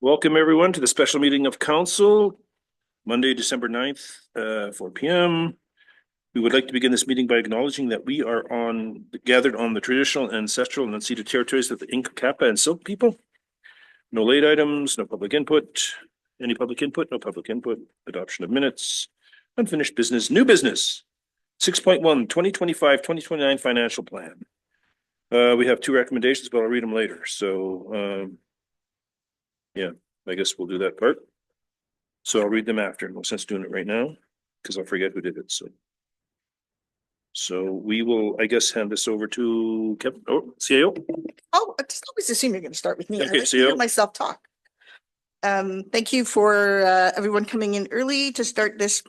Welcome everyone to the special meeting of council, Monday, December 9th, 4 p.m. We would like to begin this meeting by acknowledging that we are gathered on the traditional, ancestral, and unceded territories of the Inca, Kappa, and Silk people. No late items, no public input. Any public input? No public input. Adoption of minutes. Unfinished business. New business. 6.1, 2025-2029 financial plan. We have two recommendations, but I'll read them later. So, yeah, I guess we'll do that part. So I'll read them after. No sense doing it right now because I'll forget who did it. So we will, I guess, hand this over to Kevin. Oh, CAO. Oh, I just always assume you're going to start with me. Okay, I like to hear myself talk. Thank you for everyone coming in early to start this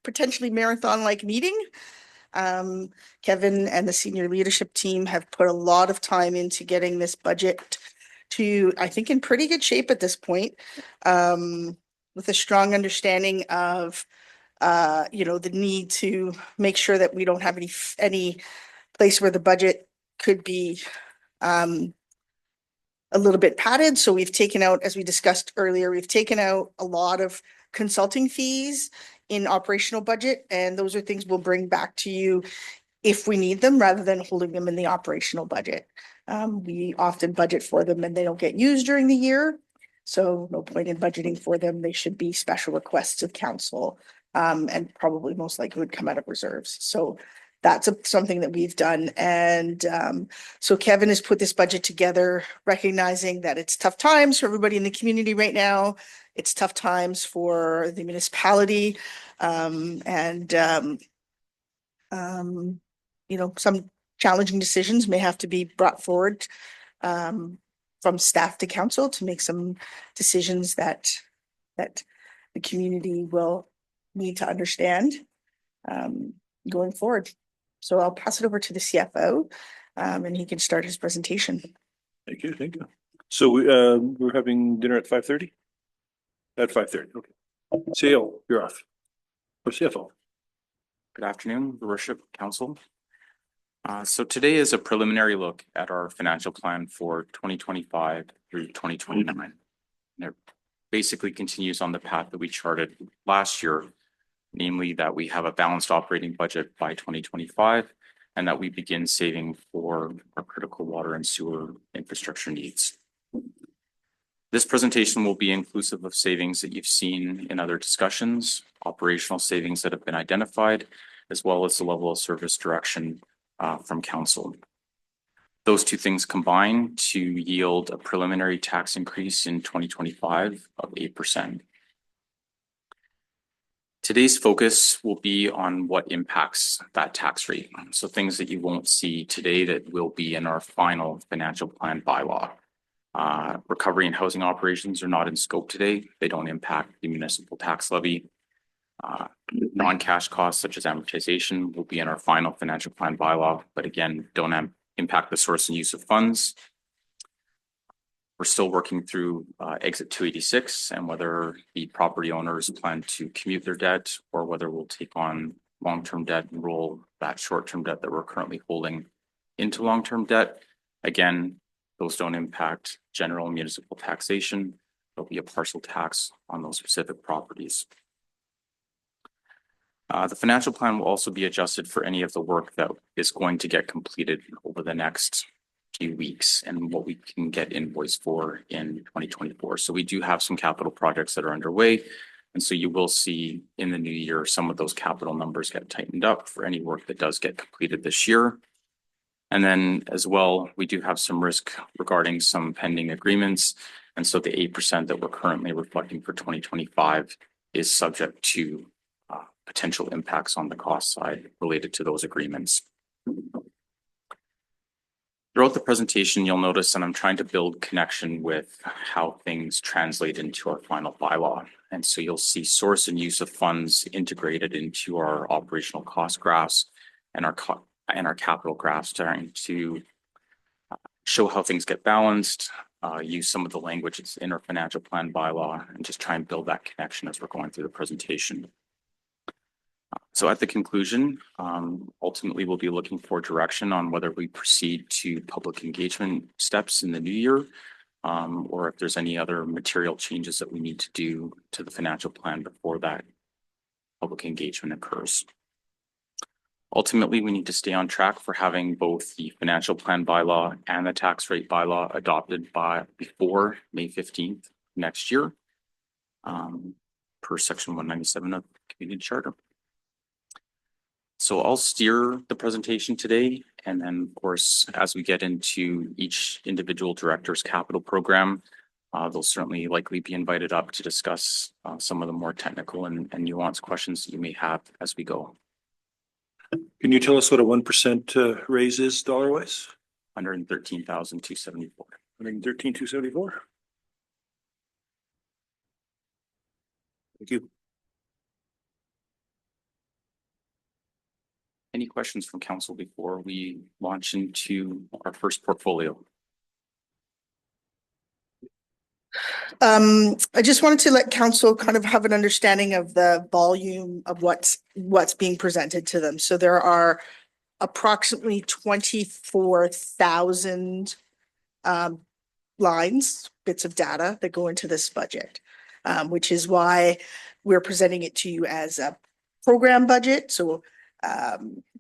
potentially marathon-like meeting. Kevin and the senior leadership team have put a lot of time into getting this budget to, I think, in pretty good shape at this point, with a strong understanding of, the need to make sure that we don't have any place where the budget could be a little bit padded. So we've taken out, as we discussed earlier, we've taken out a lot of consulting fees in operational budget, and those are things we'll bring back to you if we need them rather than holding them in the operational budget. We often budget for them and they don't get used during the year. So no point in budgeting for them. They should be special requests of council, and probably most likely would come out of reserves. So that's something that we've done. And so Kevin has put this budget together, recognizing that it's tough times for everybody in the community right now. It's tough times for the municipality, some challenging decisions may have to be brought forward from staff to council to make some decisions that the community will need to understand going forward. So I'll pass it over to the CFO, and he can start his presentation. Thank you. Thank you. So we're having dinner at 5:30? At 5:30, okay. CAO, you're off. Or CFO. Good afternoon, Your Worship, Council. So today is a preliminary look at our financial plan for 2025 through 2029. And it basically continues on the path that we charted last year, namely that we have a balanced operating budget by 2025 and that we begin saving for our critical water and sewer infrastructure needs. This presentation will be inclusive of savings that you've seen in other discussions, operational savings that have been identified, as well as the level of service direction from council. Those two things combine to yield a preliminary tax increase in 2025 of 8%. Today's focus will be on what impacts that tax rate. So things that you won't see today that will be in our final financial plan bylaw. Recovery and housing operations are not in scope today. They don't impact the municipal tax levy. Non-cash costs such as amortization will be in our final financial plan bylaw, but again, don't impact the source and use of funds. We're still working through exit 286 and whether the property owners plan to commute their debt or whether we'll take on long-term debt and roll that short-term debt that we're currently holding into long-term debt. Again, those don't impact general municipal taxation. There'll be a partial tax on those specific properties. The financial plan will also be adjusted for any of the work that is going to get completed over the next few weeks and what we can get invoiced for in 2024. So we do have some capital projects that are underway. And so you will see in the new year, some of those capital numbers get tightened up for any work that does get completed this year. And then as well, we do have some risk regarding some pending agreements. And so the 8% that we're currently reflecting for 2025 is subject to potential impacts on the cost side related to those agreements. Throughout the presentation, you'll notice that I'm trying to build connection with how things translate into our final bylaw. And so you'll see source and use of funds integrated into our operational cost graphs and our capital graphs, trying to show how things get balanced, use some of the language that's in our financial plan bylaw, and just try and build that connection as we're going through the presentation. So at the conclusion, ultimately, we'll be looking for direction on whether we proceed to public engagement steps in the new year or if there's any other material changes that we need to do to the financial plan before that public engagement occurs. Ultimately, we need to stay on track for having both the financial plan bylaw and the tax rate bylaw adopted before May 15th next year, per section 197 of the Community Charter. So I'll steer the presentation today. And then, of course, as we get into each individual director's capital program, they'll certainly likely be invited up to discuss some of the more technical and nuanced questions that you may have as we go. Can you tell us what a 1% raise is dollar wise? 113,274. 113,274. Thank you. Any questions from council before we launch into our first portfolio? I just wanted to let council kind of have an understanding of the volume of what's being presented to them. So there are approximately 24,000 lines, bits of data that go into this budget, which is why we're presenting it to you as a program budget. So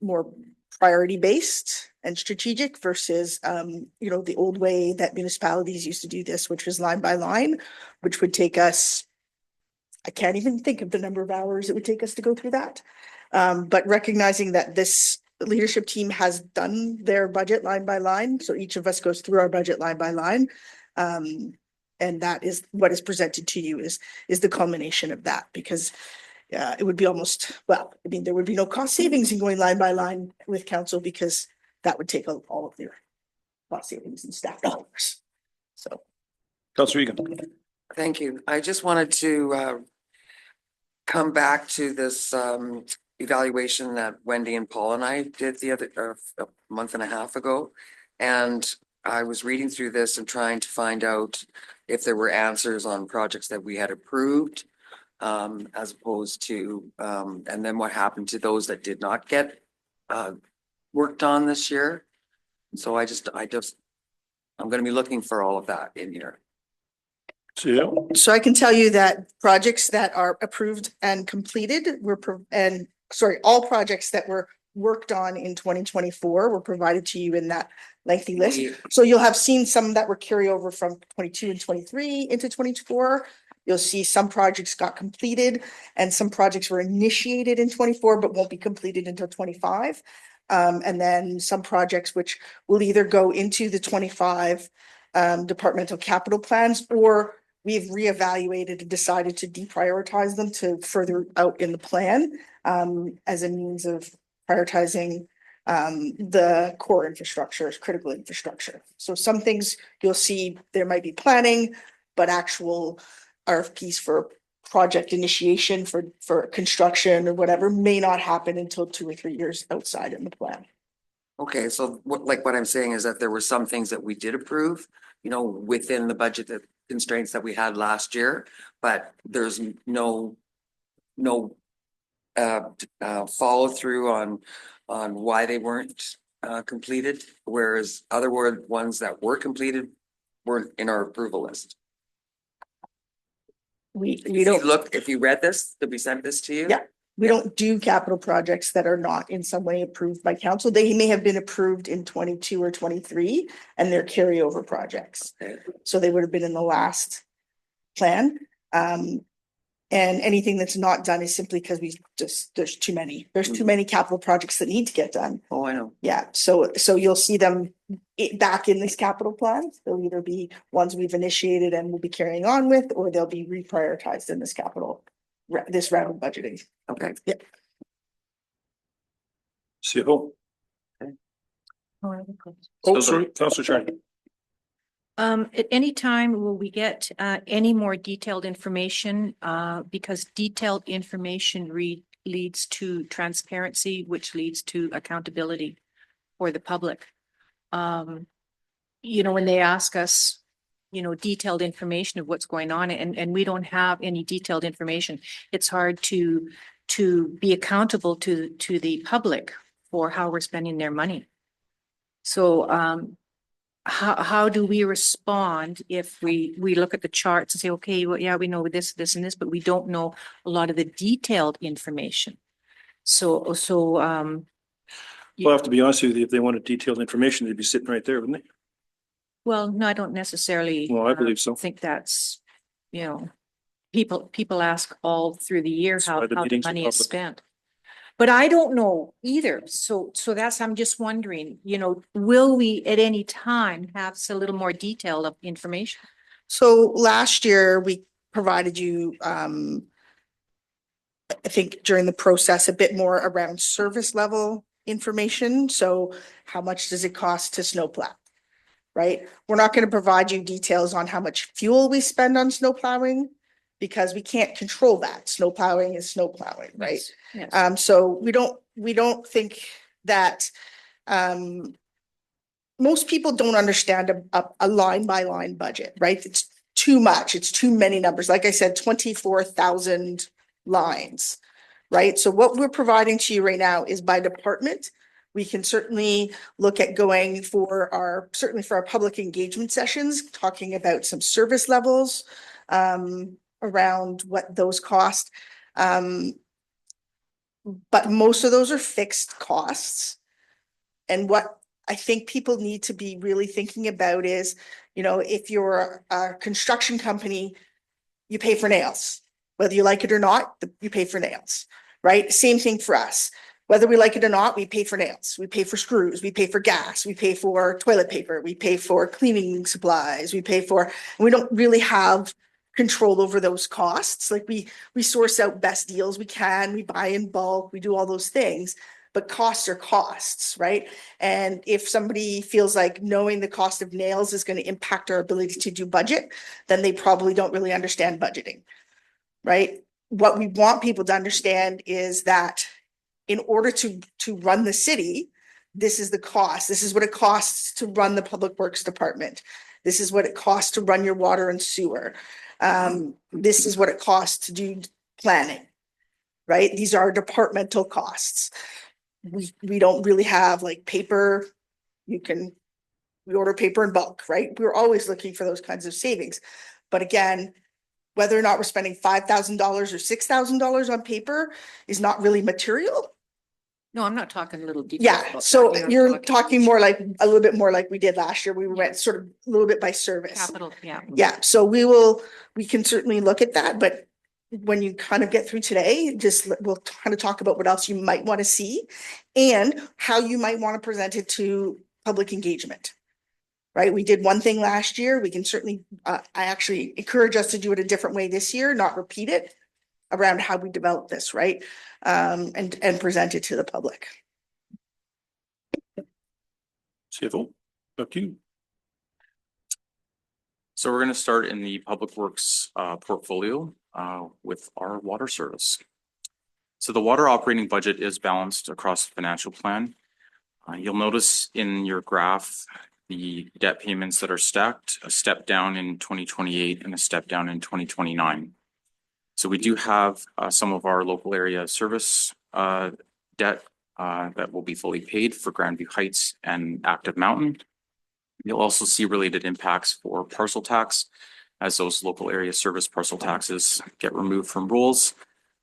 more priority based and strategic versus, the old way that municipalities used to do this, which was line by line, which would take us, I can't even think of the number of hours it would take us to go through that. But recognizing that this leadership team has done their budget line by line. So each of us goes through our budget line by line. And that is what is presented to you is the culmination of that, because it would be almost, there would be no cost savings in going line by line with council, because that would take all of their cost savings and staff dollars. So. Councilor Egan. Thank you. I just wanted to come back to this evaluation that Wendy and Paul and I did the other a month and a half ago. And I was reading through this and trying to find out if there were answers on projects that we had approved, as opposed to, and then what happened to those that did not get worked on this year. So I'm going to be looking for all of that in here. So I can tell you that projects that are approved and completed all projects that were worked on in 2024 were provided to you in that lengthy list. So you'll have seen some that were carryover from 22 and 23 into 24. You'll see some projects got completed and some projects were initiated in 24, but won't be completed until 25. And then some projects which will either go into the 25 departmental capital plans, or we've reevaluated and decided to deprioritize them to further out in the plan as a means of prioritizing the core infrastructure, critical infrastructure. So some things you'll see there might be planning, but actual RFPs for project initiation for construction or whatever may not happen until 2 or 3 years outside in the plan. Okay, so what I'm saying is that there were some things that we did approve, within the budget constraints that we had last year, but there's no follow through on why they weren't completed, whereas other ones that were completed weren't in our approval list. If you read this, did we send this to you? Yeah. We don't do capital projects that are not in some way approved by council. They may have been approved in 22 or 23 and they're carryover projects. So they would have been in the last plan. And anything that's not done is simply because there's too many capital projects that need to get done. Oh, I know. Yeah. So you'll see them back in these capital plans. They'll either be ones we've initiated and we'll be carrying on with, or they'll be reprioritized in this round of budgeting. Okay. Yeah. CFO. Sorry, Councilor Charlie. At any time will we get any more detailed information, because detailed information leads to transparency, which leads to accountability for the public. When they ask us, detailed information of what's going on, and we don't have any detailed information, it's hard to be accountable to the public for how we're spending their money. So how do we respond if we look at the charts and say, okay, well, yeah, we know this, this and this, but we don't know a lot of the detailed information. So, Well, I have to be honest with you, if they wanted detailed information, they'd be sitting right there, wouldn't they? well, no, I don't necessarily. Well, I believe so. Think that's, you know, people ask all through the year That's how why the the meetings are money is public. spent. But I don't know either. So that's, I'm just wondering, you know, will we at any time have a little more detail of information? So last year, we provided you, I think during the process, a bit more around service level information. So how much does it cost to snowplow? Right? We're not going to provide you details on how much fuel we spend on snow plowing because we can't control that. Snow plowing is snow plowing, right? Yes, yes. So we don't think that, most people don't understand a line by line budget, right? It's too much. It's too many numbers. Like I said, 24,000 lines, right? So what we're providing to you right now is by department. We can certainly look at going certainly for our public engagement sessions, talking about some service levels around what those cost. But most of those are fixed costs. And what I think people need to be really thinking about is, you know, if you're a construction company, you pay for nails. Whether you like it or not, you pay for nails, right? Same thing for us. Whether we like it or not, we pay for nails, we pay for screws, we pay for gas, we pay for toilet paper, we pay for cleaning supplies, we don't really have control over those costs. Like we source out best deals we can, we buy in bulk, we do all those things, but costs are costs, right? And if somebody feels like knowing the cost of nails is going to impact our ability to do budget, then they probably don't really understand budgeting, right? What we want people to understand is that in order to run the city, this is the cost. This is what it costs to run the Public Works Department. This is what it costs to run your water and sewer. This is what it costs to do planning, right? These are departmental costs. We don't really have like paper. We order paper in bulk, right? We're always looking for those kinds of savings. But again, whether or not we're spending $5,000 or $6,000 on paper is not really material. No, I'm not talking little details. Yeah, about so that. you're talking more like a little bit more like we did last year. We went sort of a little bit by service. Capital, yeah. Yeah, so we can certainly look at that, but when you kind of get through today, we'll kind of talk about what else you might want to see and how you might want to present it to public engagement. Right? We did one thing last year. We can certainly, I actually encourage us to do it a different way this year, not repeat it around how we develop this, right? And present it to the public. CFO, up to you. So we're going to start in the Public Works portfolio with our water service. So the water operating budget is balanced across the financial plan. You'll notice in your graph the debt payments that are stacked, a step down in 2028 and a step down in 2029. So we do have some of our local area service debt that will be fully paid for Grandview Heights and Active Mountain. You'll also see related impacts for parcel tax as those local area service parcel taxes get removed from rolls,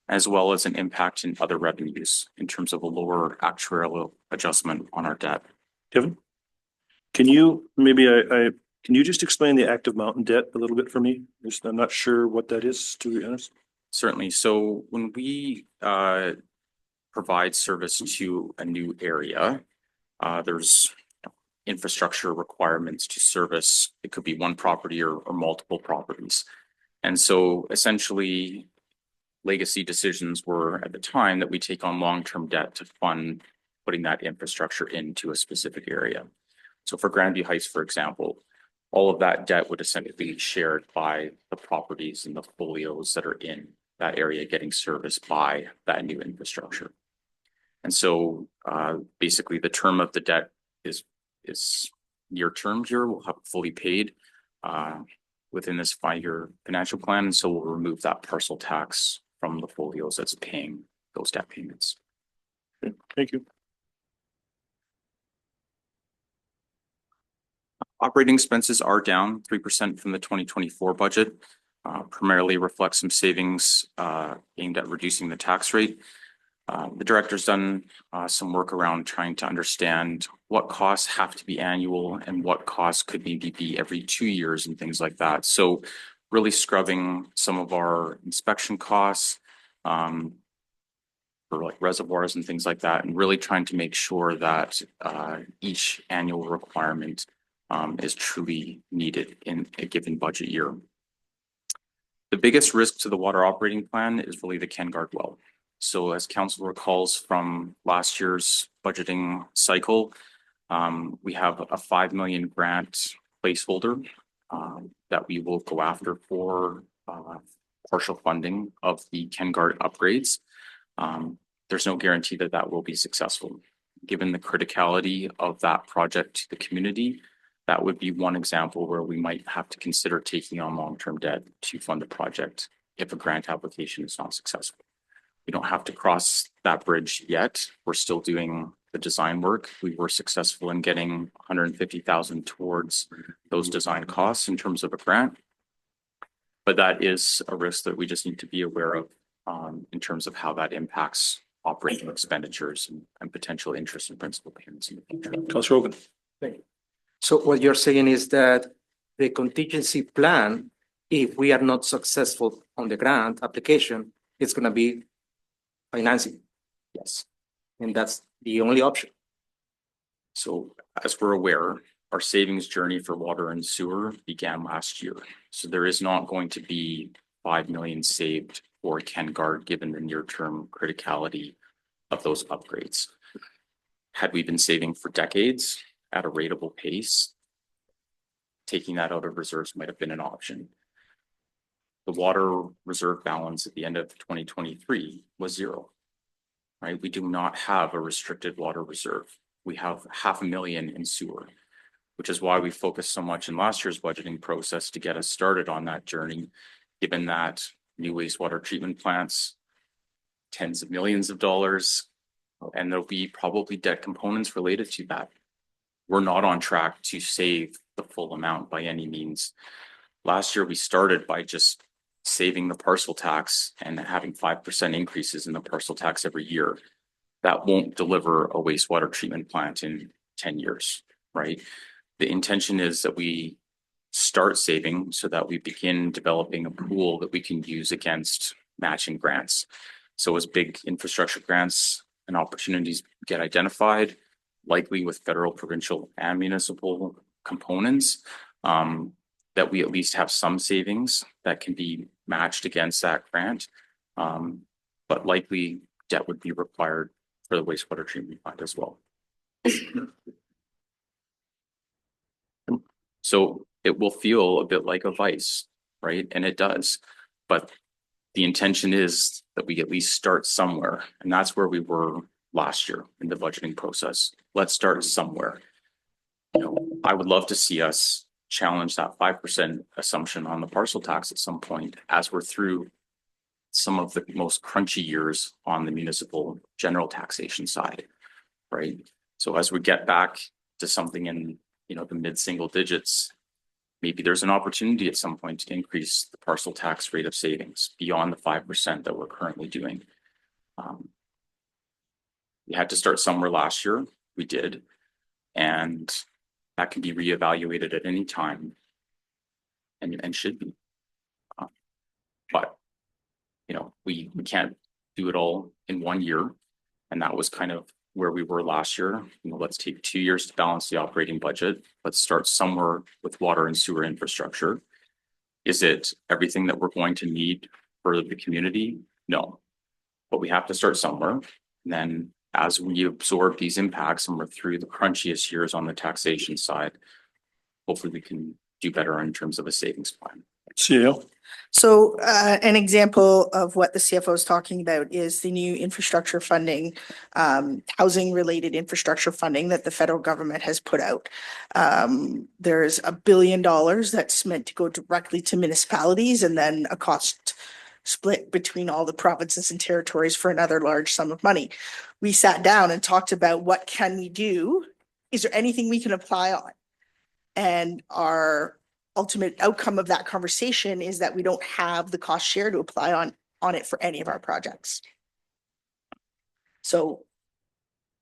as well as an impact in other revenues in terms of a lower actuarial adjustment on our debt. Kevin, can you can you just explain the Active Mountain debt a little bit for me? I'm not sure what that is, to be honest. Certainly. So when we provide service to a new area, there's infrastructure requirements to service. It could be one property or multiple properties. And so essentially, legacy decisions were at the time that we take on long-term debt to fund putting that infrastructure into a specific area. So for Grandview Heights, for example, all of that debt would essentially be shared by the properties and the folios that are in that area getting serviced by that new infrastructure. And so basically the term of the debt is near term here. We'll have it fully paid within this 5-year financial plan. And so we'll remove that parcel tax from the folios that's paying those debt payments. Okay, thank you. Operating expenses are down 3% from the 2024 budget. Primarily reflects some savings aimed at reducing the tax rate. The director's done some work around trying to understand what costs have to be annual and what costs could maybe be every 2 years and things like that. So really scrubbing some of our inspection costs for like reservoirs and things like that, and really trying to make sure that each annual requirement is truly needed in a given budget year. The biggest risk to the water operating plan is really the KenGuard well. So as council recalls from last year's budgeting cycle, we have a 5 million grant placeholder that we will go after for partial funding of the KenGuard upgrades. There's no guarantee that that will be successful. Given the criticality of that project to the community, that would be one example where we might have to consider taking on long-term debt to fund the project if a grant application is not successful. We don't have to cross that bridge yet. We're still doing the design work. We were successful in getting 150,000 towards those design costs in terms of a grant. But that is a risk that we just need to be aware of in terms of how that impacts operating expenditures and potential interest and principal payments in the future. Councillor Hogan. So what you're saying is that the contingency plan, if we are not successful on the grant application, it's gonna be financing. Yes. And that's the only option. So as we're aware, our savings journey for water and sewer began last year. So there is not going to be 5 million saved for KenGuard given the near-term criticality of those upgrades. Had we been saving for decades at a ratable pace, taking that out of reserves might have been an option. The water reserve balance at the end of 2023 was zero, right? We do not have a restricted water reserve. We have 500,000 in sewer, which is why we focused so much in last year's budgeting process to get us started on that journey, given that new wastewater treatment plants, tens of millions of dollars, and there'll be probably debt components related to that. We're not on track to save the full amount by any means. Last year, we started by just saving the parcel tax and having 5% increases in the parcel tax every year. That won't deliver a wastewater treatment plant in 10 years, right? The intention is that we start saving so that we begin developing a pool that we can use against matching grants. So as big infrastructure grants and opportunities get identified, likely with federal, provincial, and municipal components, that we at least have some savings that can be matched against that grant. But likely debt would be required for the wastewater treatment plant as well. So it will feel a bit like a vice, right? And it does. But the intention is that we at least start somewhere. And that's where we were last year in the budgeting process. Let's start somewhere. You know, I would love to see us challenge that 5% assumption on the parcel tax at some point as we're through some of the most crunchy years on the municipal general taxation side, right? So as we get back to something in, you know, the mid-single digits, maybe there's an opportunity at some point to increase the parcel tax rate of savings beyond the 5% that we're currently doing. We had to start somewhere last year. We did. And that can be reevaluated at any time and should be. But, you know, we can't do it all in 1 year. And that was kind of where we were last year. You know, let's take 2 years to balance the operating budget. Let's start somewhere with water and sewer infrastructure. Is it everything that we're going to need for the community? No. But we have to start somewhere. And then as we absorb these impacts and we're through the crunchiest years on the taxation side, hopefully we can do better in terms of a savings plan. CAO. So an example of what the CFO is talking about is the new infrastructure funding, housing related infrastructure funding that the federal government has put out. There's $1 billion that's meant to go directly to municipalities and then a cost split between all the provinces and territories for another large sum of money. We sat down and talked about what can we do? Is there anything we can apply on? And our ultimate outcome of that conversation is that we don't have the cost share to apply on it for any of our projects. So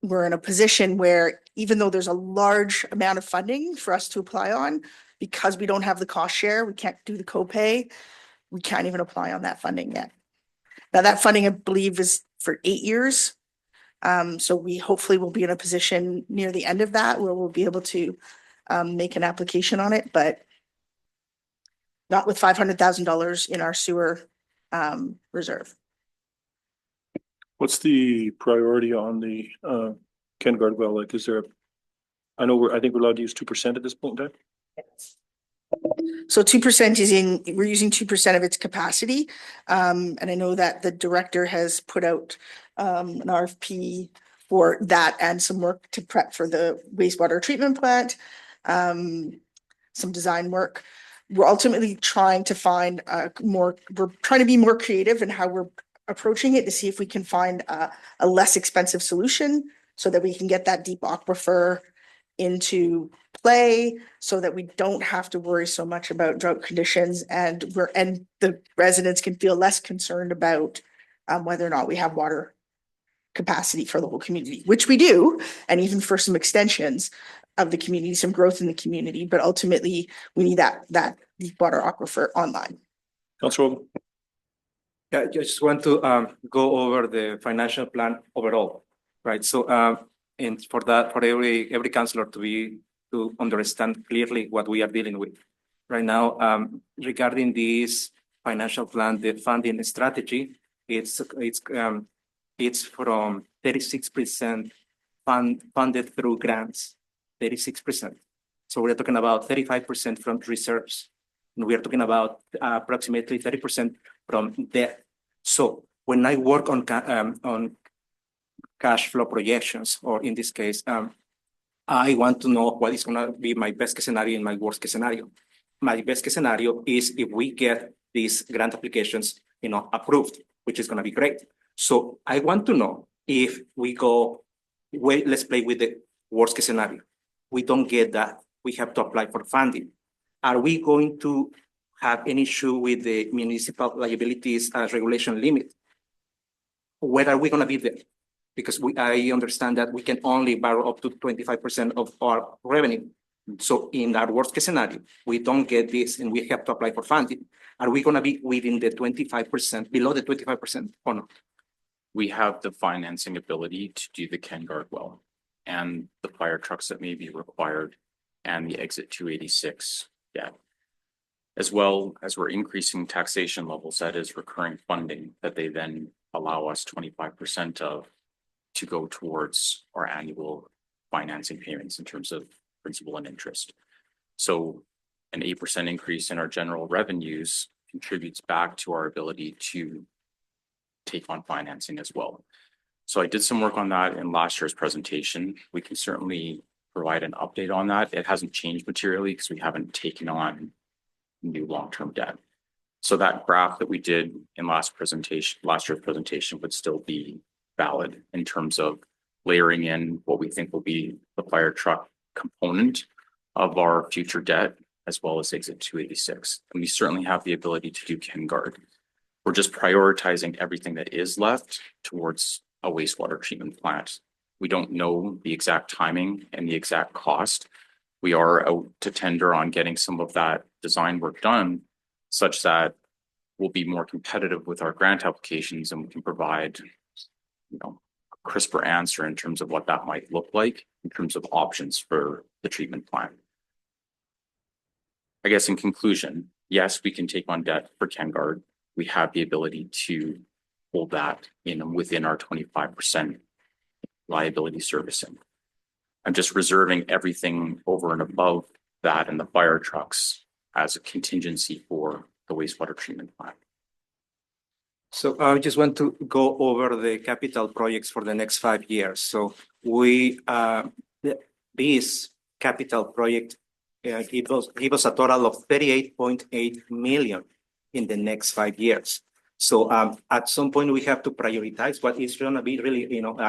we're in a position where even though there's a large amount of funding for us to apply on, because we don't have the cost share, we can't do the copay, we can't even apply on that funding yet. Now that funding, I believe, is for 8 years. So we hopefully will be in a position near the end of that where we'll be able to make an application on it, but not with $500,000 in our sewer reserve. What's the priority on the Ken Guard well? Like, is there a, I know I think we're allowed to use 2% at this point in time. So 2% we're using 2% of its capacity. And I know that the director has put out an RFP for that and some work to prep for the wastewater treatment plant, some design work. We're ultimately trying to find we're trying to be more creative in how we're approaching it to see if we can find a less expensive solution so that we can get that deep aquifer into play so that we don't have to worry so much about drought conditions and the residents can feel less concerned about whether or not we have water capacity for the whole community, which we do, and even for some extensions of the community, some growth in the community, but ultimately we need that deep water aquifer online. Councilor, Yeah, I just want to go over the financial plan overall, right? So and for that, for every councillor to understand clearly what we are dealing with right now, regarding this financial plan, the funding strategy, it's from 36% funded through grants, 36%. So we're talking about 35% from reserves, and we are talking about approximately 30% from debt. So when I work on cash flow projections, or in this case, I want to know what is going to be my best case scenario and my worst case scenario. My best case scenario is if we get these grant applications, approved, which is going to be great. So I want to know if we go, wait, let's play with the worst case scenario. We don't get that. We have to apply for funding. Are we going to have an issue with the municipal liabilities regulation limit? Where are we going to be there? Because I understand that we can only borrow up to 25% of our revenue. So in our worst case scenario, we don't get this and we have to apply for funding. Are we going to be within the 25%, below the 25% or not? We have the financing ability to do the Ken Guard well and the fire trucks that may be required and the exit 286 debt. As well as we're increasing taxation levels, that is recurring funding that they then allow us 25% of to go towards our annual financing payments in terms of principal and interest. So an 8% increase in our general revenues contributes back to our ability to take on financing as well. So I did some work on that in last year's presentation. We can certainly provide an update on that. It hasn't changed materially because we haven't taken on new long-term debt. So that graph that we did in last year's presentation would still be valid in terms of layering in what we think will be the fire truck component of our future debt, as well as exit 286. And we certainly have the ability to do Ken Guard. We're just prioritizing everything that is left towards a wastewater treatment plant. We don't know the exact timing and the exact cost. We are out to tender on getting some of that design work done such that we'll be more competitive with our grant applications and we can provide, a crisper answer in terms of what that might look like in terms of options for the treatment plant. I guess in conclusion, yes, we can take on debt for Ken Guard. We have the ability to hold that within our 25% liability servicing. I'm just reserving everything over and above that in the fire trucks as a contingency for the wastewater treatment plant. So I just want to go over the capital projects for the next 5 years. So this capital project give us a total of 38.8 million in the next 5 years. So at some point we have to prioritize what is going to be really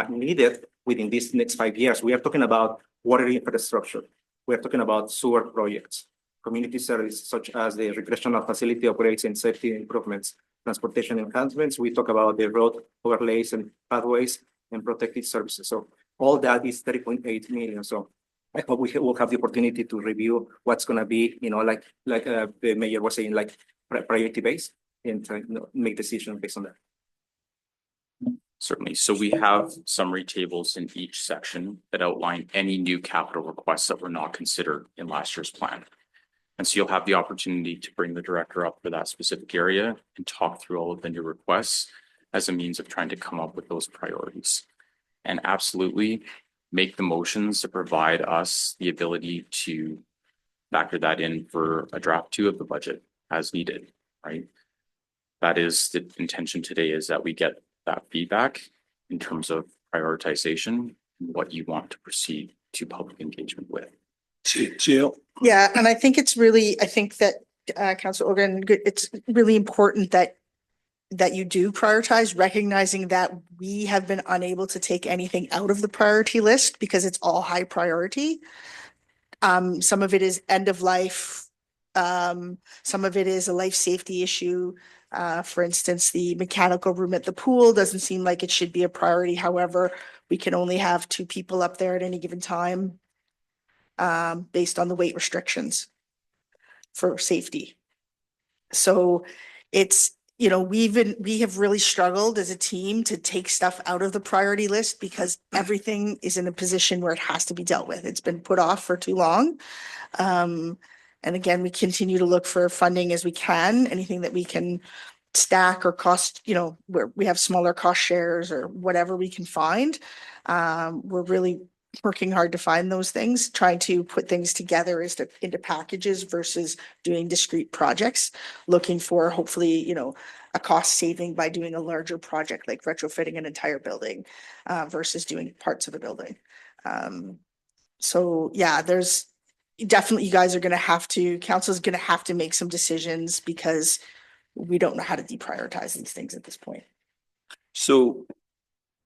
needed within these next 5 years. We are talking about water infrastructure, we're talking about sewer projects, community service such as the recreational facility upgrades and safety improvements, transportation enhancements. We talk about the road overlays and pathways and protected services. So all that is 30.8 million. So I hope we will have the opportunity to review what's going to be, like the mayor was saying, like priority based, and try, make decisions based on that. Certainly. So we have summary tables in each section that outline any new capital requests that were not considered in last year's plan. And so you'll have the opportunity to bring the director up for that specific area and talk through all of the new requests as a means of trying to come up with those priorities. And absolutely make the motions to provide us the ability to factor that in for a draft 2 of the budget as needed, right? That is the intention today, is that we get that feedback in terms of prioritization and what you want to proceed to public engagement with. Jill? Yeah, and I think it's really, I think that Councilor Ogan, it's really important that you do prioritize, recognizing that we have been unable to take anything out of the priority list because it's all high priority. Some of it is end of life. Some of it is a life safety issue. For instance, the mechanical room at the pool doesn't seem like it should be a priority. However, we can only have 2 people up there at any given time, based on the weight restrictions for safety. So it's, we have really struggled as a team to take stuff out of the priority list because everything is in a position where it has to be dealt with. It's been put off for too long. And again, we continue to look for funding as we can, anything that we can stack or cost, where we have smaller cost shares or whatever we can find. We're really working hard to find those things, trying to put things together into packages versus doing discrete projects, looking for hopefully, a cost saving by doing a larger project like retrofitting an entire building versus doing parts of a building. So yeah, there's definitely, you guys are going to have to, council is going to have to make some decisions because we don't know how to deprioritize these things at this point. So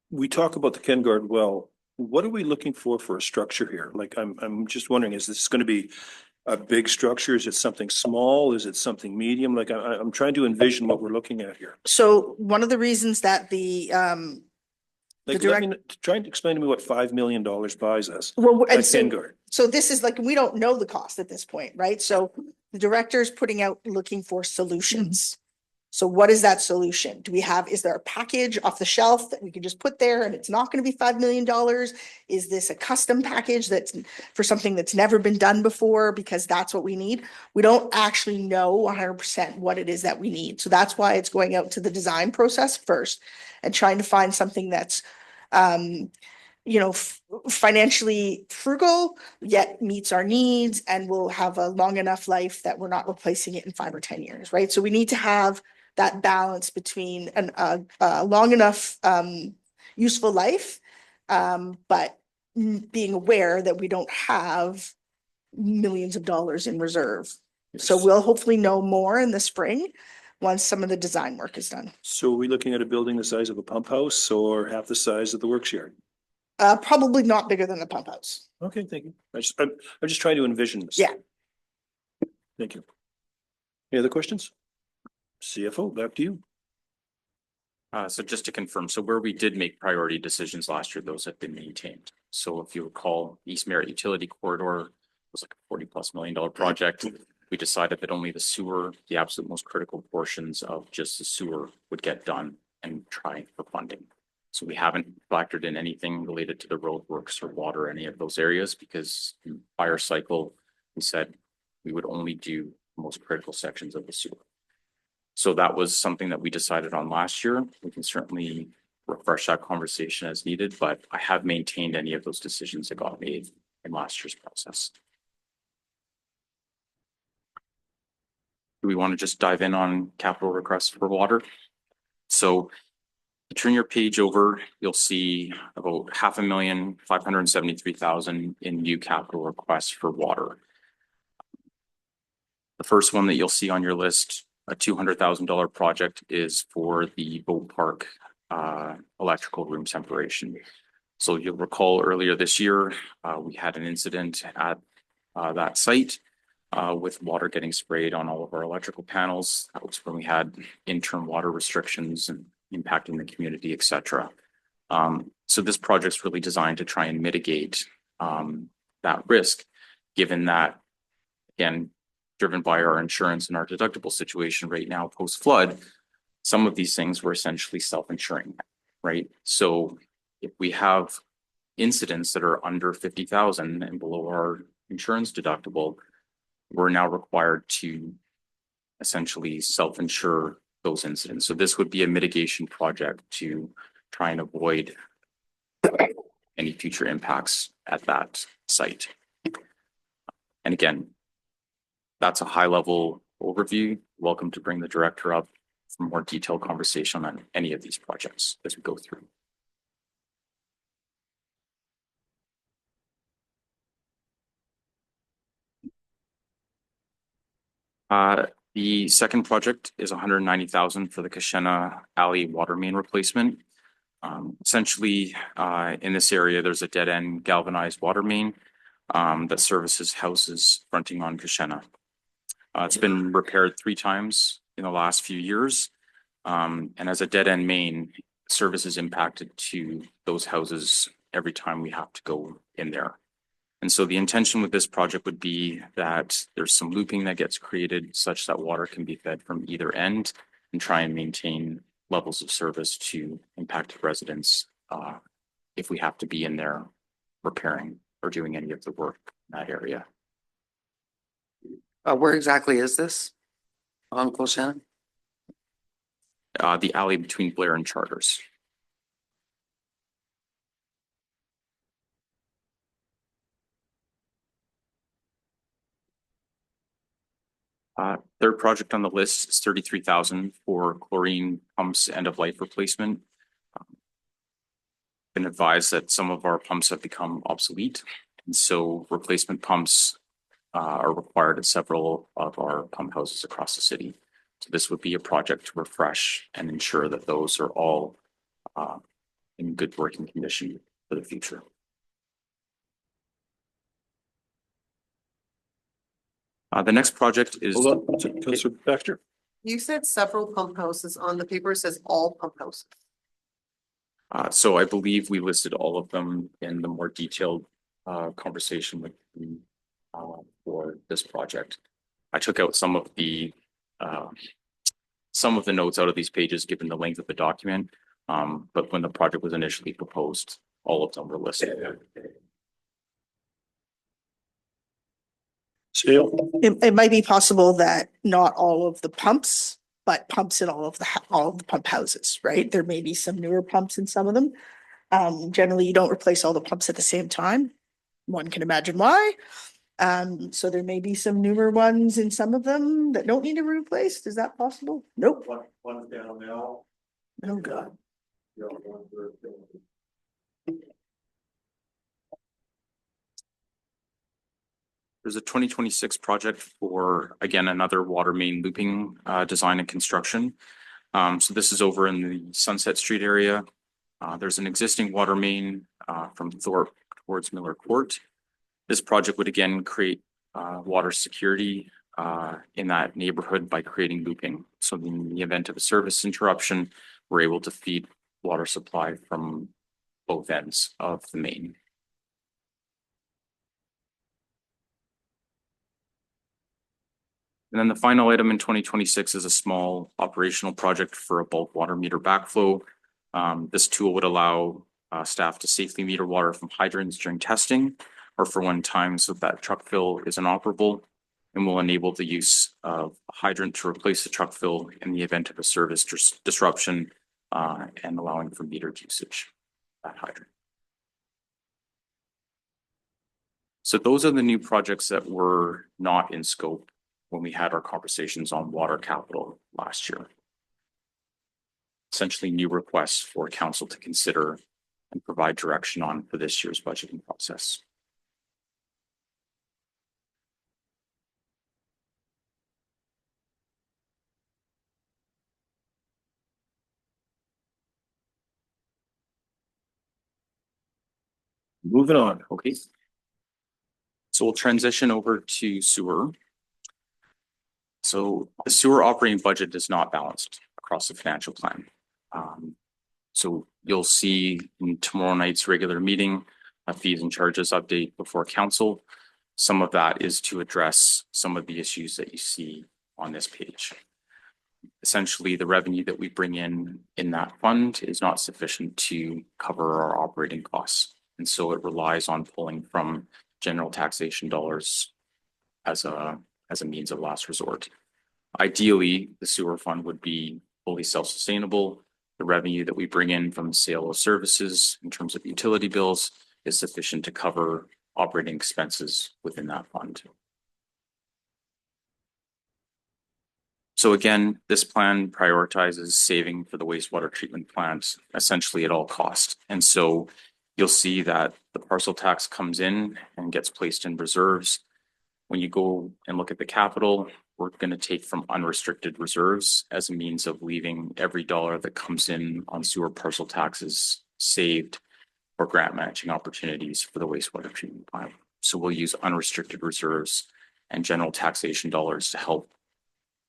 we talk about the Ken Guard well. What are we looking for a structure here? Like, I'm just wondering, is this going to be a big structure? Is it something small? Is it something medium? Like, I'm trying to envision what we're looking at here. So one of the reasons that the Trying to explain to me what $5 million buys us well, and at so, Ken Guard. so this is like, we don't know the cost at this point, right? So the director is putting out, looking for solutions. So what is that solution? Is there a package off the shelf that we can just put there and it's not going to be $5 million? Is this a custom package that's for something that's never been done before? Because that's what we need. We don't actually know 100% what it is that we need. So that's why it's going out to the design process first and trying to find something that's, financially frugal, yet meets our needs and will have a long enough life that we're not replacing it in 5 or 10 years, right? So we need to have that balance between a long enough useful life, but being aware that we don't have millions of dollars in reserve. So we'll hopefully know more in the spring once some of the design work is done. So are we looking at a building the size of a pump house or half the size of the works yard? Probably not bigger than the pump house. Okay, thank you. I'm just trying to envision this. Yeah. Thank you. Any other questions? CFO, back to you. So just to confirm, so where we did make priority decisions last year, those have been maintained. So if you recall, East Merritt Utility Corridor was like a $40+ million project. We decided that only the sewer, the absolute most critical portions of just the sewer would get done and try for funding. So we haven't factored in anything related to the roadworks or water, any of those areas, because in prior cycle, we said we would only do the most critical sections of the sewer. So that was something that we decided on last year. We can certainly refresh that conversation as needed, but I have maintained any of those decisions that got made in last year's process. Do we want to just dive in on capital requests for water? So turn your page over, you'll see about $573,000 in new capital requests for water. The first one that you'll see on your list, a $200,000 project, is for the Boat Park electrical room separation. So you'll recall earlier this year, we had an incident at that site with water getting sprayed on all of our electrical panels. That was when we had interim water restrictions and impacting the community, et cetera. So this project's really designed to try and mitigate that risk, given that, again, driven by our insurance and our deductible situation right now post-flood, some of these things were essentially self-insuring, right? So if we have incidents that are under 50,000 and below our insurance deductible, we're now required to essentially self-insure those incidents. So this would be a mitigation project to try and avoid any future impacts at that site. And again, that's a high-level overview. Welcome to bring the director up for more detailed conversation on any of these projects as we go through. The second project is 190,000 for the Kashena Alley water main replacement. Essentially, in this area, there's a dead end galvanized water main that services houses fronting on Kashena. It's been repaired 3 times in the last few years. And as a dead end main, service is impacted to those houses every time we have to go in there. And so the intention with this project would be that there's some looping that gets created such that water can be fed from either end and try and maintain levels of service to impacted residents if we have to be in there repairing or doing any of the work in that area. Where exactly is this? On Kashena? The alley between Blair and Charters. Third project on the list is 33,000 for chlorine pumps end of life replacement. Been advised that some of our pumps have become obsolete, and so replacement pumps are required at several of our pump houses across the city. So this would be a project to refresh and ensure that those are all in good working condition for the future. The next project is. Hold on, Councillor Baxter. You said several pump houses. On the paper, it says all pump houses. So I believe we listed all of them in the more detailed conversation with the, for this project. I took out some of the notes out of these pages, given the length of the document. But when the project was initially proposed, all of them were listed. It might be possible that not all of the pumps, but pumps in all of the pump houses, right? There may be some newer pumps in some of them. Generally, you don't replace all the pumps at the same time. One can imagine why. So there may be some newer ones in some of them that don't need to be replaced. Is that possible? Nope. One down now. Oh, God. There's a 2026 project for, again, another water main looping design and construction. So this is over in the Sunset Street area. There's an existing water main from Thorpe towards Miller Court. This project would again create water security in that neighborhood by creating looping. So in the event of a service interruption, we're able to feed water supply from both ends of the main. And then the final item in 2026 is a small operational project for a bulk water meter backflow. This tool would allow staff to safely meter water from hydrants during testing or for when times that truck fill is inoperable, and will enable the use of a hydrant to replace the truck fill in the event of a service disruption and allowing for metered usage of that hydrant. So those are the new projects that were not in scope when we had our conversations on water capital last year. Essentially new requests for council to consider and provide direction on for this year's budgeting process. Moving on. Okay. So we'll transition over to sewer. So the sewer operating budget is not balanced across the financial plan. So you'll see in tomorrow night's regular meeting, a fees and charges update before council. Some of that is to address some of the issues that you see on this page. Essentially, the revenue that we bring in that fund is not sufficient to cover our operating costs. And so it relies on pulling from general taxation dollars as a means of last resort. Ideally, the sewer fund would be fully self-sustainable. The revenue that we bring in from the sale of services in terms of utility bills is sufficient to cover operating expenses within that fund. So again, this plan prioritizes saving for the wastewater treatment plant essentially at all costs. And so you'll see that the parcel tax comes in and gets placed in reserves. When you go and look at the capital, we're going to take from unrestricted reserves as a means of leaving every dollar that comes in on sewer parcel taxes saved for grant matching opportunities for the wastewater treatment plant. So we'll use unrestricted reserves and general taxation dollars to help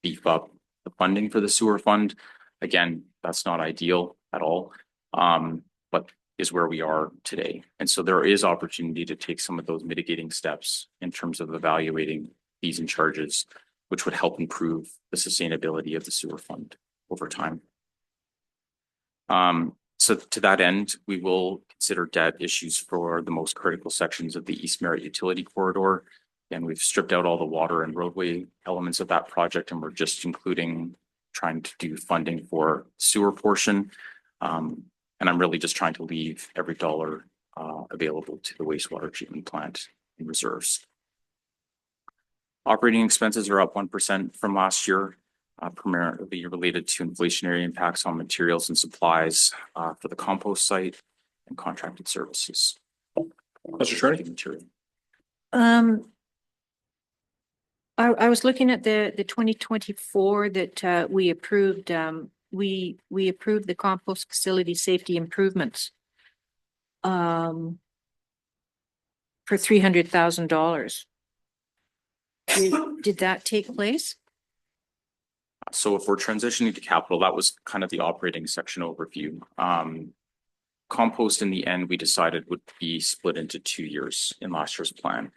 beef up the funding for the sewer fund. Again, that's not ideal at all, but is where we are today. And so there is opportunity to take some of those mitigating steps in terms of evaluating fees and charges, which would help improve the sustainability of the sewer fund over time. So to that end, we will consider debt issues for the most critical sections of the East Merritt Utility Corridor. And we've stripped out all the water and roadway elements of that project, and we're just including trying to do funding for sewer portion. And I'm really just trying to leave every dollar available to the wastewater treatment plant in reserves. Operating expenses are up 1% from last year, primarily related to inflationary impacts on materials and supplies for the compost site and contracted services. Mr. Charney? I was looking at the 2024 that we approved. We approved the compost facility safety improvements for $300,000. Did that take place? So if we're transitioning to capital, that was kind of the operating section overview. Compost in the end, we decided would be split into 2 years in last year's plan.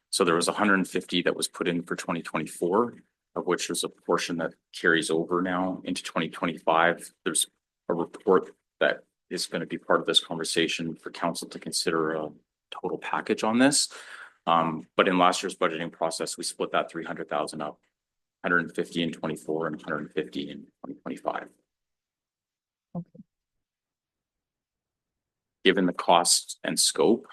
So there was 150 that was put in for 2024, of which there's a portion that carries over now into 2025. There's a report that is going to be part of this conversation for council to consider a total package on this. But in last year's budgeting process, we split that 300,000 up, 150 in 24 and 150 in 2025. Okay. Given the cost and scope,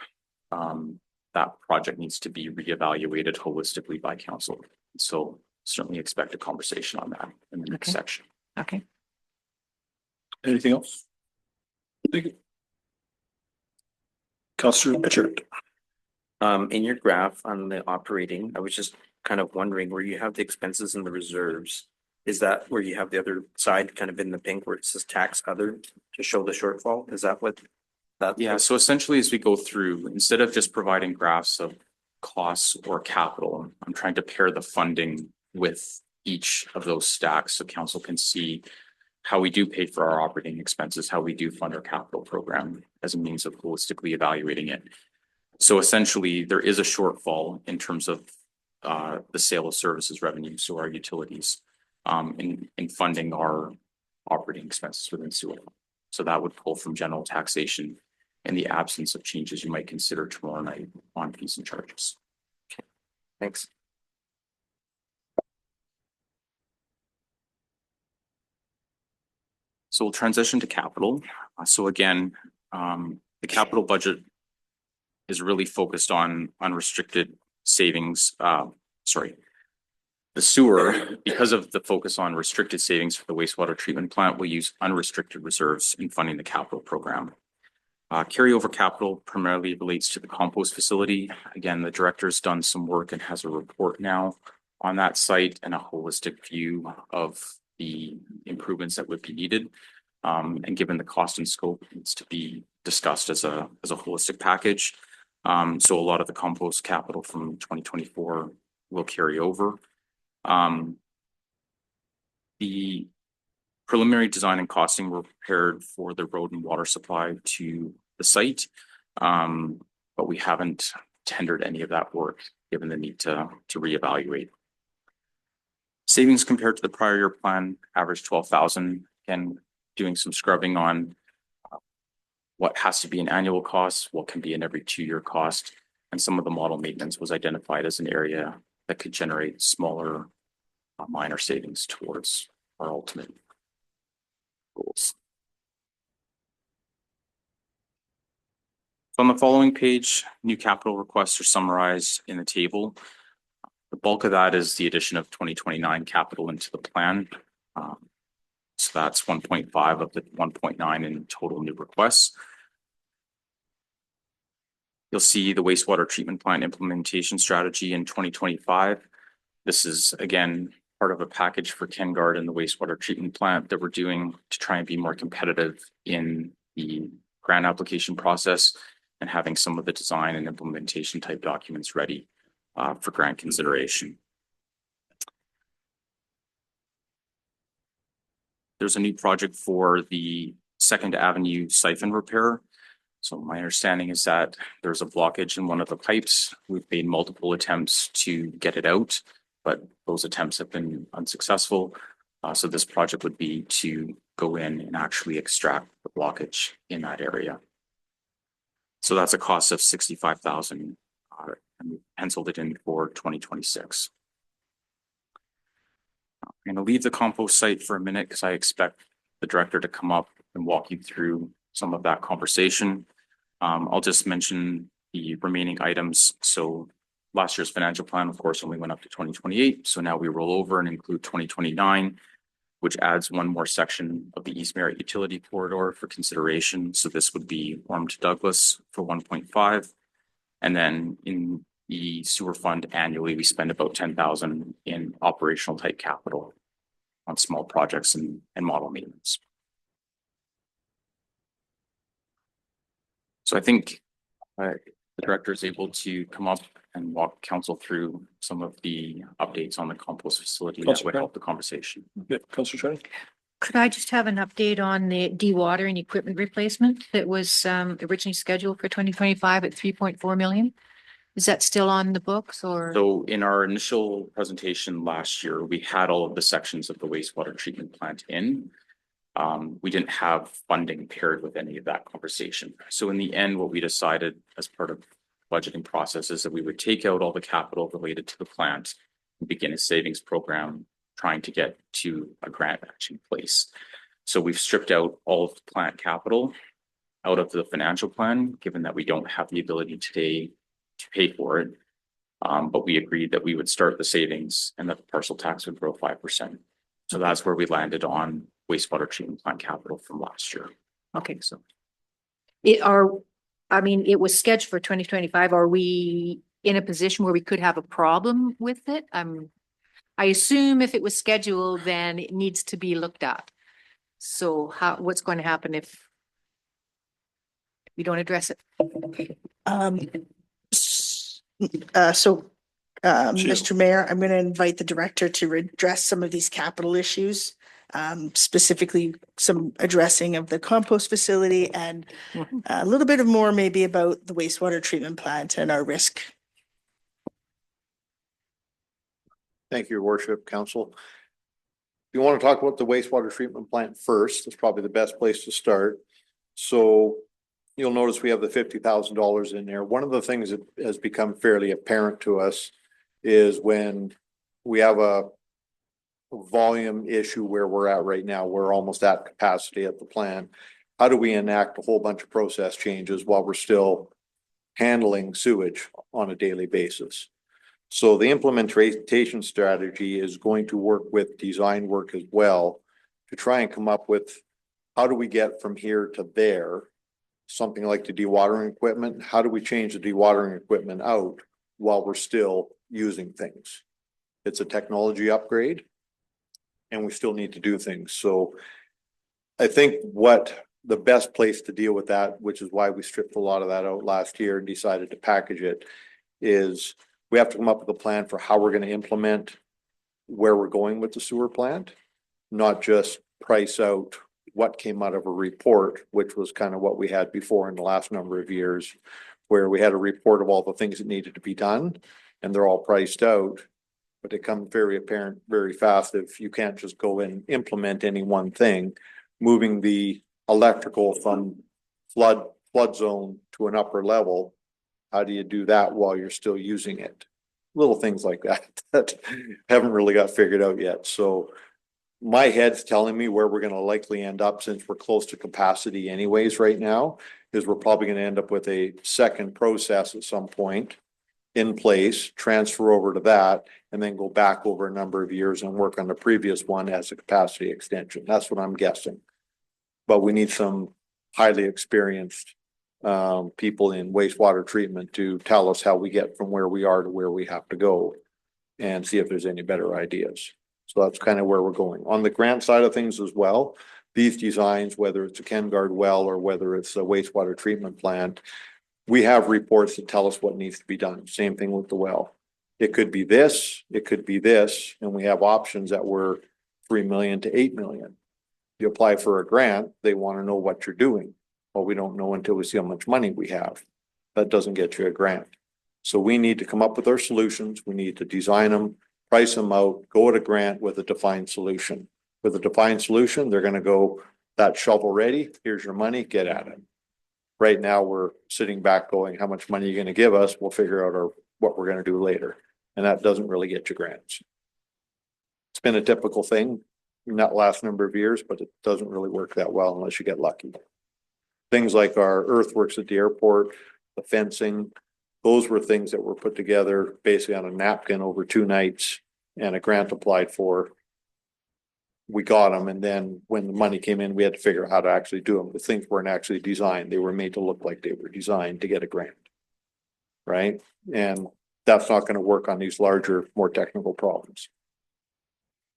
that project needs to be reevaluated holistically by council. So certainly expect a conversation on that in the next section. Okay. Anything else? Thank you. Councillor Richard. In your graph on the operating, I was just kind of wondering where you have the expenses and the reserves. Is that where you have the other side kind of in the pink where it says tax other to show the shortfall? Is that what that? Yeah, so essentially as we go through, instead of just providing graphs of costs or capital, I'm trying to pair the funding with each of those stacks so council can see how we do pay for our operating expenses, how we do fund our capital program as a means of holistically evaluating it. So essentially there is a shortfall in terms of the sale of services revenue, so our utilities, in funding our operating expenses within sewer. So that would pull from general taxation in the absence of changes you might consider tomorrow night on fees and charges. Okay, thanks. So we'll transition to capital. So again, the capital budget is really focused on unrestricted savings. The sewer, because of the focus on restricted savings for the wastewater treatment plant, will use unrestricted reserves in funding the capital program. Carryover capital primarily relates to the compost facility. Again, the director's done some work and has a report now on that site and a holistic view of the improvements that would be needed. And given the cost and scope, it needs to be discussed as a holistic package. So a lot of the compost capital from 2024 will carry over. The preliminary design and costing were prepared for the road and water supply to the site. But we haven't tendered any of that work, given the need to reevaluate. Savings compared to the prior year plan averaged 12,000. Again, doing some scrubbing on what has to be an annual cost, what can be an every 2-year cost, and some of the model maintenance was identified as an area that could generate smaller, minor savings towards our ultimate goals. So on the following page, new capital requests are summarized in the table. The bulk of that is the addition of 2029 capital into the plan. So that's 1.5 of the 1.9 in total new requests. You'll see the wastewater treatment plant implementation strategy in 2025. This is, again, part of a package for KenGuard and the wastewater treatment plant that we're doing to try and be more competitive in the grant application process and having some of the design and implementation type documents ready for grant consideration. There's a new project for the 2nd Avenue siphon repair. So my understanding is that there's a blockage in one of the pipes. We've made multiple attempts to get it out, but those attempts have been unsuccessful. So this project would be to go in and actually extract the blockage in that area. So that's a cost of 65,000, and we penciled it in for 2026. I'm going to leave the compost site for a minute because I expect the director to come up and walk you through some of that conversation. I'll just mention the remaining items. So last year's financial plan, of course, only went up to 2028. So now we roll over and include 2029, which adds one more section of the East Merritt Utility Corridor for consideration. So this would be Orme to Douglas for 1.5. And then in the sewer fund annually, we spend about 10,000 in operational type capital on small projects and model maintenance. So I think the director is able to come up and walk council through some of the updates on the compost facility that would help the conversation. Yeah, Councillor Shannon? Could I just have an update on the dewatering equipment replacement that was originally scheduled for 2025 at 3.4 million? Is that still on the books or? So in our initial presentation last year, we had all of the sections of the wastewater treatment plant in. We didn't have funding paired with any of that conversation. So in the end, what we decided as part of budgeting process is that we would take out all the capital related to the plant and begin a savings program trying to get to a grant matching place. So we've stripped out all of the plant capital out of the financial plan, given that we don't have the ability today to pay for it. But we agreed that we would start the savings and that the parcel tax would grow 5%. So that's where we landed on wastewater treatment plant capital from last year. Okay, so it was scheduled for 2025. Are we in a position where we could have a problem with it? I assume if it was scheduled, then it needs to be looked at. So what's going to happen if we don't address it? Mr. Mayor, I'm going to invite the director to address some of these capital issues, specifically some addressing of the compost facility and a little bit of more maybe about the wastewater treatment plant and our risk. Thank you, Your Worship, Council. If you want to talk about the wastewater treatment plant first, it's probably the best place to start. So you'll notice we have the $50,000 in there. One of the things that has become fairly apparent to us is when we have a volume issue where we're at right now, we're almost at capacity at the plant. How do we enact a whole bunch of process changes while we're still handling sewage on a daily basis? So the implementation strategy is going to work with design work as well to try and come up with how do we get from here to there, something like the dewatering equipment. How do we change the dewatering equipment out while we're still using things? It's a technology upgrade and we still need to do things. So I think what the best place to deal with that, which is why we stripped a lot of that out last year and decided to package it, is we have to come up with a plan for how we're gonna implement where we're going with the sewer plant, not just price out what came out of a report, which was kind of what we had before in the last number of years, where we had a report of all the things that needed to be done, and they're all priced out. But it comes very apparent very fast if you can't just go and implement any one thing, moving the electrical from flood zone to an upper level. How do you do that while you're still using it? Little things like that that haven't really got figured out yet. So my head's telling me where we're gonna likely end up, since we're close to capacity anyways right now, is we're probably gonna end up with a second process at some point in place, transfer over to that, and then go back over a number of years and work on the previous one as a capacity extension. That's what I'm guessing. But we need some highly experienced people in wastewater treatment to tell us how we get from where we are to where we have to go, and see if there's any better ideas. So that's kind of where we're going. On the grant side of things as well, these designs, whether it's a KenGuard well or whether it's a wastewater treatment plant, we have reports that tell us what needs to be done. Same thing with the well. It could be this, it could be this, and we have options that were 3 million to 8 million. You apply for a grant, they want to know what you're doing. Well, we don't know until we see how much money we have. That doesn't get you a grant. So we need to come up with our solutions. We need to design them, price them out, go at a grant with a defined solution. With a defined solution, they're gonna go, that shovel ready, here's your money, get at it. Right now, we're sitting back going, how much money are you gonna give us? We'll figure out what we're gonna do later. And that doesn't really get you grants. It's been a typical thing in that last number of years, but it doesn't really work that well unless you get lucky. Things like our earthworks at the airport, the fencing, those were things that were put together basically on a napkin over 2 nights and a grant applied for. We got them, and then when the money came in, we had to figure out how to actually do them. The things weren't actually designed. They were made to look like they were designed to get a grant. Right? And that's not going to work on these larger, more technical problems.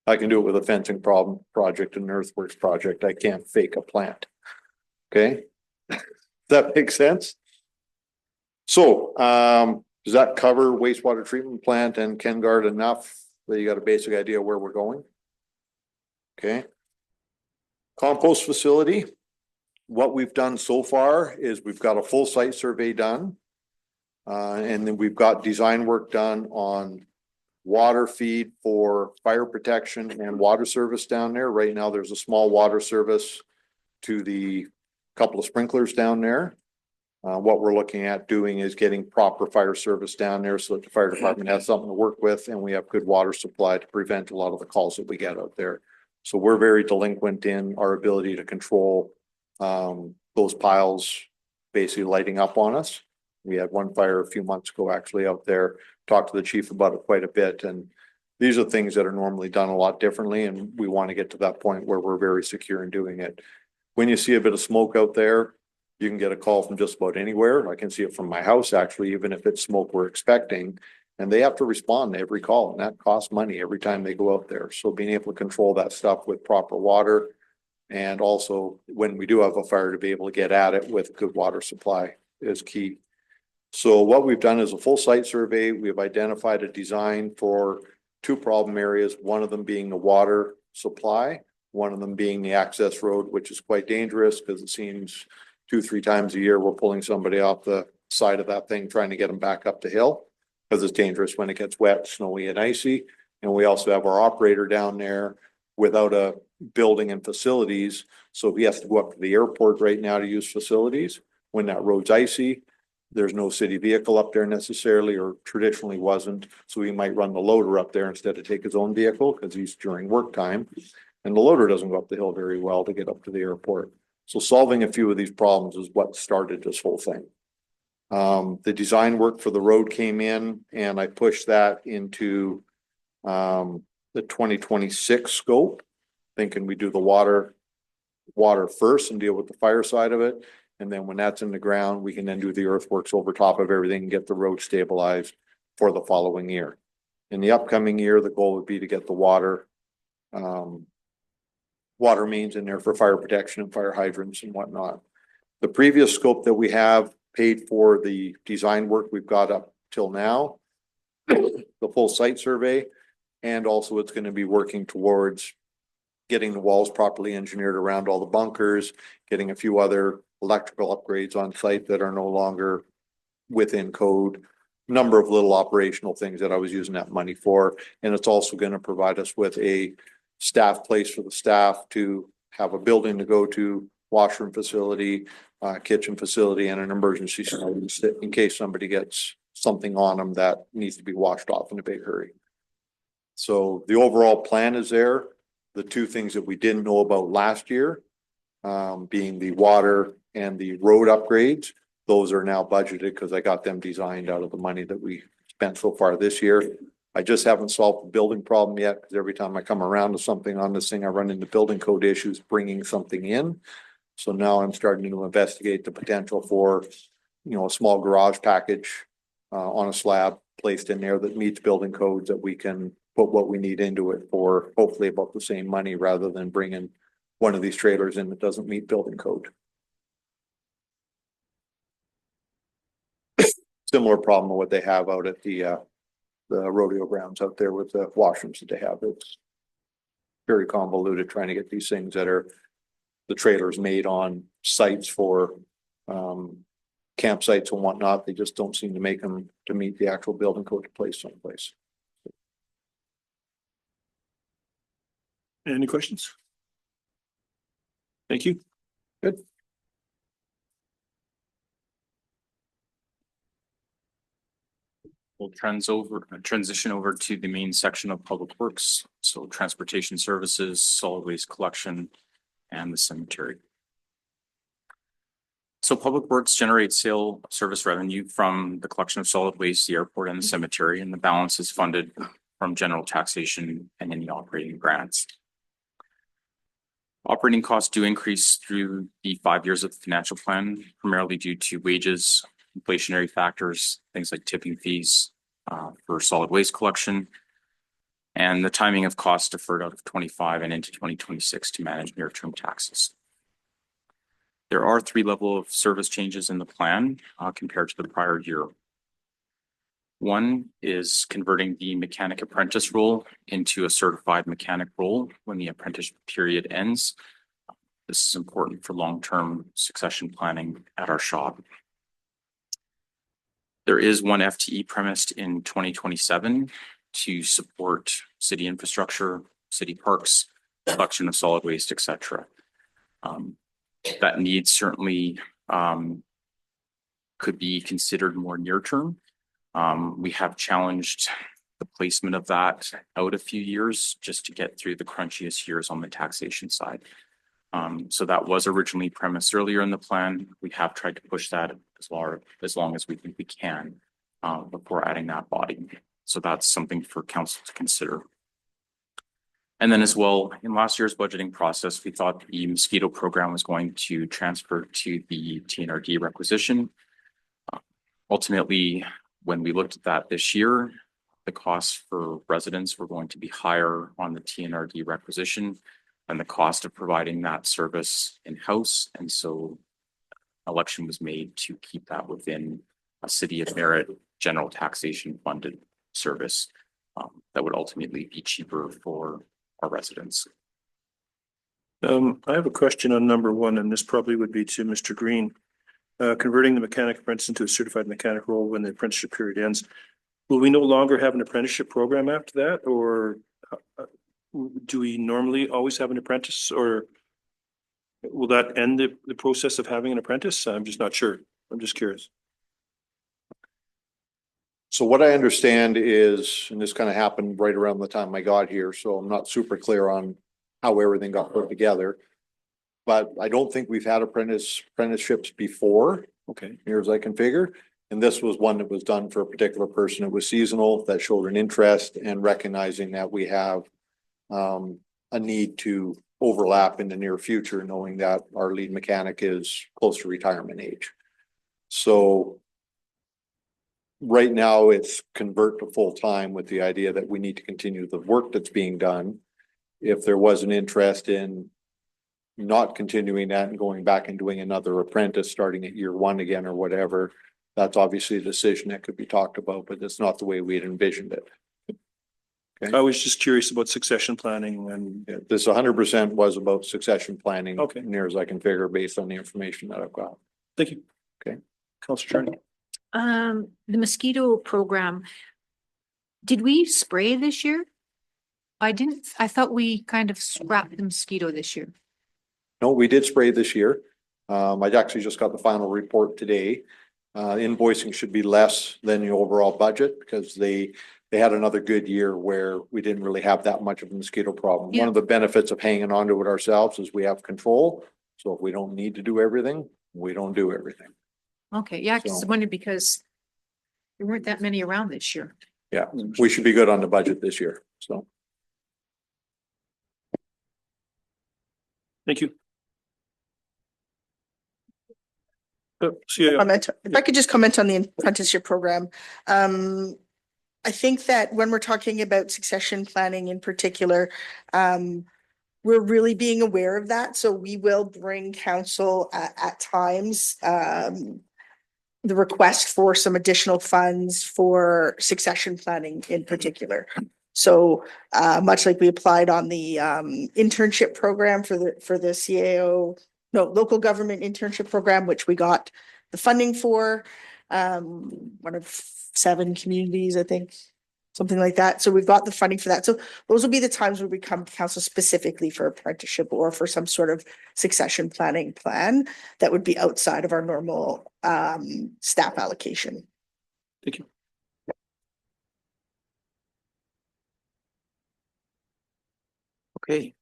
I can do it with a fencing project and an earthworks project. I can't fake a plant. Okay? Does that make sense? So, does that cover wastewater treatment plant and KenGuard enough that you got a basic idea where we're going? Okay. Compost facility. What we've done so far is we've got a full site survey done. And then we've got design work done on water feed for fire protection and water service down there. Right now, there's a small water service to the couple of sprinklers down there. What we're looking at doing is getting proper fire service down there so that the fire department has something to work with, and we have good water supply to prevent a lot of the calls that we get out there. So we're very delinquent in our ability to control those piles basically lighting up on us. We had one fire a few months ago actually out there, talked to the chief about it quite a bit, and these are things that are normally done a lot differently, and we want to get to that point where we're very secure in doing it. When you see a bit of smoke out there, you can get a call from just about anywhere. I can see it from my house, actually, even if it's smoke we're expecting, and they have to respond to every call, and that costs money every time they go out there. So being able to control that stuff with proper water, and also when we do have a fire, to be able to get at it with good water supply is key. So what we've done is a full site survey. We've identified a design for 2 problem areas, one of them being the water supply, one of them being the access road, which is quite dangerous because it seems 2-3 times a year we're pulling somebody off the side of that thing trying to get them back up the hill, because it's dangerous when it gets wet, snowy and icy. And we also have our operator down there without a building and facilities, so he has to go up to the airport right now to use facilities when that road's icy. There's no city vehicle up there necessarily, or traditionally wasn't, so he might run the loader up there instead of take his own vehicle because he's during work time, and the loader doesn't go up the hill very well to get up to the airport. So solving a few of these problems is what started this whole thing. The design work for the road came in, and I pushed that into the 2026 scope, thinking we do the water first and deal with the fire side of it. And then when that's in the ground, we can then do the earthworks over top of everything and get the road stabilized for the following year. In the upcoming year, the goal would be to get the water water mains in there for fire protection and fire hydrants and whatnot. The previous scope that we have paid for the design work we've got up till now, the full site survey, and also it's going to be working towards getting the walls properly engineered around all the bunkers, getting a few other electrical upgrades on site that are no longer within code. Number of little operational things that I was using that money for. And it's also going to provide us with a staff place for the staff to have a building to go to, washroom facility, kitchen facility, and an emergency service in case somebody gets something on them that needs to be washed off in a big hurry. So the overall plan is there. The two things that we didn't know about last year, being the water and the road upgrades, those are now budgeted because I got them designed out of the money that we spent so far this year. I just haven't solved the building problem yet because every time I come around to something on this thing, I run into building code issues bringing something in. So now I'm starting to investigate the potential for, you know, a small garage package on a slab placed in there that meets building codes that we can put what we need into it for hopefully about the same money rather than bringing one of these trailers in that doesn't meet building code. Similar problem with what they have out at the rodeo grounds out there with the washrooms that they have. It's very convoluted trying to get these things that are the trailers made on sites for campsites and whatnot. They just don't seem to make them to meet the actual building code to place someplace. Any questions? Thank you. Good. We'll transition over to the main section of Public Works, so transportation services, solid waste collection, and the cemetery. So Public Works generates sale service revenue from the collection of solid waste, the airport, and the cemetery, and the balance is funded from general taxation and any operating grants. Operating costs do increase through the 5 years of the financial plan, primarily due to wages, inflationary factors, things like tipping fees for solid waste collection, and the timing of costs deferred out of 25 and into 2026 to manage near-term taxes. There are 3 levels of service changes in the plan compared to the prior year. One is converting the mechanic apprentice role into a certified mechanic role when the apprenticeship period ends. This is important for long-term succession planning at our shop. There is 1 FTE premised in 2027 to support city infrastructure, city parks, collection of solid waste, etc. That need certainly could be considered more near term. We have challenged the placement of that out a few years just to get through the crunchiest years on the taxation side. So that was originally premised earlier in the plan. We have tried to push that as long as we think we can before adding that body. So that's something for council to consider. And then as well, in last year's budgeting process, we thought the mosquito program was going to transfer to the TNRD requisition. Ultimately, when we looked at that this year, the costs for residents were going to be higher on the TNRD requisition than the cost of providing that service in-house. And so election was made to keep that within a City of Merritt general taxation funded service that would ultimately be cheaper for our residents. I have a question on number 1, and this probably would be to Mr. Green. Converting the mechanic apprentice into a certified mechanic role when the apprenticeship period ends. Will we no longer have an apprenticeship program after that, or do we normally always have an apprentice, or will that end the process of having an apprentice? I'm just not sure. I'm just curious. So what I understand is, and this kind of happened right around the time I got here, so I'm not super clear on how everything got put together. But I don't think we've had apprenticeships before, Okay. near as I can figure. And this was one that was done for a particular person. It was seasonal, that showed an interest, and recognizing that we have a need to overlap in the near future, knowing that our lead mechanic is close to retirement age. So right now it's convert to full-time with the idea that we need to continue the work that's being done. If there was an interest in not continuing that and going back and doing another apprentice, starting at year one again or whatever. That's obviously a decision that could be talked about, but that's not the way we had envisioned it. I was just curious about succession planning and Yeah, this 100% was about succession planning. Okay. Near as I can figure based on the information that I've got. thank you. Okay. Counselor Charlie. The mosquito program, did we spray this year? I thought we kind of scrapped the mosquito this year. No, we did spray this year. I actually just got the final report today. Invoicing should be less than the overall budget because they had another good year where we didn't really have that much of a mosquito problem. Yeah. One of the benefits of hanging on to it ourselves is we have control. So if we don't need to do everything, we don't do everything. Okay, yeah, because I So- wondered because there weren't that many around this year. Yeah, we should be good on the budget this year, so. Thank you. CAO. Comment, if I could just comment on the apprenticeship program. I think that when we're talking about succession planning in particular, we're really being aware of that. So we will bring council at times, the request for some additional funds for succession planning in particular. So much like we applied on the internship program for the CAO, no, local government internship program, which we got the funding for, one of 7 communities, I think, something like that. So we've got the funding for that. So those will be the times where we come to council specifically for apprenticeship or for some sort of succession planning plan that would be outside of our normal staff allocation. Thank you. Okay,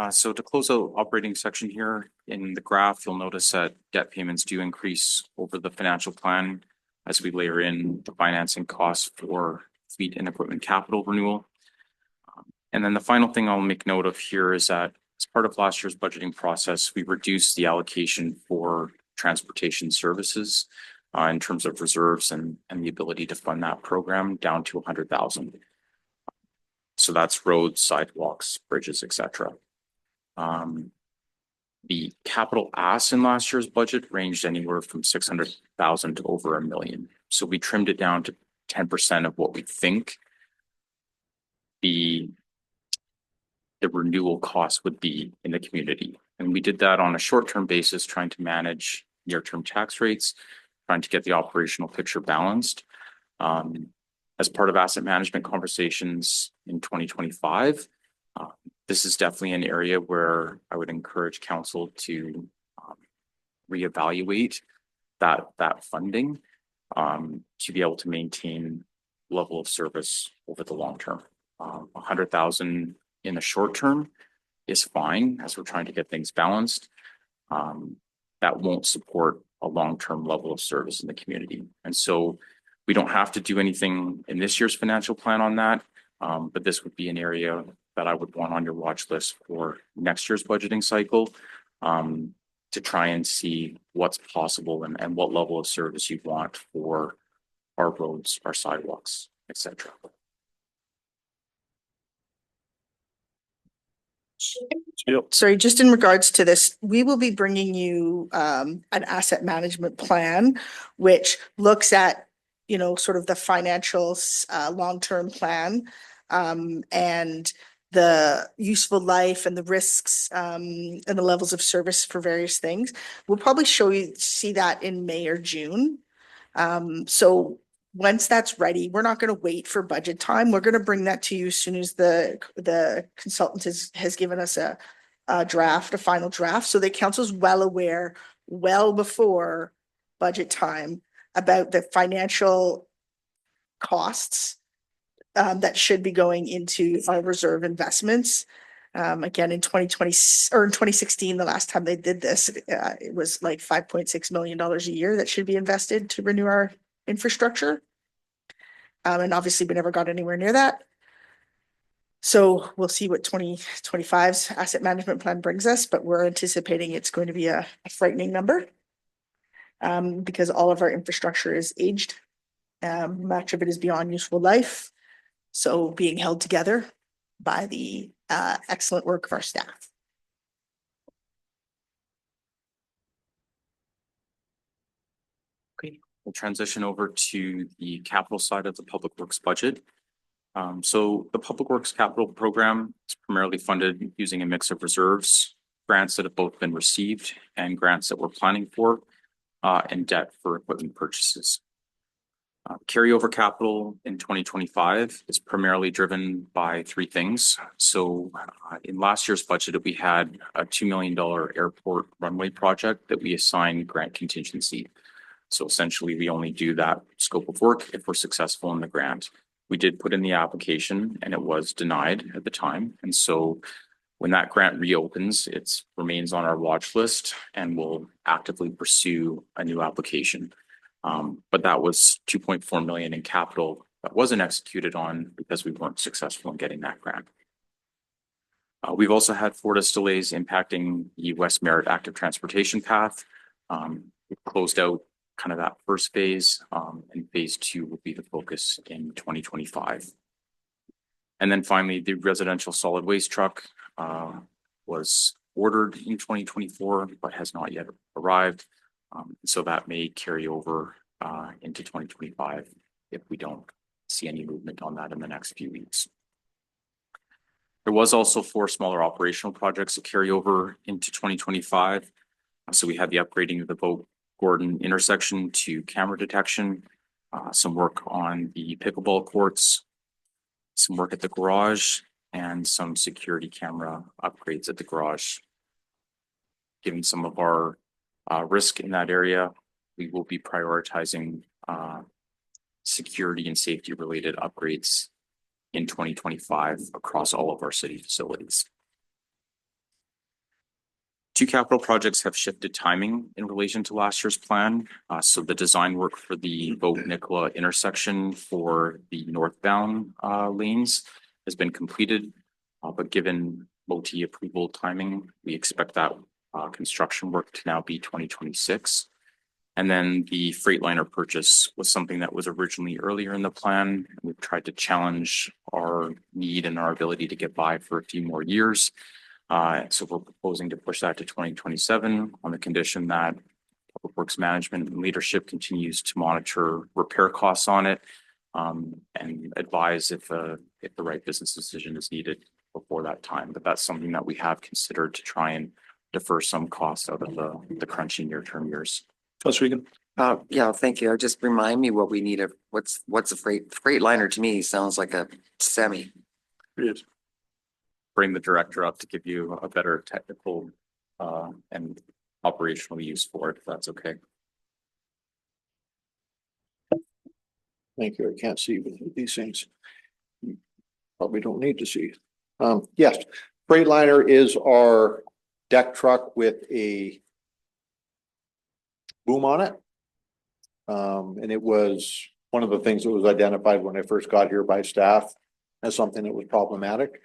so to close out operating section here in the graph, you'll notice that debt payments do increase over the financial plan as we layer in the financing costs for fleet and equipment capital renewal. And then the final thing I'll make note of here is that as part of last year's budgeting process, we reduced the allocation for transportation services in terms of reserves and the ability to fund that program down to 100,000. So that's roads, sidewalks, bridges, etc. The capital ask in last year's budget ranged anywhere from 600,000 to over $1 million. So we trimmed it down to 10% of what we think the renewal cost would be in the community. And we did that on a short-term basis, trying to manage near-term tax rates, trying to get the operational picture balanced. As part of asset management conversations in 2025, this is definitely an area where I would encourage council to reevaluate that funding to be able to maintain level of service over the long term. 100,000 in the short term is fine as we're trying to get things balanced. That won't support a long-term level of service in the community. And so we don't have to do anything in this year's financial plan on that, but this would be an area that I would want on your watch list for next year's budgeting cycle to try and see what's possible and what level of service you want for our roads, our sidewalks, etc. Yep. Sorry, just in regards to this, we will be bringing you an asset management plan, which looks at, you know, sort of the financials, long-term plan, and the useful life and the risks, and the levels of service for various things. We'll probably see that in May or June. So once that's ready, we're not going to wait for budget time. We're going to bring that to you as soon as the consultant has given us a final draft, so the council's well aware, well before budget time, about the financial costs that should be going into our reserve investments. Again, in 2020 or in 2016, the last time they did this, it was like $5.6 million a year that should be invested to renew our infrastructure. And obviously we never got anywhere near that. So we'll see what 2025's asset management plan brings us, but we're anticipating it's going to be a frightening number because all of our infrastructure is aged. Much of it is beyond useful life. So being held together by the excellent work of our staff. We'll transition over to the capital side of the Public Works budget. So the Public Works Capital Program is primarily funded using a mix of reserves, grants that have both been received and grants that we're planning for, and debt for equipment purchases. Carryover capital in 2025 is primarily driven by three things. So in last year's budget, we had a $2 million airport runway project that we assigned grant contingency. So essentially, we only do that scope of work if we're successful in the grant. We did put in the application and it was denied at the time. And so when that grant reopens, it remains on our watch list and we'll actively pursue a new application. But that was 2.4 million in capital that wasn't executed on because we weren't successful in getting that grant. We've also had Fortis delays impacting the West Merritt active transportation path. We closed out kind of that first phase, and phase 2 will be the focus in 2025. And then finally, the residential solid waste truck was ordered in 2024, but has not yet arrived. So that may carry over into 2025 if we don't see any movement on that in the next few weeks. There was also 4 smaller operational projects that carry over into 2025. So we had the upgrading of the Vogt Gordon intersection to camera detection, some work on the pickleball courts, some work at the garage, and some security camera upgrades at the garage. Given some of our risk in that area, we will be prioritizing security and safety related upgrades in 2025 across all of our city facilities. 2 capital projects have shifted timing in relation to last year's plan. So the design work for the Vogt-Nicola intersection for the northbound lanes has been completed. But given MOT approval timing, we expect that construction work to now be 2026. And then the Freightliner purchase was something that was originally earlier in the plan. We've tried to challenge our need and our ability to get by for a few more years. So we're proposing to push that to 2027 on the condition that Public Works Management and leadership continues to monitor repair costs on it, and advise if the right business decision is needed before that time. But that's something that we have considered to try and defer some costs out of the crunchy near-term years. Councilor Regan. Yeah, thank you. Just remind me what we need of, what's a Freightliner to me sounds like a semi. It is. Bring the director up to give you a better technical and operational use for it, if that's okay. Thank you. I can't see with these things. Probably don't need to see. Yes, Freightliner is our deck truck with a boom on it. And it was one of the things that was identified when I first got here by staff as something that was problematic.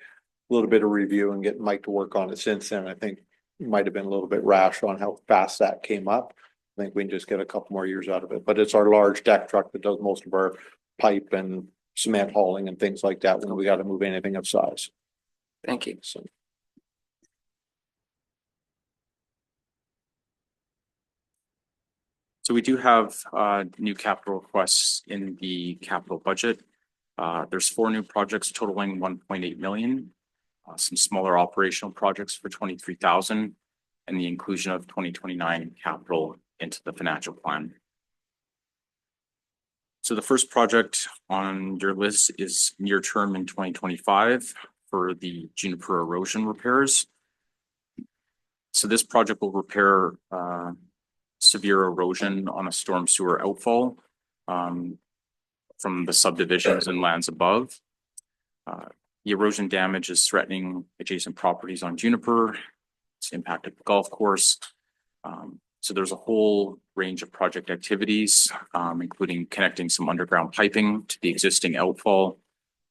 A little bit of review and getting Mike to work on it since then. I think it might have been a little bit rash on how fast that came up. I think we can just get a couple more years out of it, but it's our large deck truck that does most of our pipe and cement hauling and things like that when we got to move anything of size. Thank you. So. So we do have new capital requests in the capital budget. There's 4 new projects totaling 1.8 million. Some smaller operational projects for 23,000, and the inclusion of 2029 capital into the financial plan. So the first project on your list is near term in 2025 for the Juniper erosion repairs. So this project will repair severe erosion on a storm sewer outfall from the subdivisions and lands above. The erosion damage is threatening adjacent properties on Juniper. It's impacted the golf course. So there's a whole range of project activities, including connecting some underground piping to the existing outfall,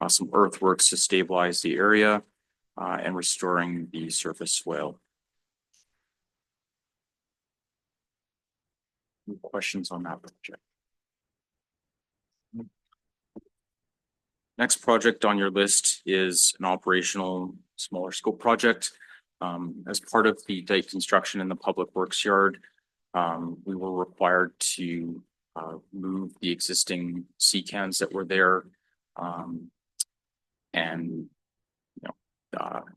some earthworks to stabilize the area, and restoring the surface swale. Any questions on that project? Next project on your list is an operational smaller scope project. As part of the dike construction in the public works yard, we were required to move the existing sea cans that were there. And,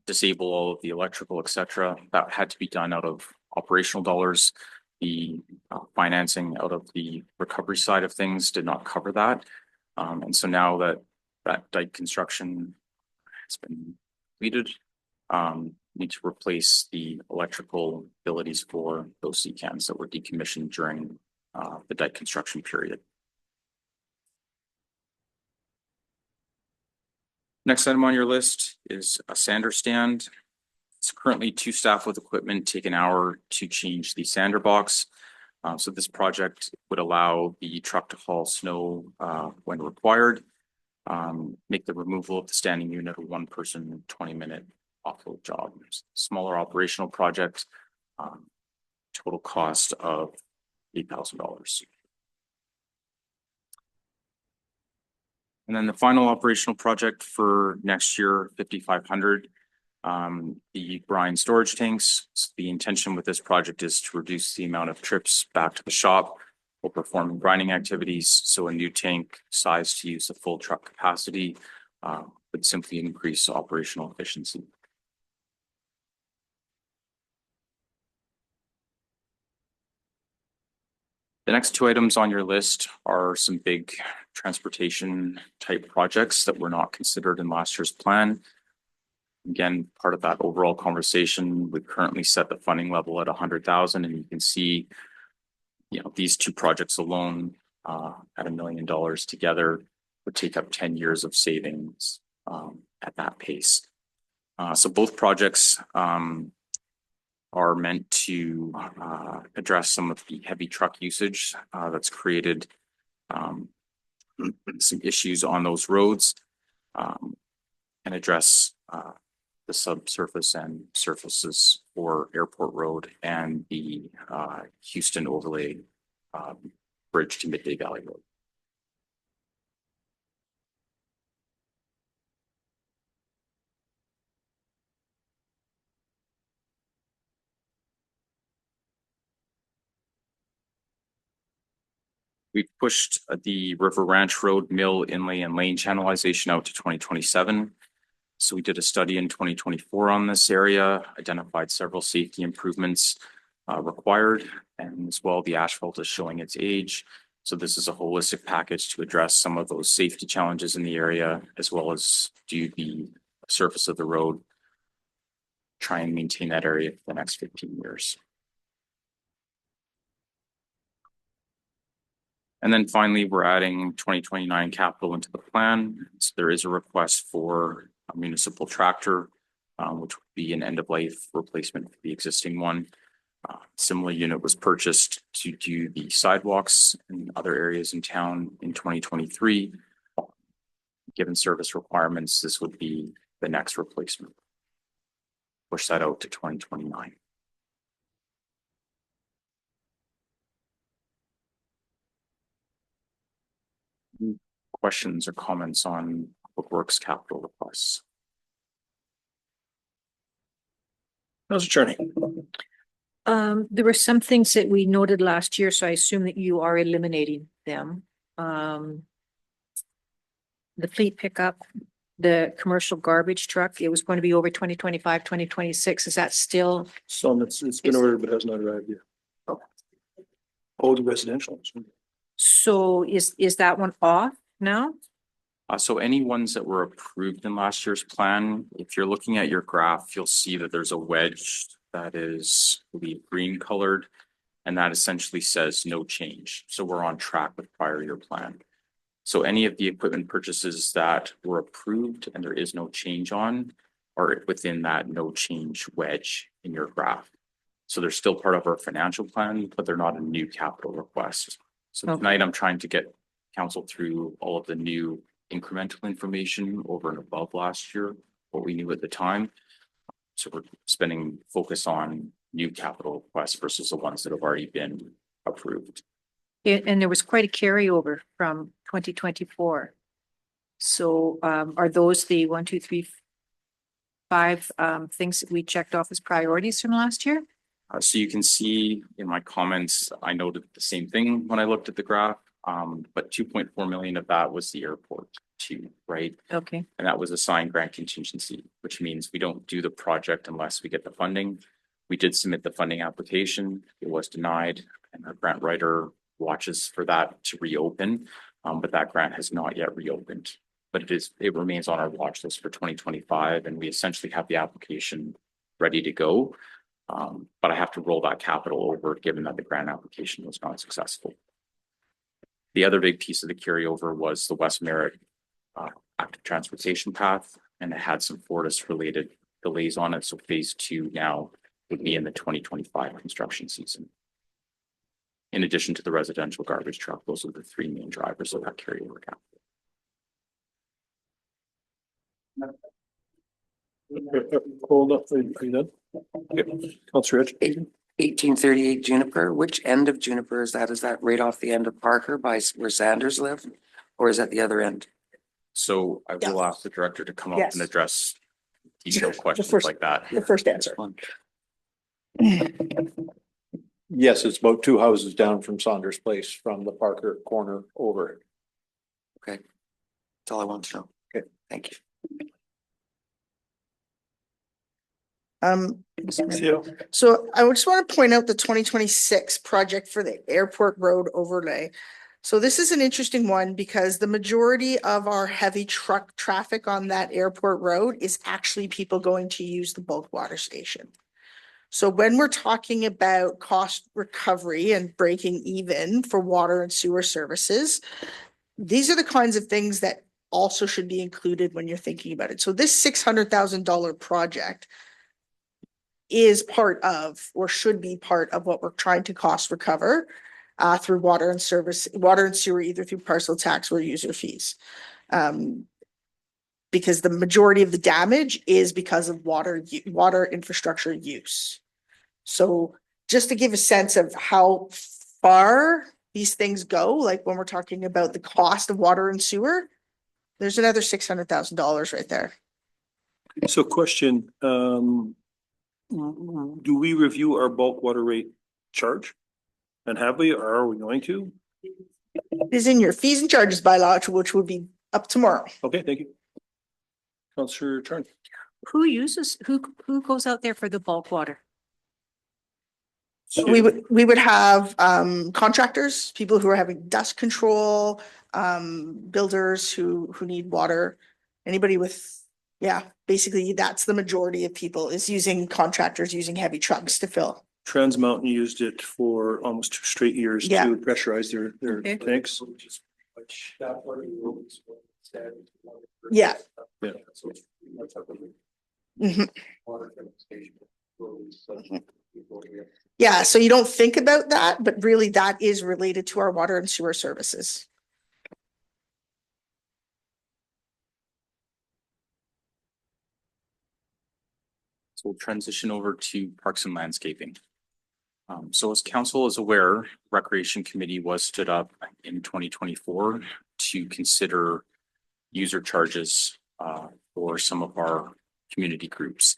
disable all of the electrical, et cetera. That had to be done out of operational dollars. The financing out of the recovery side of things did not cover that. And so now that dike construction has been completed, need to replace the electrical abilities for those sea cans that were decommissioned during the dike construction period. Next item on your list is a sander stand. It's currently 2 staff with equipment take an hour to change the sander box. So this project would allow the truck to haul snow when required. Make the removal of the standing unit a 1-person 20-minute offload job. Smaller operational project, total cost of $8,000. And then the final operational project for next year, 5,500, the brine storage tanks. So the intention with this project is to reduce the amount of trips back to the shop while performing brining activities. So a new tank size to use the full truck capacity would simply increase operational efficiency. The next 2 items on your list are some big transportation type projects that were not considered in last year's plan. Again, part of that overall conversation, we currently set the funding level at 100,000, and you can see, these 2 projects alone at $1 million together would take up 10 years of savings at that pace. So both projects are meant to address some of the heavy truck usage that's created some issues on those roads, and address the subsurface and surfaces for Airport Road and the Houston overlay bridge to Midday Valley Road. We pushed the River Ranch Road mill inlay and lane channelization out to 2027. So we did a study in 2024 on this area, identified several safety improvements required, and as well, the asphalt is showing its age. So this is a holistic package to address some of those safety challenges in the area, as well as do the surface of the road, try and maintain that area for the next 15 years. And then finally, we're adding 2029 capital into the plan. So there is a request for a municipal tractor, which would be an end-of-life replacement for the existing one. Similar unit was purchased to do the sidewalks in other areas in town in 2023. Given service requirements, this would be the next replacement. Push that out to 2029. Questions or comments on Public Works capital requests? How's it turning? There were some things that we noted last year, so I assume that you are eliminating them. The fleet pickup, the commercial garbage truck, it was going to be over 2025, 2026. Is that still? Some, it's been ordered, but has not arrived yet. Oh. Old residential. So is that one off now? So any ones that were approved in last year's plan, if you're looking at your graph, you'll see that there's a wedge that is green colored, and that essentially says no change. So we're on track with prior year plan. So any of the equipment purchases that were approved and there is no change on are within that no change wedge in your graph. So they're still part of our financial plan, but they're not a new capital request. So Okay. tonight I'm trying to get council through all of the new incremental information over and above last year, what we knew at the time. So we're spending focus on new capital requests versus the ones that have already been approved. And there was quite a carryover from 2024. So are those the 1, 2, 3, 5 things that we checked off as priorities from last year? So you can see in my comments, I noted the same thing when I looked at the graph. But 2.4 million of that was the airport too, right? Okay, And that was assigned grant contingency, which means we don't do the project unless we get the funding. We did submit the funding application. It was denied, and our grant writer watches for that to reopen. But that grant has not yet reopened. But it remains on our watch list for 2025, and we essentially have the application ready to go. But I have to roll that capital over, given that the grant application was not successful. The other big piece of the carryover was the West Merritt active transportation path, and it had some Fortis related delays on it. So phase 2 now would be in the 2025 construction season. In addition to the residential garbage truck, those are the 3 main drivers of that carryover capital. Hold up, are you done? Okay. Counselor Rich. 1838 Juniper, which end of Juniper is that? Is that right off the end of Parker by where Sanders live? Or is that the other end? So I will Yeah. ask the director to come up Yes. and address detailed questions first- like that. The first answer. Yes, it's about 2 houses down from Saunders Place from the Parker corner over. That's all I want to know. Okay. Thank you. So I would just want to point out the 2026 project for the airport road overlay. So this is an interesting one because the majority of our heavy truck traffic on that airport road is actually people going to use the bulk water station. So when we're talking about cost recovery and breaking even for water and sewer services, these are the kinds of things that also should be included when you're thinking about it. So this $600,000 project is part of, or should be part of what we're trying to cost recover through water and sewer, either through parcel tax or user fees. Because the majority of the damage is because of water infrastructure use. So just to give a sense of how far these things go, like when we're talking about the cost of water and sewer, there's another $600,000 right there. So question, do we review our bulk water rate charge? And have we, or are we going to? It is in your fees and charges bylaw, which would be up tomorrow. Okay, thank you. Counselor Churn. who goes out there for the bulk water? We would have contractors, people who are having dust control, builders who need water, anybody with, basically that's the majority of people is using contractors using heavy trucks to fill. Trans Mountain used it for almost 2 straight years Yeah. to pressurize their Okay. tanks. Yeah. Yeah. Mhm. Yeah, so you don't think about that, but really that is related to our water and sewer services. So we'll transition over to Parks and Landscaping. So as council is aware, Recreation Committee was stood up in 2024 to consider user charges for some of our community groups.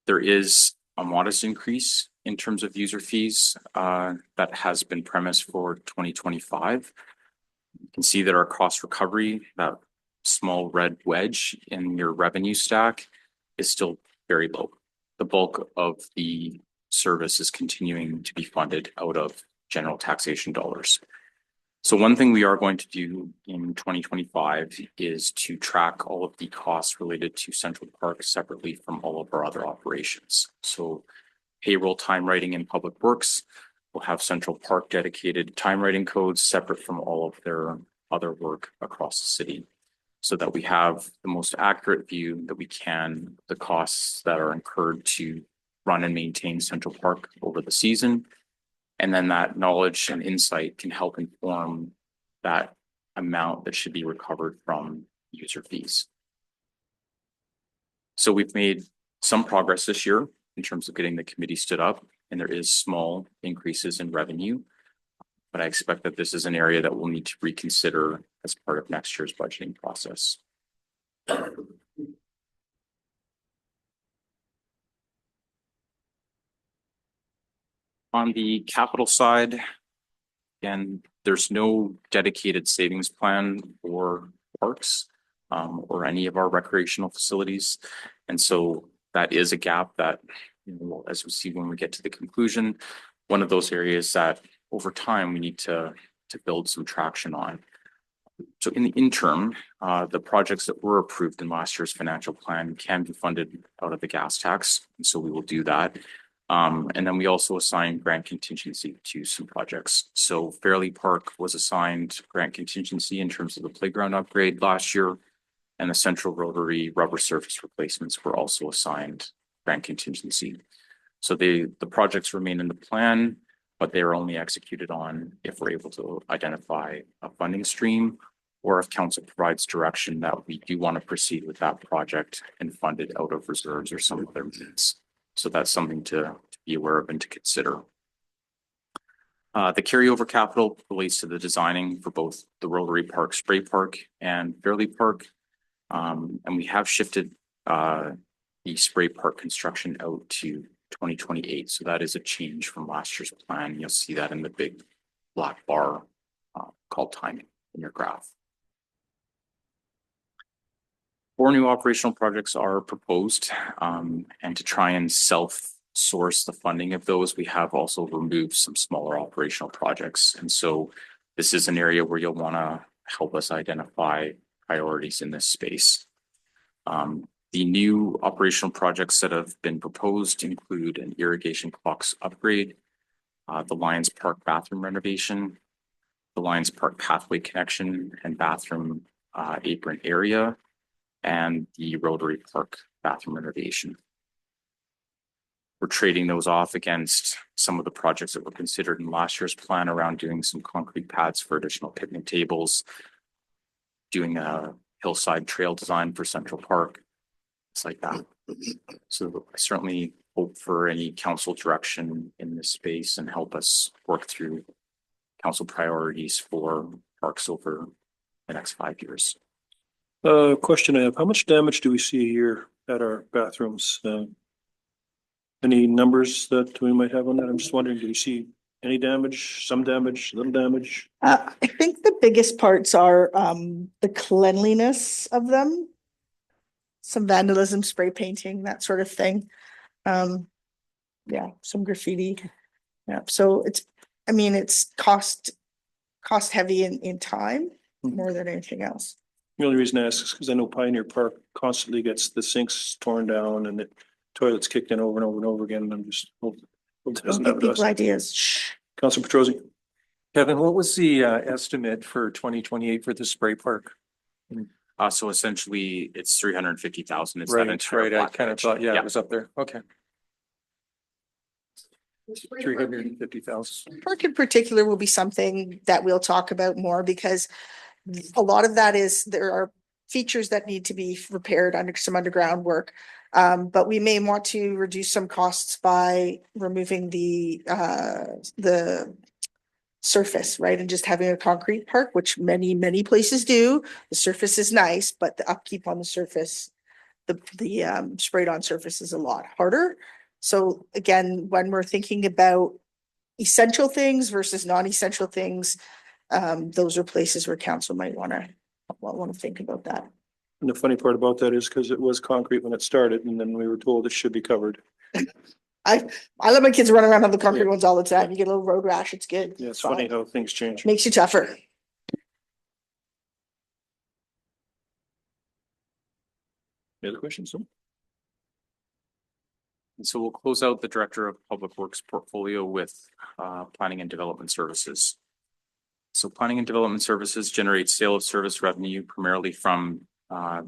There is a modest increase in terms of user fees that has been premised for 2025. You can see that our cost recovery, that small red wedge in your revenue stack, is still very low. The bulk of the service is continuing to be funded out of general taxation dollars. So one thing we are going to do in 2025 is to track all of the costs related to Central Park separately from all of our other operations. So payroll time writing in Public Works will have Central Park dedicated time writing codes separate from all of their other work across the city, so that we have the most accurate view that we can, the costs that are incurred to run and maintain Central Park over the season. And then that knowledge and insight can help inform that amount that should be recovered from user fees. So we've made some progress this year in terms of getting the committee stood up, and there is small increases in revenue. But I expect that this is an area that we'll need to reconsider as part of next year's budgeting process. On the capital side, And there's no dedicated savings plan for parks or any of our recreational facilities. And so that is a gap that, as we see when we get to the conclusion, one of those areas that over time we need to build some traction on. So in the interim, the projects that were approved in last year's financial plan can be funded out of the gas tax. And so we will do that. And then we also assigned grant contingency to some projects. So Fairley Park was assigned grant contingency in terms of the playground upgrade last year. And the Central Rotary rubber surface replacements were also assigned grant contingency. So the projects remain in the plan, but they are only executed on if we're able to identify a funding stream or if council provides direction that we do want to proceed with that project and fund it out of reserves or some other means. So that's something to be aware of and to consider. The carryover capital relates to the designing for both the Rotary Park, Spray Park and Fairley Park. And we have shifted the Spray Park construction out to 2028. So that is a change from last year's plan. You'll see that in the big black bar called timing in your graph. 4 new operational projects are proposed, and to try and self-source the funding of those, we have also removed some smaller operational projects. And so this is an area where you'll want to help us identify priorities in this space. The new operational projects that have been proposed include an irrigation clocks upgrade, the Lions Park bathroom renovation, the Lions Park pathway connection and bathroom apron area, and the Rotary Park bathroom renovation. We're trading those off against some of the projects that were considered in last year's plan around doing some concrete pads for additional picnic tables, doing a hillside trail design for Central Park. It's like that. So I certainly hope for any council direction in this space and help us work through council priorities for parks over the next 5 years. Question I have, how much damage do we see a year at our bathrooms? Any numbers that we might have on that? I'm just wondering, do we see any damage, some damage, little damage? I think the biggest parts are the cleanliness of them. Some vandalism, spray painting, that sort of thing. Yeah, some graffiti. Yeah, so it's cost heavy in time more than anything else. The only reason I ask is because I know Pioneer Park constantly gets the sinks torn down and the toilets kicked in over and over and over again. And I'm just hope it doesn't Don't happen give to us. people ideas. Shh. Councilor Petrosi. Kevin, what was the estimate for 2028 for the spray park? So essentially it's 350,000. It's that Right, entire right. I block kind of edge. thought, yeah, Yeah. it was up there. Okay. 350,000. Park in particular will be something that we'll talk about more because a lot of that is, there are features that need to be repaired under some underground work. But we may want to reduce some costs by removing the surface, right? And just having a concrete park, which many places do. The surface is nice, but the upkeep on the surface, the sprayed on surface is a lot harder. So again, when we're thinking about essential things versus non-essential things, those are places where council might want to think about that. And the funny part about that is because it was concrete when it started and then we were told it should be covered. I let my kids run around on the concrete ones all the time. You get a little road rash, it's good. Yeah, it's Fine. funny how things change. Makes you tougher. Any other questions? And so we'll close out the Director of Public Works portfolio with Planning and Development Services. So Planning and Development Services generates sale of service revenue primarily from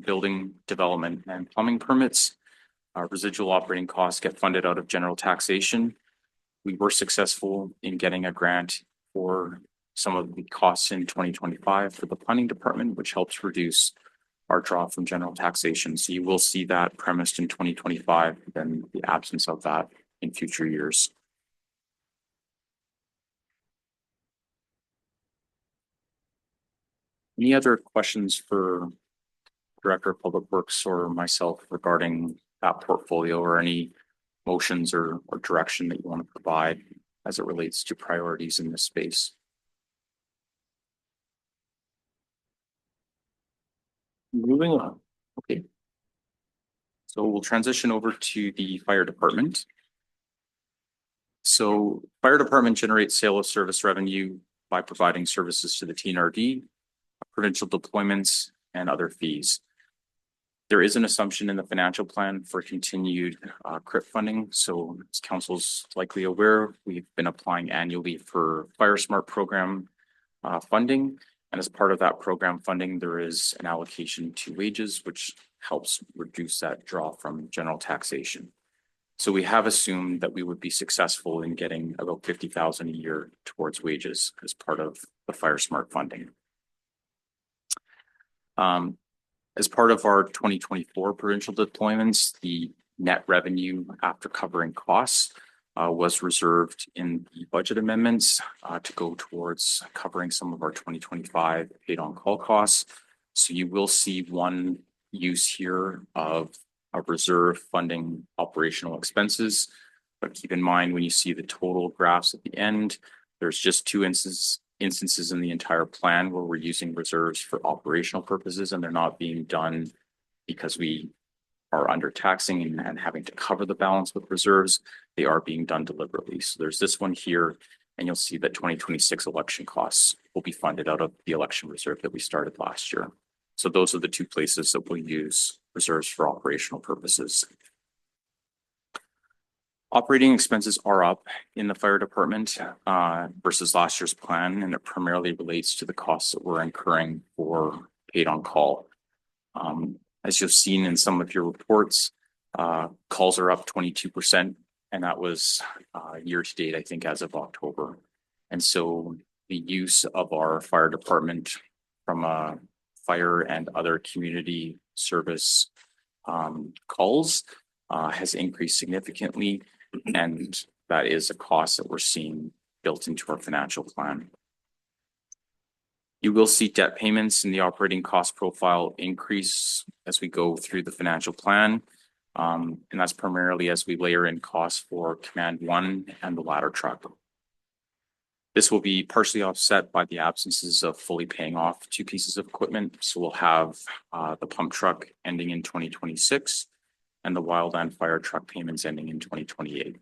building development and plumbing permits. Residual operating costs get funded out of general taxation. We were successful in getting a grant for some of the costs in 2025 for the planning department, which helps reduce our draw from general taxation. So you will see that premised in 2025, then the absence of that in future years. Any other questions for Director of Public Works or myself regarding that portfolio, or any motions or direction that you want to provide as it relates to priorities in this space? Moving on. Okay. So we'll transition over to the fire department. So fire department generates sale of service revenue by providing services to the TNRD, provincial deployments, and other fees. There is an assumption in the financial plan for continued CRIP funding. So as council's likely aware, we've been applying annually for Fire Smart program funding. And as part of that program funding, there is an allocation to wages, which helps reduce that draw from general taxation. So we have assumed that we would be successful in getting about 50,000 a year towards wages as part of the Fire Smart funding. As part of our 2024 provincial deployments, the net revenue after covering costs was reserved in the budget amendments to go towards covering some of our 2025 paid on call costs. So you will see one use here of a reserve funding operational expenses. But keep in mind, when you see the total graphs at the end, there's just two instances in the entire plan where we're using reserves for operational purposes, and they're not being done because we are under taxing and having to cover the balance with reserves. They are being done deliberately. So there's this one here, and you'll see that 2026 election costs will be funded out of the election reserve that we started last year. So those are the two places that we'll use reserves for operational purposes. Operating expenses are up in the fire department versus last year's plan, and it primarily relates to the costs that we're incurring for paid on call. As you've seen in some of your reports, calls are up 22%, and that was year to date, I think, as of October. And so the use of our fire department from a fire and other community service calls has increased significantly. And that is a cost that we're seeing built into our financial plan. You will see debt payments in the operating cost profile increase as we go through the financial plan. And that's primarily as we layer in costs for Command 1 and the ladder truck. This will be partially offset by the absences of fully paying off two pieces of equipment. So we'll have the pump truck ending in 2026 and the wildland fire truck payments ending in 2028.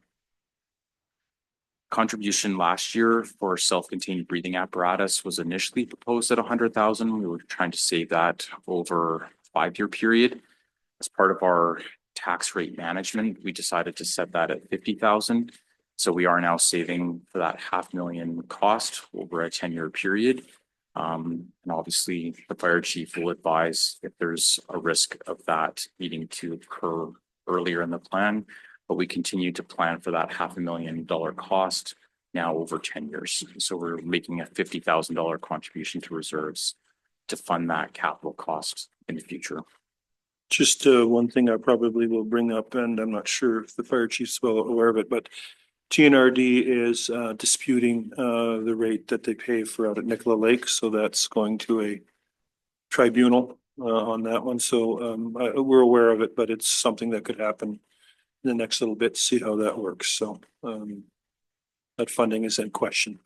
Contribution last year for self-contained breathing apparatus was initially proposed at 100,000. We were trying to save that over a 5-year period. As part of our tax rate management, we decided to set that at 50,000. So we are now saving for that $500,000 cost over a 10-year period. And obviously the fire chief will advise if there's a risk of that needing to occur earlier in the plan, but we continue to plan for that $500,000 cost now over 10 years. So we're making a $50,000 contribution to reserves to fund that capital cost in the future. Just one thing I probably will bring up, and I'm not sure if the fire chief's well aware of it, but TNRD is disputing the rate that they pay for out at Nicola Lake. So that's going to a tribunal on that one. So we're aware of it, but it's something that could happen in the next little bit to see how that works. So that funding is in question.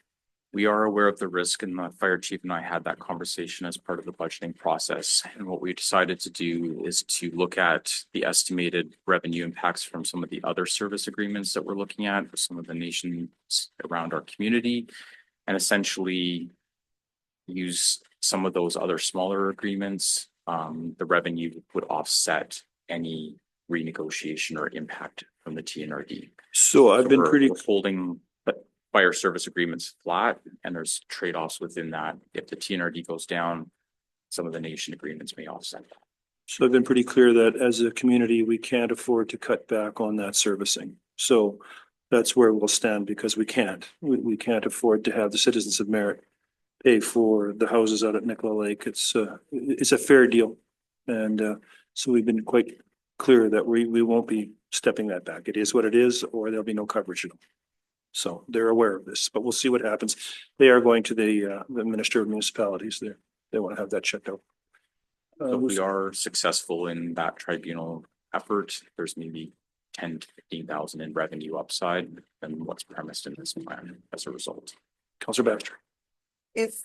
We are aware of the risk, and the fire chief and I had that conversation as part of the budgeting process. And what we decided to do is to look at the estimated revenue impacts from some of the other service agreements that we're looking at for some of the nations around our community, and essentially use some of those other smaller agreements. The revenue would offset any renegotiation or impact from the TNRD. So I've been pretty we're holding fire service agreements flat, and there's trade-offs within that. If the TNRD goes down, some of the nation agreements may offset that. So I've been pretty clear that as a community, we can't afford to cut back on that servicing. So that's where we'll stand, because we can't. We can't afford to have the citizens of Merritt pay for the houses out at Nicola Lake. It's a fair deal. And so we've been quite clear that we won't be stepping that back. It is what it is, or there'll be no coverage at all. So they're aware of this, but we'll see what happens. They are going to the Minister of Municipalities there. They want to have that checked out. So if we are successful in that tribunal effort, there's maybe 10 to 15,000 in revenue upside than what's premised in this plan as a result. Councillor Baxter. If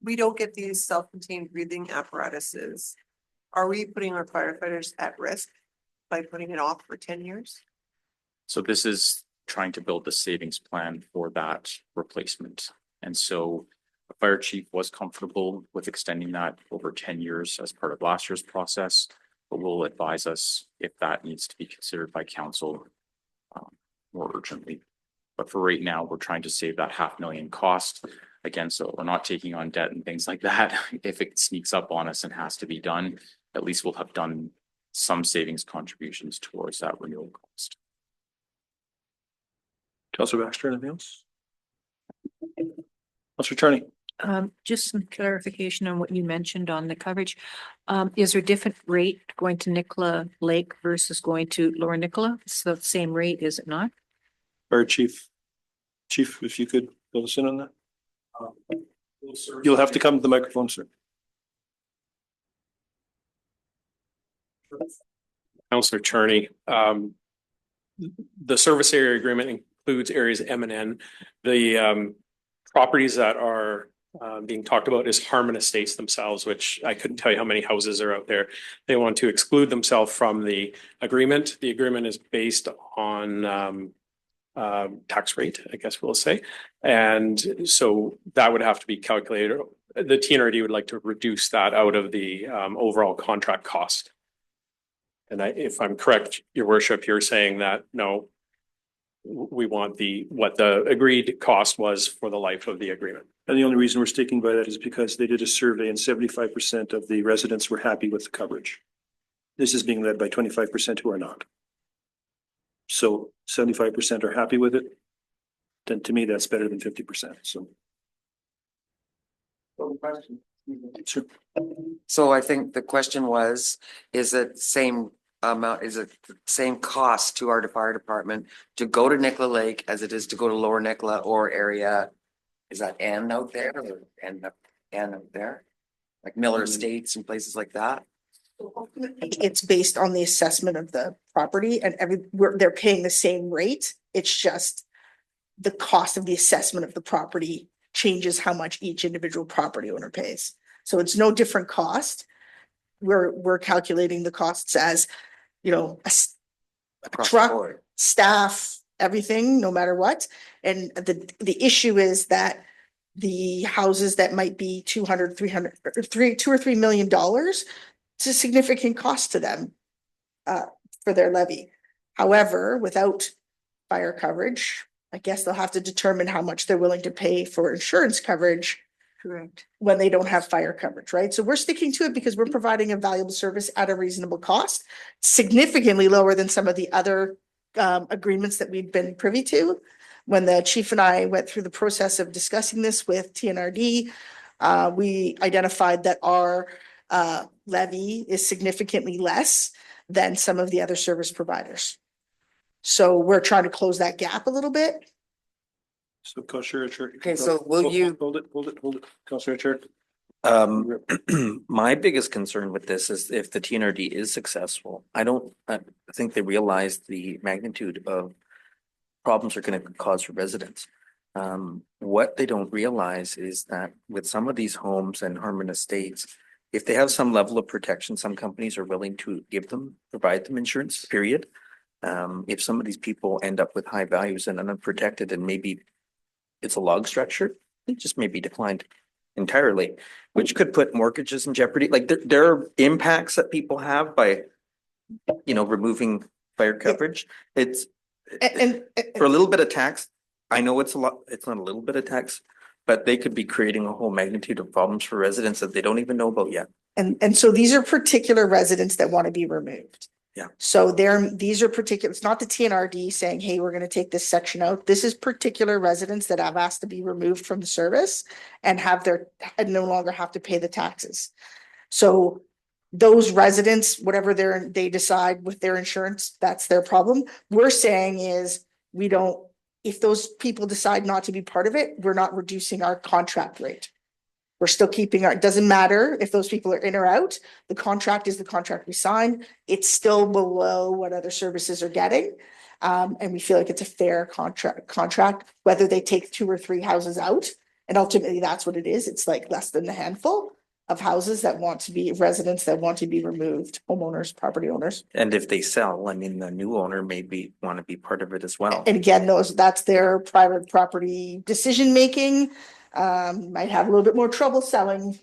we don't get these self-contained breathing apparatuses, Are we putting our firefighters at risk by putting it off for 10 years? So this is trying to build the savings plan for that replacement. And so the fire chief was comfortable with extending that over 10 years as part of last year's process, but will advise us if that needs to be considered by council more urgently. But for right now, we're trying to save that $500,000 cost. Again, so we're not taking on debt and things like that. If it sneaks up on us and has to be done, at least we'll have done some savings contributions towards that renewal cost. Councillor Baxter, anything else? Councillor Charney? Just some clarification on what you mentioned on the coverage. Is there a different rate going to Nicola Lake versus going to Lower Nicola? It's the same rate, is it not? Fire Chief, if you could fill us in on that. You'll have to come to the microphone, sir. Councillor Charney, the service area agreement includes areas M and N. The properties that are being talked about is Harmon Estates themselves, which I couldn't tell you how many houses are out there. They want to exclude themselves from the agreement. The agreement is based on tax rate, I guess we'll say. And so that would have to be calculated. The TNRD would like to reduce that out of the overall contract cost. And if I'm correct, Your Worship, you're saying that, no, we want what the agreed cost was for the life of the agreement. And the only reason we're sticking by that is because they did a survey and 75% of the residents were happy with the coverage. This is being led by 25% who are not. So 75% are happy with it. Then to me, that's better than 50%. So. Sure. So I think the question was, is it same amount, is it the same cost to our fire department to go to Nicola Lake as it is to go to Lower Nicola or area? Is that N out there or N out there? Like Miller Estates and places like that? It's based on the assessment of the property and they're paying the same rate. It's just the cost of the assessment of the property changes how much each individual property owner pays. So it's no different cost. We're calculating the costs as, you know, a Across the truck, board. staff, everything, no matter what. And the issue is that the houses that might be 200, 300, or $2 or $3 million, it's a significant cost to them for their levy. However, without fire coverage, I guess they'll have to determine how much they're willing to pay for insurance coverage. Correct. When they don't have fire coverage, right? So we're sticking to it because we're providing a valuable service at a reasonable cost, significantly lower than some of the other agreements that we've been privy to. When the chief and I went through the process of discussing this with TNRD, we identified that our levy is significantly less than some of the other service providers. So we're trying to close that gap a little bit. So Councillor Chair. Okay, so will you- Hold it. Councillor Chair. My biggest concern with this is if the TNRD is successful, I think they realize the magnitude of problems are going to cause for residents. What they don't realize is that with some of these homes and Harmon Estates, if they have some level of protection, some companies are willing to provide them insurance, period. If some of these people end up with high values and unprotected and maybe it's a log structure, it just may be declined entirely, which could put mortgages in jeopardy. Like there are impacts that people have by, removing fire coverage. It's for a little bit of tax. I know it's a lot, it's not a little bit of tax, but they could be creating a whole magnitude of problems for residents that they don't even know about yet. And so these are particular residents that want to be removed. Yeah. So these are particular, it's not the TNRD saying, hey, we're going to take this section out. This is particular residents that have asked to be removed from the service and no longer have to pay the taxes. So those residents, whatever they decide with their insurance, that's their problem. We're saying is if those people decide not to be part of it, we're not reducing our contract rate. We're still keeping it doesn't matter if those people are in or out. The contract is the contract we signed. It's still below what other services are getting. And we feel like it's a fair contract, whether they take 2 or 3 houses out. And ultimately that's what it is. It's like less than a handful. of houses that want to be residents that want to be removed, homeowners, property owners. And if they sell, I mean, the new owner maybe want to be part of it as well. And again, that's their private property decision making. Might have a little bit more trouble selling.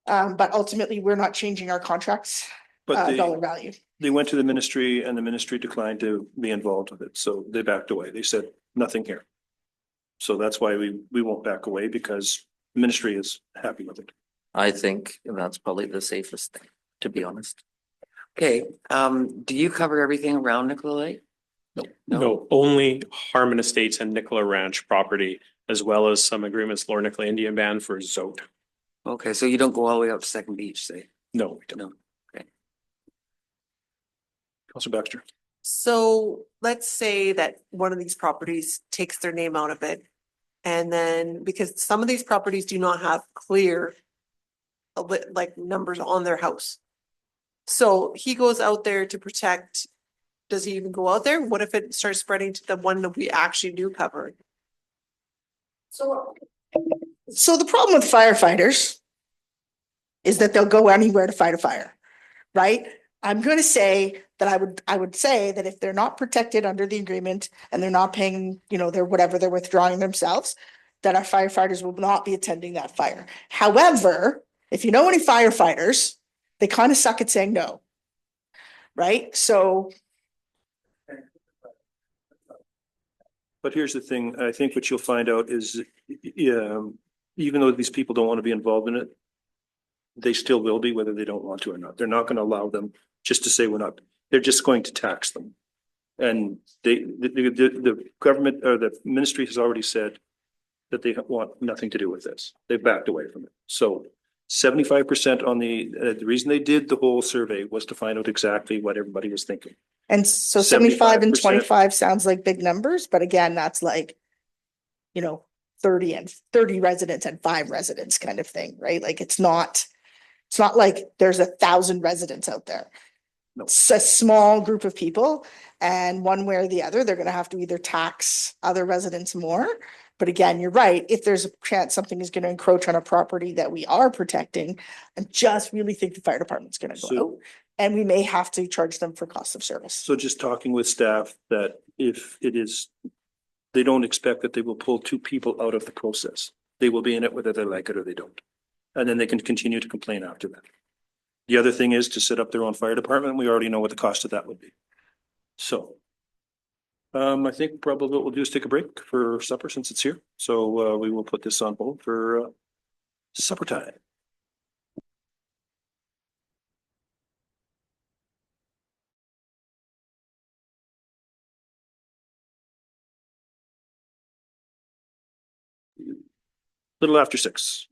But ultimately, we're not changing our contracts, But dollar value. they went to the ministry and the ministry declined to be involved with it. So they backed away. They said, nothing here. So that's why we won't back away, because the ministry is happy with it. I think that's probably the safest thing, to be honest. Okay, do you cover everything around Nicola Lake? No, only Harmon Estates and Nicola Ranch property, as well as some agreements, Lower Nicola Indian Band for Zote. Okay, so you don't go all the way up to Second Beach, say? No, we don't. No. Councilor Baxter. So let's say that one of these properties takes their name out of it. And then, because some of these properties do not have clear like numbers on their house. So he goes out there to protect, does he even go out there? What if it starts spreading to the one that we actually do cover? So the problem with firefighters is that they'll go anywhere to fight a fire, right? I'm going to say that I would say that if they're not protected under the agreement and they're not paying, they're withdrawing themselves, that our firefighters will not be attending that fire. However, if you know any firefighters, they kind of suck at saying no, right? So But here's the thing, I think what you'll find out is, even though these people don't want to be involved in it, they still will be, whether they don't want to or not. They're not going to allow them just to say we're not, they're just going to tax them. And the government or the ministry has already said that they want nothing to do with this. They've backed away from it. So 75% on the reason they did the whole survey was to find out exactly what everybody was thinking. And so 75 and 75%. 25 sounds like big numbers, but again, that's like, 30 residents and 5 residents kind of thing, right? Like it's not like there's 1,000 residents out there. No. It's a small group of people, and one way or the other, they're gonna have to either tax other residents more. But again, you're right, if there's a chance something is gonna encroach on a property that we are protecting, I just really think the fire department's gonna go So- out. And we may have to charge them for cost of service. So just talking with staff that if it is, they don't expect that they will pull 2 people out of the process. They will be in it whether they like it or they don't. And then they can continue to complain after that. The other thing is to set up their own fire department. We already know what the cost of that would be. So I think probably what we'll do is take a break for supper since it's here. So we will put this on hold for supper time. Little after 6.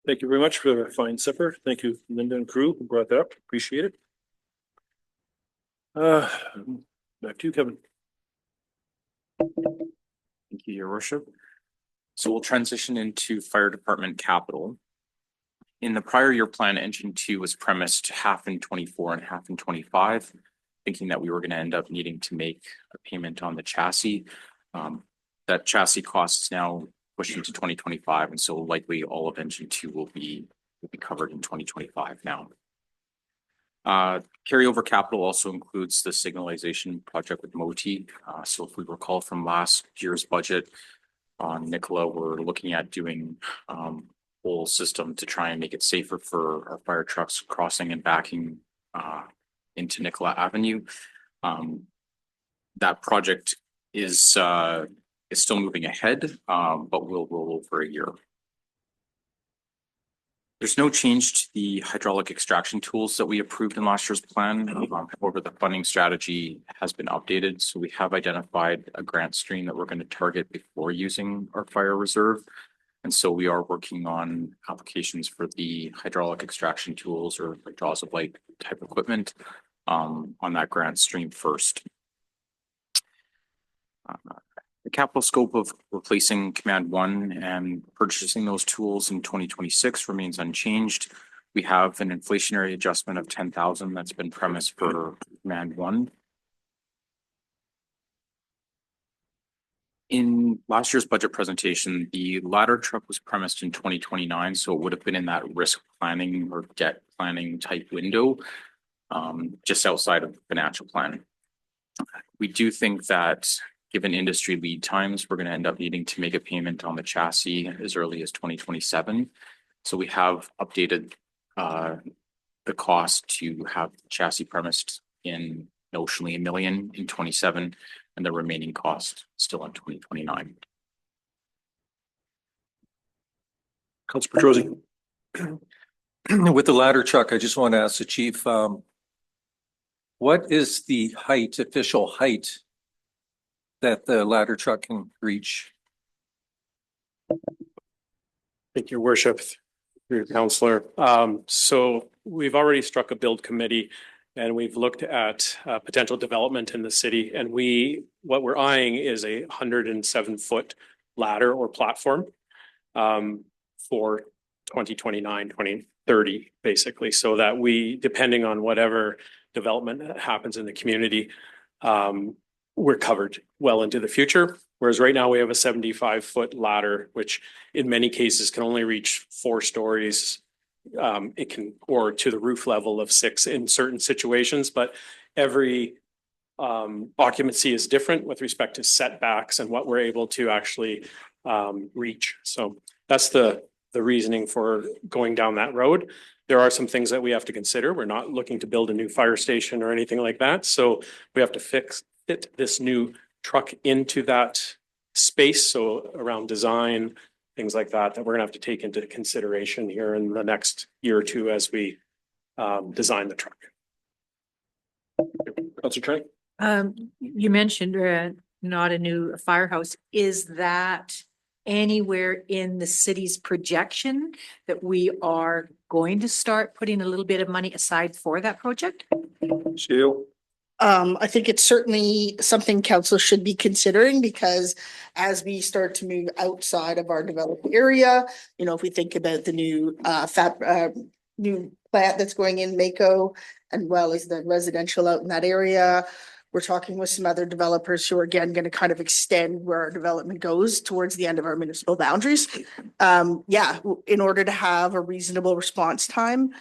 Thank you very much for the fine supper. Thank you, Linda and crew who brought that up. Appreciate it. Back to you, Kevin. Thank you, Your Worship. So we'll transition into fire department capital. In the prior year plan, engine 2 was premised half in 24 and half in 25, thinking that we were going to end up needing to make a payment on the chassis. That chassis cost is now pushed into 2025, and so likely all of engine 2 will be covered in 2025 now. Carryover capital also includes the signalization project with Moti. So if we recall from last year's budget on Nicola, we're looking at doing whole system to try and make it safer for our fire trucks crossing and backing into Nicola Avenue. That project is still moving ahead, but will roll over a year. There's no change to the hydraulic extraction tools that we approved in last year's plan. However, the funding strategy has been updated. So we have identified a grant stream that we're going to target before using our fire reserve. And so we are working on applications for the hydraulic extraction tools or jaws of light type equipment on that grant stream first. The capital scope of replacing Command 1 and purchasing those tools in 2026 remains unchanged. We have an inflationary adjustment of 10,000 that's been premised for Command 1. In last year's budget presentation, the ladder truck was premised in 2029, so it would have been in that risk planning or debt planning type window, just outside of the financial plan. We do think that given industry lead times, we're going to end up needing to make a payment on the chassis as early as 2027. So we have updated the cost to have the chassis premised in notionally $1 million in 27 and the remaining cost still in 2029. Councilor Petrosi. With the ladder truck, I just want to ask the chief, what is the official height that the ladder truck can reach? Thank you, Your Worship, your counselor. So we've already struck a build committee and we've looked at potential development in the city. And what we're eyeing is a 107-foot ladder or platform for 2029, 2030, basically, so that we, depending on whatever development happens in the community, we're covered well into the future. Whereas right now we have a 75-foot ladder, which in many cases can only reach 4 stories. It can, or to the roof level of 6 in certain situations, but every occupancy is different with respect to setbacks and what we're able to actually reach. So that's the reasoning for going down that road. There are some things that we have to consider. We're not looking to build a new fire station or anything like that. So we have to fit this new truck into that space. So around design, things like that, that we're gonna have to take into consideration here in the next year or two as we design the truck. Councilor Trey. You mentioned not a new firehouse. Is that anywhere in the city's projection that we are going to start putting a little bit of money aside for that project? Sheil. I think it's certainly something council should be considering, because as we start to move outside of our developed area, you know, if we think about the new new plant that's going in Mako, as well as the residential out in that area, we're talking with some other developers who are again going to kind of extend where our development goes towards the end of our municipal boundaries. Yeah, in order to have a reasonable response time,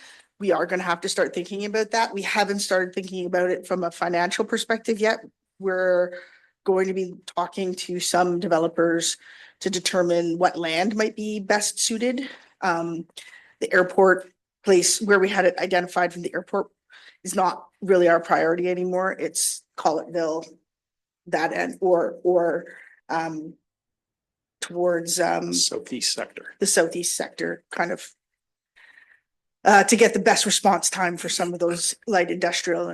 we are going to have to start thinking about that. We haven't started thinking about it from a financial perspective yet. We're going to be talking to some developers to determine what land might be best suited. The airport place where we had it identified from the airport is not really our priority anymore. It's Collettville, that end, or towards Southeast sector. the southeast sector, kind of to get the best response time for some of those light industrial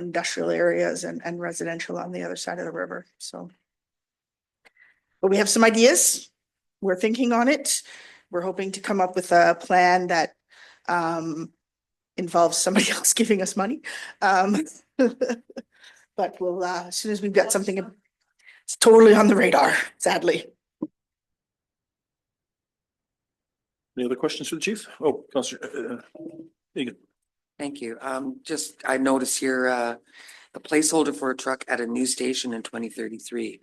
areas and residential on the other side of the river. So, but we have some ideas. We're thinking on it. We're hoping to come up with a plan that involves somebody else giving us money. But we'll, as soon as we've got something, it's totally on the radar, sadly. Any other questions for the chief? Oh, Counselor, Egan. Thank you. Just, I noticed here, a placeholder for a truck at a new station in 2033.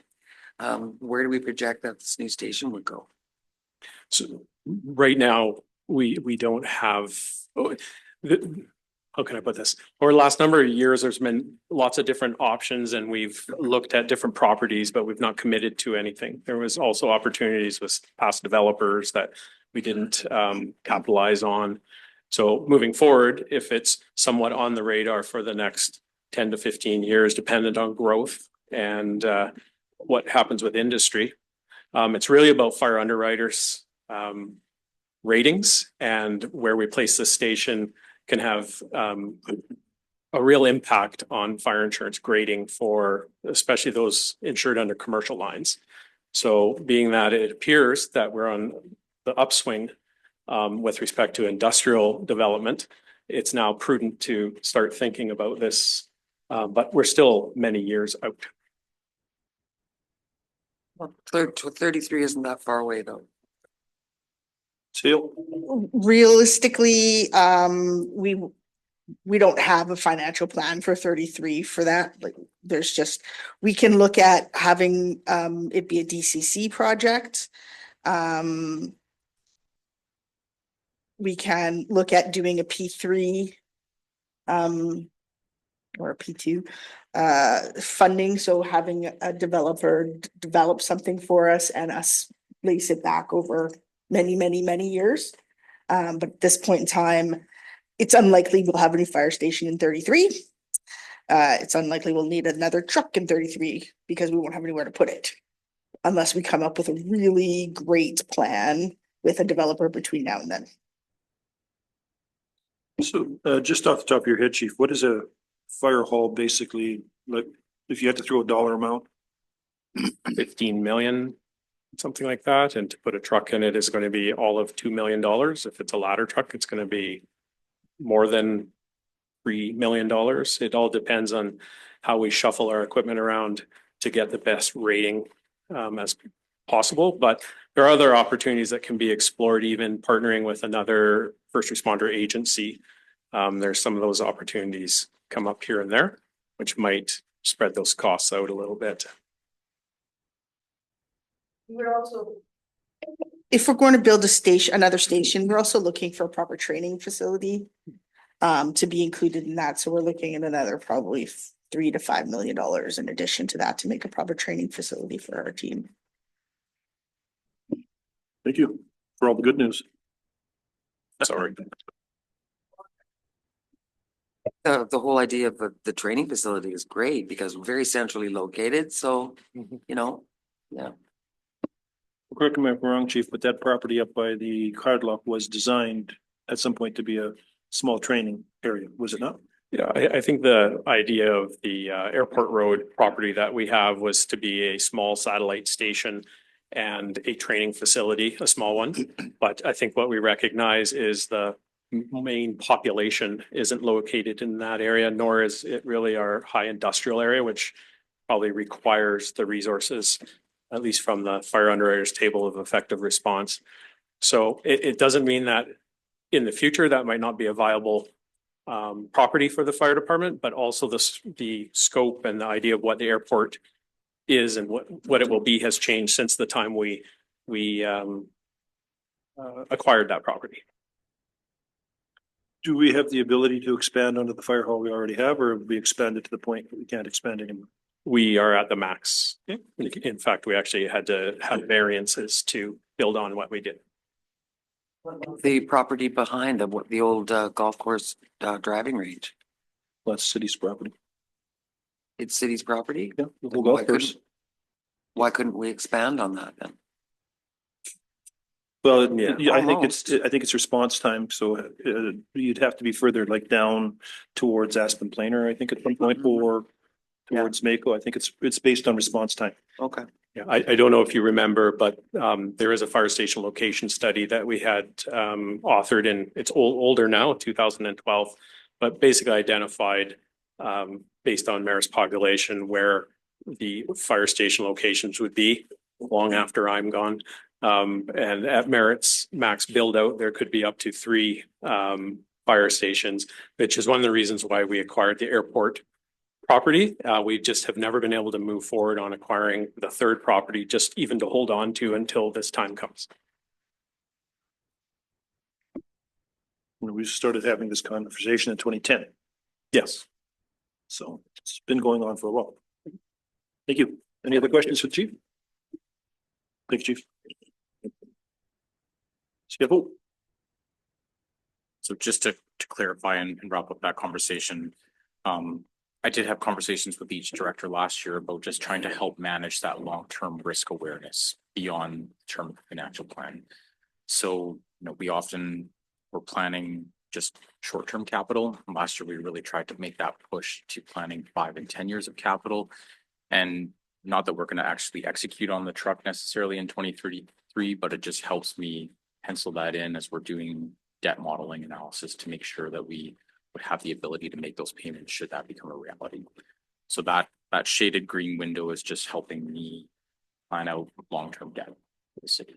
Where do we project that this new station would go? So right now, we don't have, how can I put this? Over the last number of years, there's been lots of different options and we've looked at different properties, but we've not committed to anything. There was also opportunities with past developers that we didn't capitalize on. So moving forward, if it's somewhat on the radar for the next 10 to 15 years, dependent on growth and what happens with industry, it's really about fire underwriters ratings, and where we place the station can have a real impact on fire insurance grading for especially those insured under commercial lines. So being that it appears that we're on the upswing with respect to industrial development, it's now prudent to start thinking about this, but we're still many years out. 33 isn't that far away though. Seal. Realistically, we don't have a financial plan for 33 for that. Like, there's just, we can look at having it be a DCC project. We can look at doing a P3 or a P2 funding. So having a developer develop something for us and us lease it back over many years. But at this point in time, it's unlikely we'll have a new fire station in 33. It's unlikely we'll need another truck in 33 because we won't have anywhere to put it. Unless we come up with a really great plan with a developer between now and then. So just off the top of your head, chief, what is a fire hall basically like? If you had to throw a dollar amount? 15 million, something like that. And to put a truck in it is going to be all of $2 million. If it's a ladder truck, it's going to be more than $3 million. It all depends on how we shuffle our equipment around to get the best rating as possible. But there are other opportunities that can be explored, even partnering with another first responder agency. There's some of those opportunities come up here and there, which might spread those costs out a little bit. We're also, if we're going to build a station, another station, we're also looking for a proper training facility to be included in that. So we're looking at another probably $3 to $5 million in addition to that to make a proper training facility for our team. Thank you for all the good news. Sorry. The whole idea of the training facility is great because we're very centrally located. So, you know, yeah. Correct me if I'm wrong, chief, but that property up by the cardlock was designed at some point to be a small training area, was it not? Yeah, I think the idea of the airport road property that we have was to be a small satellite station and a training facility, a small one. But I think what we recognize is the main population isn't located in that area, nor is it really our high industrial area, which probably requires the resources, at least from the fire underwriters table of effective response. So it doesn't mean that in the future that might not be a viable property for the fire department, but also the scope and the idea of what the airport is and what it will be has changed since the time we acquired that property. Do we have the ability to expand under the fire hall we already have, or have we expanded to the point that we can't expand anymore? We are at the max. In fact, we actually had to have variances to build on what we did. The property behind the old golf course driving range. That's city's property. It's city's property? Yeah, the whole golf course. Why couldn't we expand on that then? Well, Yeah. yeah, I think it's response time, so you'd have to be further like down towards Aspen Plainer, I think at one point, or towards Mako. I think it's based on response time. Okay. Yeah, I don't know if you remember, but there is a fire station location study that we had authored and it's older now, 2012, but basically identified based on Maris population where the fire station locations would be long after I'm gone. And at Merritt's max build out, there could be up to 3 fire stations, which is one of the reasons why we acquired the airport property. We just have never been able to move forward on acquiring the 3rd property, just even to hold on to until this time comes. We started having this conversation in 2010, Yes. so it's been going on for a while. Thank you. Any other questions for the chief? Thanks, chief. CFO. So just to clarify and wrap up that conversation, I did have conversations with each director last year about just trying to help manage that long-term risk awareness beyond the term of the financial plan. So, we often were planning just short-term capital. Last year, we really tried to make that push to planning 5 and 10 years of capital. And not that we're going to actually execute on the truck necessarily in 2033, but it just helps me pencil that in as we're doing debt modeling analysis to make sure that we would have the ability to make those payments should that become a reality. So that shaded green window is just helping me plan out long-term debt for the city.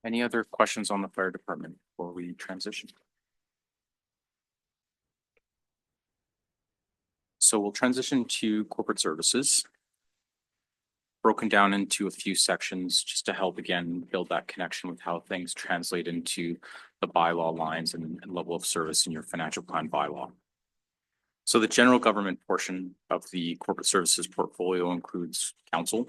Any other questions on the fire department before we transition? So we'll transition to corporate services, broken down into a few sections just to help again build that connection with how things translate into the bylaw lines and level of service in your financial plan bylaw. So the general government portion of the corporate services portfolio includes council,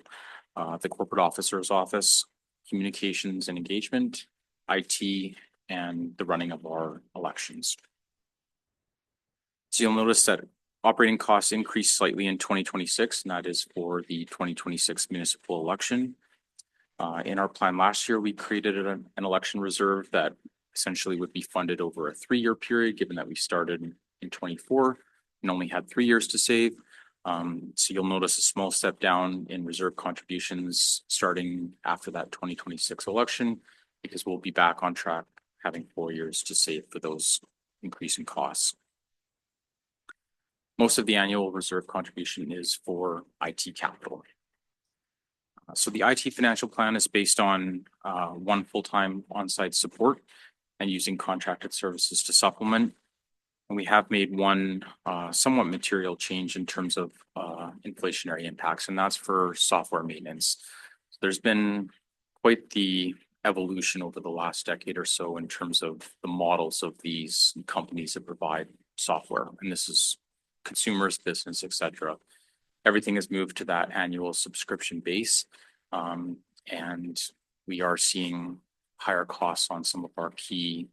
the corporate officer's office, communications and engagement, IT, and the running of our elections. So you'll notice that operating costs increased slightly in 2026, and that is for the 2026 municipal election. In our plan last year, we created an election reserve that essentially would be funded over a 3-year period, given that we started in 24 and only had 3 years to save. So you'll notice a small step down in reserve contributions starting after that 2026 election, because we'll be back on track having 4 years to save for those increasing costs. Most of the annual reserve contribution is for IT capital. So the IT financial plan is based on 1 full-time on-site support and using contracted services to supplement. And we have made one somewhat material change in terms of inflationary impacts, and that's for software maintenance. There's been quite the evolution over the last decade or so in terms of the models of these companies that provide software. And this is consumers, business, etc. Everything has moved to that annual subscription base. And we are seeing higher costs on some of our key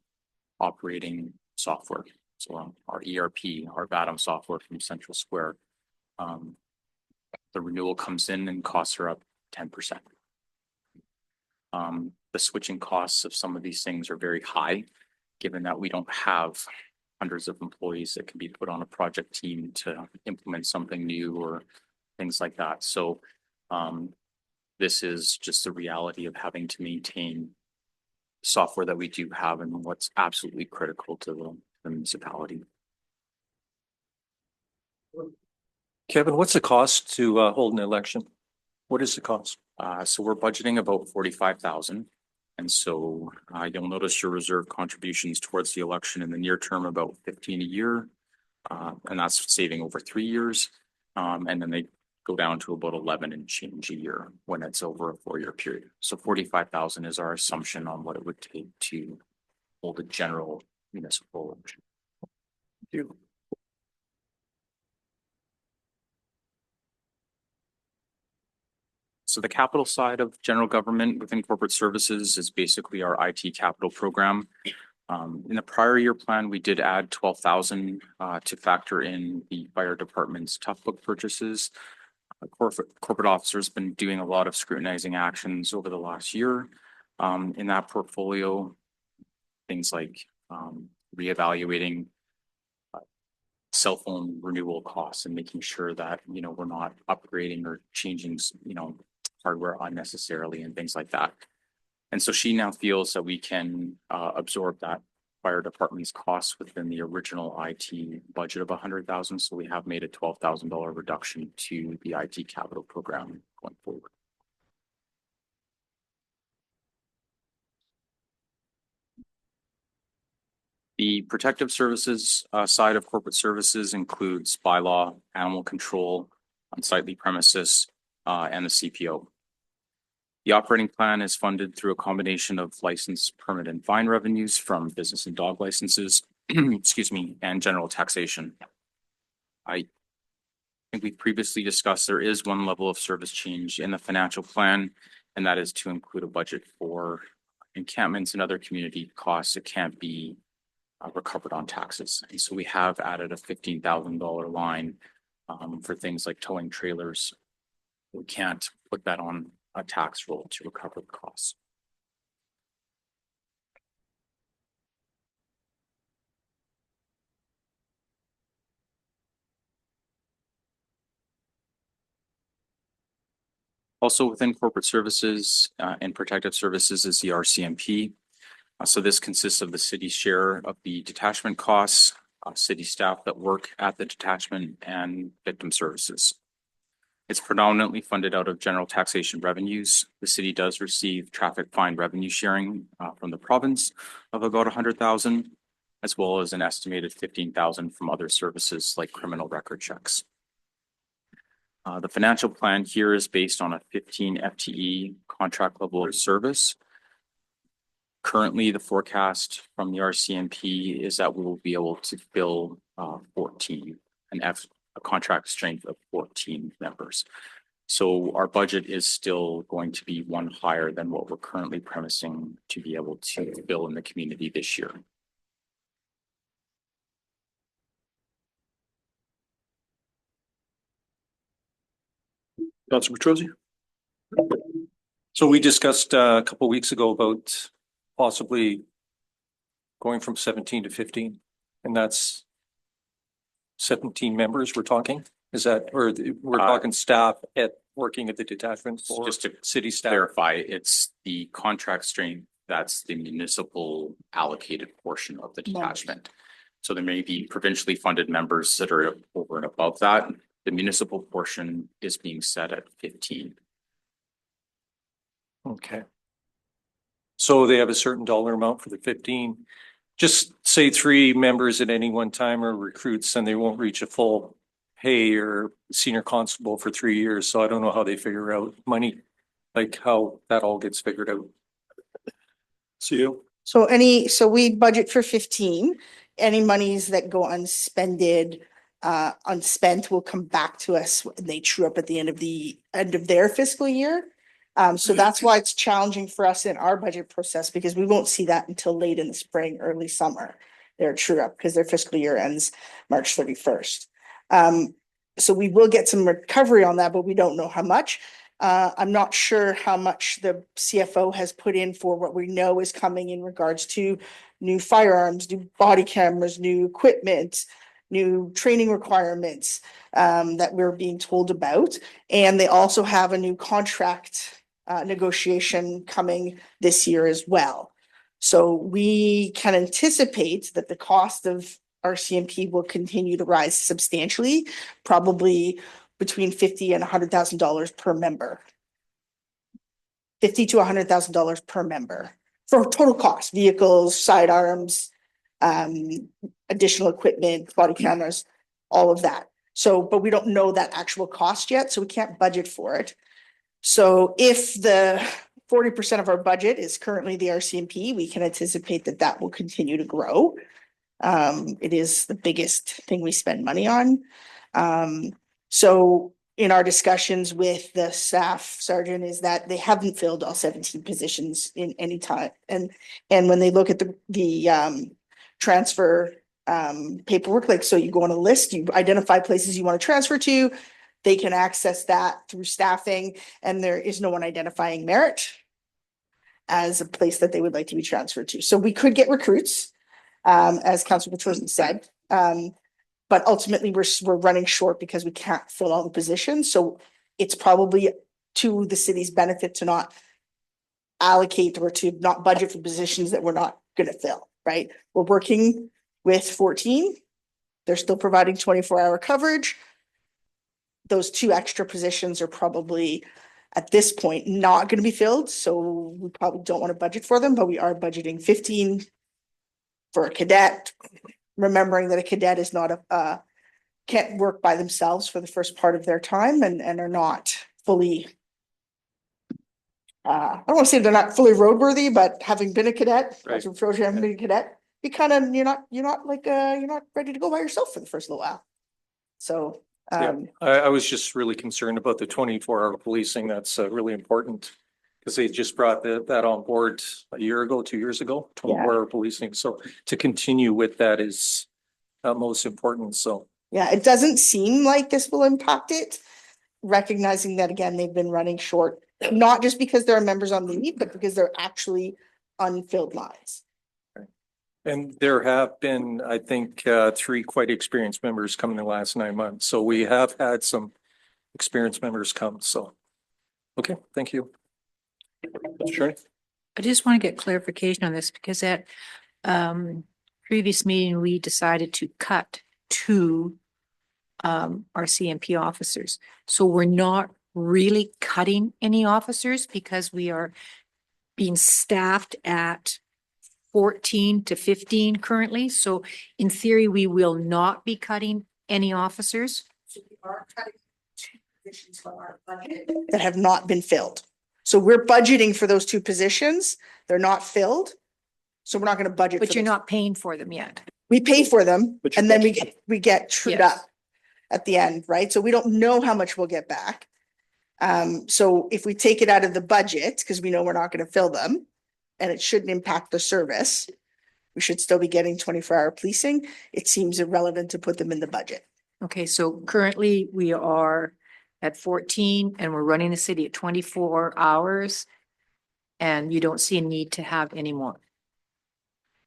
operating software. So our ERP, our VADM software from Central Square, the renewal comes in and costs are up 10%. The switching costs of some of these things are very high, given that we don't have hundreds of employees that can be put on a project team to implement something new or things like that. So this is just the reality of having to maintain software that we do have and what's absolutely critical to the municipality. Kevin, what's the cost to hold an election? What is the cost? So we're budgeting about 45,000. And so you'll notice your reserve contributions towards the election in the near term, about 15 a year. And that's saving over 3 years. And then they go down to about 11 and change a year when it's over a 4-year period. So 45,000 is our assumption on what it would take to hold a general municipal election. Thank you. So the capital side of general government within corporate services is basically our IT capital program. In the prior year plan, we did add 12,000 to factor in the fire department's tough book purchases. Corporate officers been doing a lot of scrutinizing actions over the last year in that portfolio. Things like reevaluating cell phone renewal costs and making sure that, we're not upgrading or changing, hardware unnecessarily and things like that. And so she now feels that we can absorb that fire department's costs within the original IT budget of 100,000. So we have made a $12,000 reduction to the IT capital program going forward. The protective services side of corporate services includes bylaw, animal control, unsightly premises, and the CPO. The operating plan is funded through a combination of license, permit, and fine revenues from business and dog licenses, excuse me, and general taxation. I think we previously discussed there is one level of service change in the financial plan, and that is to include a budget for encampments and other community costs that can't be recovered on taxes. And so we have added a $15,000 line for things like towing trailers. We can't put that on a tax roll to recover the costs. Also within corporate services and protective services is the RCMP. So this consists of the city's share of the detachment costs, city staff that work at the detachment, and victim services. It's predominantly funded out of general taxation revenues. The city does receive traffic fine revenue sharing from the province of about 100,000, as well as an estimated 15,000 from other services like criminal record checks. The financial plan here is based on a 15 FTE contract level of service. Currently, the forecast from the RCMP is that we will be able to fill 14, a contract strength of 14 members. So our budget is still going to be one higher than what we're currently premising to be able to fill in the community this year. Councilor Petrosi? So we discussed a couple of weeks ago about possibly going from 17 to 15, and that's 17 members we're talking. Is that, or we're talking staff working at the detachment for Just to city staff? clarify, it's the contract strength that's the municipal allocated portion of the detachment. So there may be provincially funded members that are over and above that. The municipal portion is being set at 15. Okay. So they have a certain dollar amount for the 15. Just say 3 members at any one time are recruits, and they won't reach a full pay or senior constable for 3 years. So I don't know how they figure out money, like how that all gets figured out. See you. So we budget for 15. Any monies that go unspent will come back to us when they true up at the end of their fiscal year. So that's why it's challenging for us in our budget process, because we won't see that until late in the spring, early summer. They're true up because their fiscal year ends March 31st. So we will get some recovery on that, but we don't know how much. I'm not sure how much the CFO has put in for what we know is coming in regards to new firearms, new body cameras, new equipment, new training requirements that we're being told about. And they also have a new contract negotiation coming this year as well. So we can anticipate that the cost of RCMP will continue to rise substantially, probably between $50,000 and $100,000 per member. $50,000 to $100,000 per member for total cost, vehicles, sidearms, additional equipment, body cameras, all of that. So, but we don't know that actual cost yet, so we can't budget for it. So if the 40% of our budget is currently the RCMP, we can anticipate that that will continue to grow. It is the biggest thing we spend money on. So in our discussions with the staff sergeant is that they haven't filled all 17 positions in any time. And when they look at the transfer paperwork, like, so you go on a list, you identify places you want to transfer to, they can access that through staffing, and there is no one identifying Merritt as a place that they would like to be transferred to. So we could get recruits, as Councilor Petrosi said. But ultimately, we're running short because we can't fill all the positions, so it's probably to the city's benefit to not allocate or to not budget for positions that we're not gonna fill, right? We're working with 14. They're still providing 24-hour coverage. Those 2 extra positions are probably at this point not gonna be filled, so we probably don't want to budget for them, but we are budgeting 15 for a cadet. Remembering that a cadet is not can't work by themselves for the first part of their time and are not fully I don't want to say they're not fully roadworthy, but having been a cadet, Right. having been a cadet, you kind of, you're not like, you're not ready to go by yourself for the first little while. So, Yeah, I was just really concerned about the 24-hour policing. That's really important. Because they just brought that on board a year ago, 2 years ago, 24-hour policing. So to continue with that is most important. So, yeah, it doesn't seem like this will impact it. Recognizing that again, they've been running short, not just because there are members on leave, but because they're actually unfilled lines. and there have been, I think, 3 quite experienced members come in the last 9 months. So we have had some experienced members come. So, okay, thank you. Mr. Attorney? I just want to get clarification on this because at previous meeting, we decided to cut 2 our CMP officers. So we're not really cutting any officers because we are being staffed at 14 to 15 currently. So in theory, we will not be cutting any officers. So we are cutting 2 positions from our budget that have not been filled. So we're budgeting for those 2 positions. They're not filled. So we're not going to budget. But for you're those. not paying for them yet. We pay for them But you're and then we get trued Yes. up at the end, right? So we don't know how much we'll get back. So if we take it out of the budget, because we know we're not going to fill them and it shouldn't impact the service, we should still be getting 24-hour policing. It seems irrelevant to put them in the budget. Okay, so currently we are at 14 and we're running the city at 24 hours. And you don't see a need to have any more.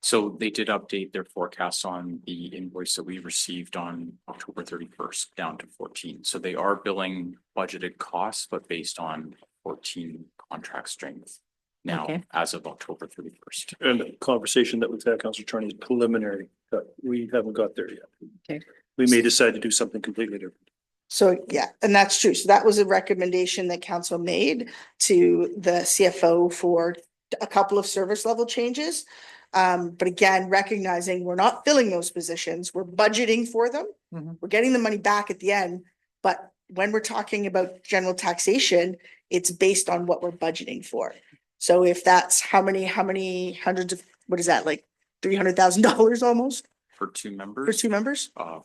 So they did update their forecasts on the invoice that we received on October 31st down to 14. So they are billing budgeted costs, but based on 14 contract strength now Okay. as of October 31st. And the conversation that we've had, Councilor Attorney, is preliminary, but we haven't got there yet. Okay. We may decide to do something completely different. So, yeah, and that's true. So that was a recommendation that council made to the CFO for a couple of service level changes. But again, recognizing we're not filling those positions, we're budgeting for them. Mhm. We're getting the money back at the end, but when we're talking about general taxation, it's based on what we're budgeting for. So if that's how many hundreds of, what is that, like $300,000 almost For 2 for members, 2 members? 4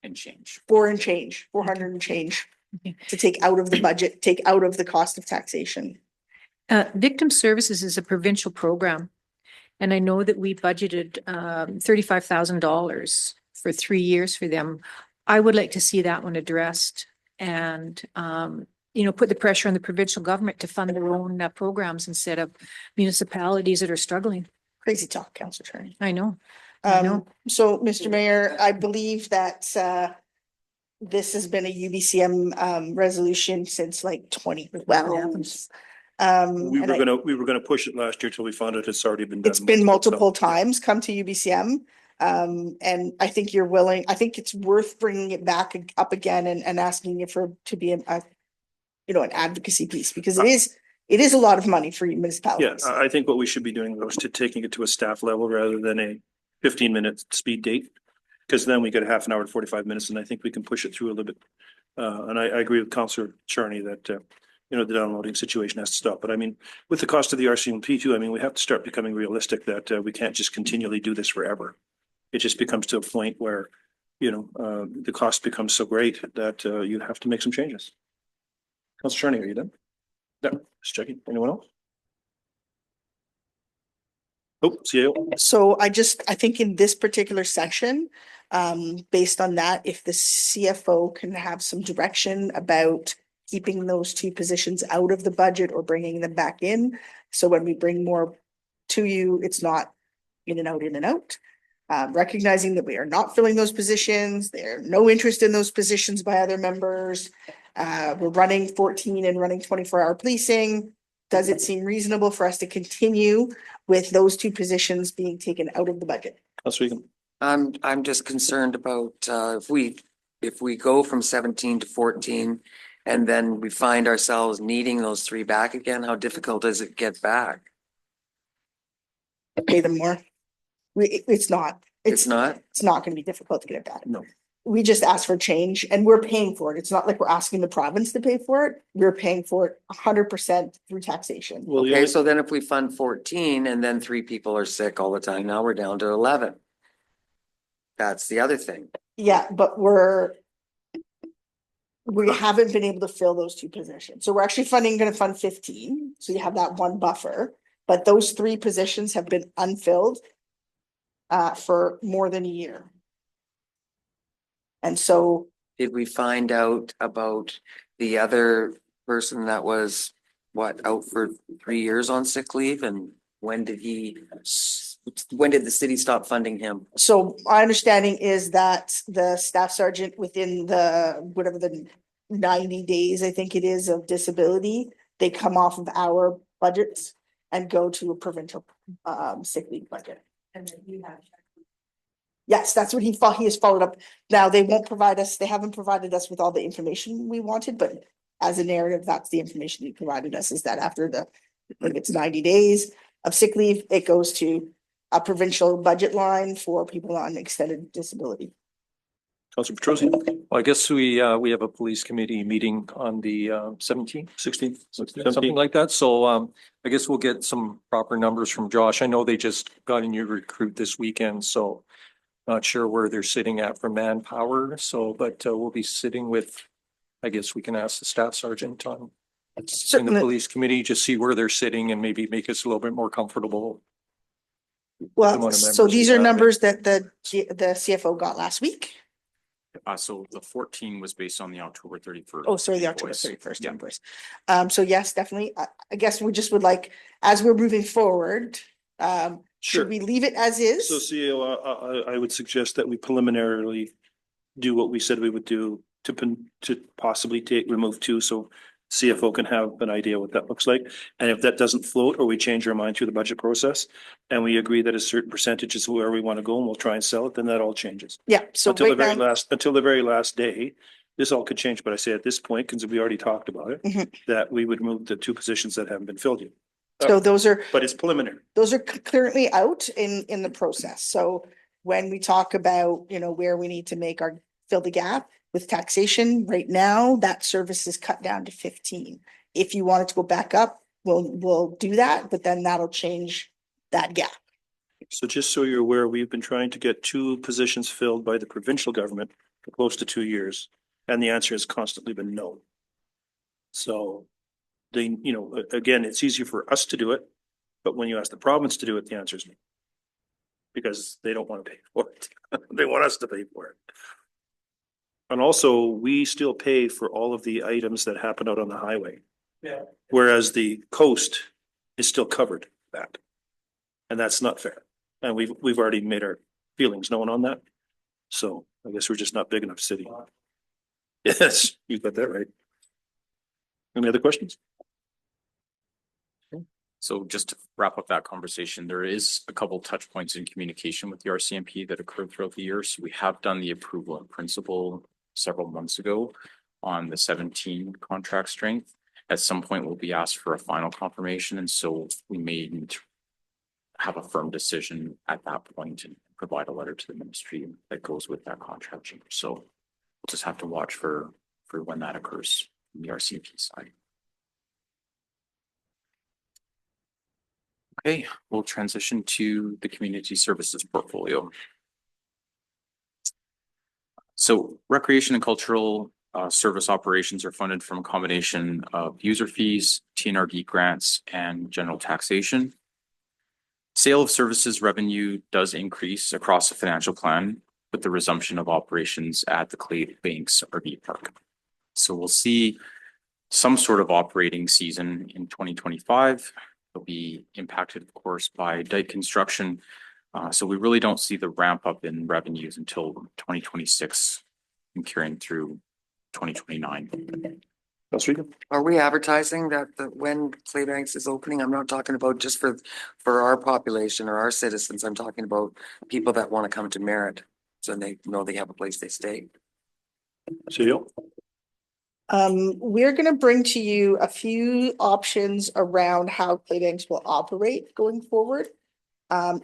and change. 400 and change Okay. to take out of the budget, take out of the cost of taxation. Victim Services is a provincial program. And I know that we budgeted $35,000 for 3 years for them. I would like to see that one addressed and, put the pressure on the provincial government to fund their own programs instead of municipalities that are struggling. Crazy talk, Councilor Attorney. I know. I know. So, Mr. Mayor, I believe that this has been a UBCM resolution since like 2012. We and were gonna push it last year till we found out it's already been done. it's been multiple times come to UBCM. And I think you're willing, I think it's worth bringing it back up again and asking you to be an advocacy piece, because it is a lot of money for Yeah, municipalities. I think what we should be doing though is taking it to a staff level rather than a 15-minute speed date. Because then we get a half an hour to 45 minutes and I think we can push it through a little bit. And I agree with Councillor Charney that, the downloading situation has to stop. But I mean, with the cost of the RCMP too, I mean, we have to start becoming realistic that we can't just continually do this forever. It just becomes to a point where, the cost becomes so great that you have to make some changes. Councillor Charney, are you done? No, just checking. Anyone else? Oh, CAO. So I think in this particular section, based on that, if the CFO can have some direction about keeping those 2 positions out of the budget or bringing them back in. So when we bring more to you, it's not in and out, recognizing that we are not filling those positions, there's no interest in those positions by other members. We're running 14 and running 24-hour policing. Does it seem reasonable for us to continue with those two positions being taken out of the budget? Councilor Egan. I'm just concerned about, if we go from 17 to 14 and then we find ourselves needing those three back again, how difficult does it get back? Pay them more. It's not. It's not? It's not gonna be difficult to get it back. No. We just ask for change and we're paying for it. It's not like we're asking the province to pay for it. We're paying for it 100% through taxation. Well, Okay, so then if we fund 14 and then 3 people are sick all the time, now we're down to 11. That's the other thing. Yeah, but we haven't been able to fill those two positions. So we're actually gonna fund 15. So you have that one buffer, but those 3 positions have been unfilled for more than a year. And so Did we find out about the other person that was, out for 3 years on sick leave? And when did the city stop funding him? So my understanding is that the staff sergeant within the 90 days, I think it is, of disability, they come off of our budgets and go to a provincial sick leave budget. And then you have. Yes, that's what he has followed up. Now, they haven't provided us with all the information we wanted, but as a narrative, that's the information he provided us, is that after if it's 90 days of sick leave, it goes to a provincial budget line for people on extended disability. Councilor Petrosi. Well, I guess we have a police committee meeting on the 17th, 16th, something like that. So I guess we'll get some proper numbers from Josh. I know they just got a new recruit this weekend, so not sure where they're sitting at for manpower. So, but we'll be sitting with, I guess we can ask the staff sergeant on in the Certainly. police committee, just see where they're sitting and maybe make us a little bit more comfortable. Well, amount of so members these we are have. numbers that the CFO got last week. So the 14 was based on the October 31st. Oh, sorry, the October invoice. 31st Yeah. numbers. So yes, definitely. I guess we just would like, as we're moving forward, should we leave it as is? So CEO, I would suggest that we preliminarily do what we said we would do to possibly remove 2, so CFO can have an idea what that looks like. And if that doesn't float, or we change our mind through the budget process and we agree that a certain percentage is where we want to go and we'll try and sell it, then that all changes. Yeah, so Until the right very now, until the very last day, this all could change. But I say at this point, because we already talked about it, Mhm. that we would move the 2 positions that haven't been filled yet. so those are But those are currently out in the process. So when we talk about, where we need to fill the gap with taxation, right now, that service is cut down to 15. If you want it to go back up, we'll do that, but then that'll change that gap. So just so you're aware, we've been trying to get 2 positions filled by the provincial government for close to 2 years, and the answer has constantly been no. So they, again, it's easier for us to do it, but when you ask the province to do it, the answer is no. Because they don't want to pay for it. They want us to pay for it. And also, we still pay for all of the items that happen out on the highway. Yeah. Whereas the coast is still covered that. And that's not fair. And we've already made our feelings known on that. So I guess we're just not big enough city. Yes, you got that right. Any other questions? So just to wrap up that conversation, there is a couple touch points in communication with the RCMP that occurred throughout the year. So we have done the approval in principle several months ago on the 17 contract strength. At some point, we'll be asked for a final confirmation. And so we may need to have a firm decision at that point and provide a letter to the ministry that goes with that contract change. So we'll just have to watch for when that occurs from the RCMP side. Okay, we'll transition to the community services portfolio. So recreation and cultural service operations are funded from a combination of user fees, TNRD grants, and general taxation. Sale of services revenue does increase across the financial plan with the resumption of operations at the Clay Banks RV Park. So we'll see some sort of operating season in 2025. It'll be impacted, of course, by dike construction, So we really don't see the ramp up in revenues until 2026 and carrying through 2029. Councilor Regan? Are we advertising that when Claybanks is opening? I'm not talking about just for our population or our citizens. I'm talking about people that want to come to Merritt. So they know they have a place they stay. CEO? We're gonna bring to you a few options around how Claybanks will operate going forward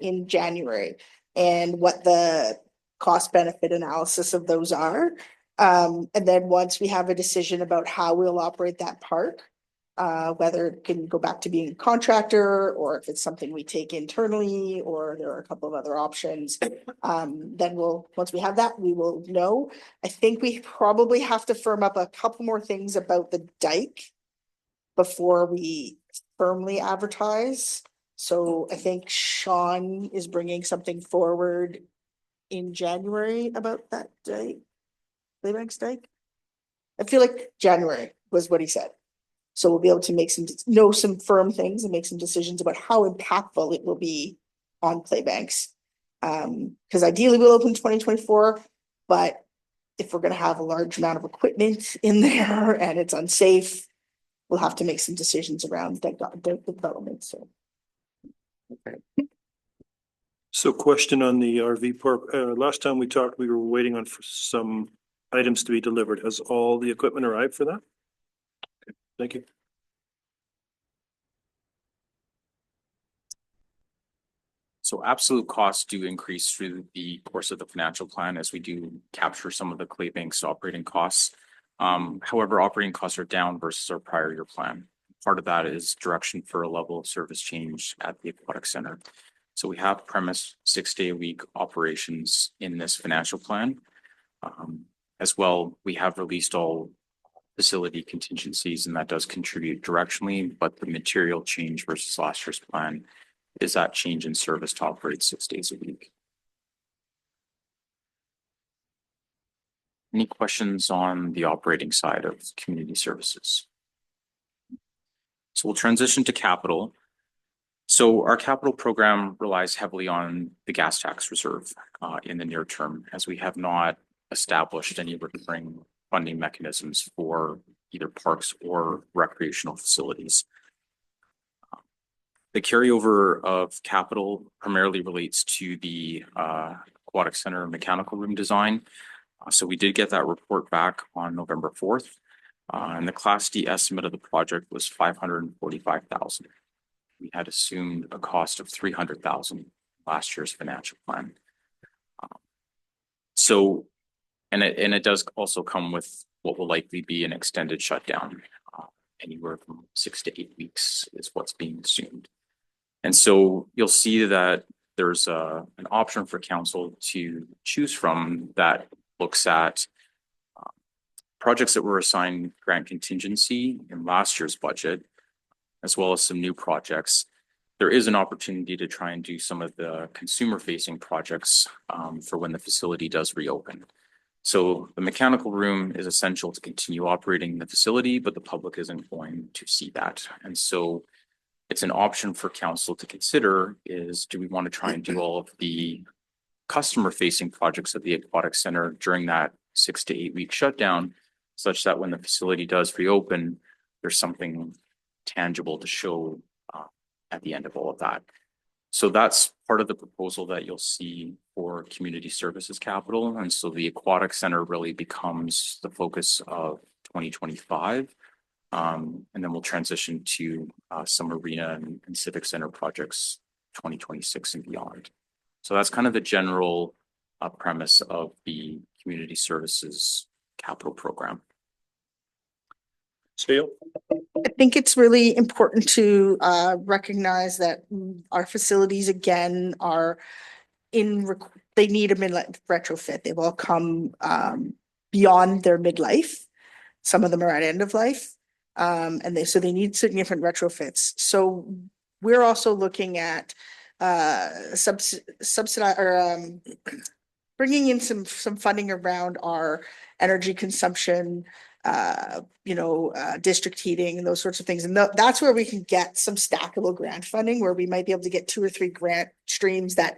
in January and what the cost benefit analysis of those are. And then once we have a decision about how we'll operate that park, whether it can go back to being a contractor or if it's something we take internally, or there are a couple of other options. Then once we have that, we will know. I think we probably have to firm up a couple more things about the dike before we firmly advertise. So I think Sean is bringing something forward in January about that dike, Claybanks dike. I feel like January was what he said. So we'll be able to make some firm things and make some decisions about how impactful it will be on Claybanks. Because ideally we'll open 2024, but if we're gonna have a large amount of equipment in there and it's unsafe, we'll have to make some decisions around the development, so. So question on the RV park. Last time we talked, we were waiting on for some items to be delivered. Has all the equipment arrived for that? Okay, thank you. So absolute costs do increase through the course of the financial plan as we do capture some of the Claybanks operating costs. However, operating costs are down versus our prior year plan. Part of that is direction for a level of service change at the Aquatic Center. So we have premised 6-day-a-week operations in this financial plan. As well, we have released all facility contingencies, and that does contribute directionally, but the material change versus last year's plan is that change in service to operate 6 days a week. Any questions on the operating side of community services? So we'll transition to capital. So our capital program relies heavily on the gas tax reserve in the near term, as we have not established any recurring funding mechanisms for either parks or recreational facilities. The carryover of capital primarily relates to the Aquatic Center mechanical room design. So we did get that report back on November 4th. And the Class D estimate of the project was $545,000. We had assumed a cost of $300,000 last year's financial plan. So, and it does also come with what will likely be an extended shutdown. Anywhere from 6 to 8 weeks is what's being assumed. And so you'll see that there's an option for council to choose from that looks at projects that were assigned grant contingency in last year's budget, as well as some new projects. There is an opportunity to try and do some of the consumer-facing projects for when the facility does reopen. So the mechanical room is essential to continue operating the facility, but the public isn't going to see that. And so it's an option for council to consider is, do we want to try and do all of the customer-facing projects at the Aquatic Center during that 6 to 8 week shutdown, such that when the facility does reopen, there's something tangible to show at the end of all of that. So that's part of the proposal that you'll see for community services capital. And so the Aquatic Center really becomes the focus of 2025. And then we'll transition to some arena and civic center projects 2026 and beyond. So that's kind of the general premise of the community services capital program. Steel? I think it's really important to recognize that our facilities again are they need a midlife retrofit. They've all come beyond their midlife. Some of them are at end of life. And they need significant retrofits. So we're also looking at subsidize or bringing in some funding around our energy consumption, district heating and those sorts of things. And that's where we can get some stackable grant funding, where we might be able to get 2 or 3 grant streams that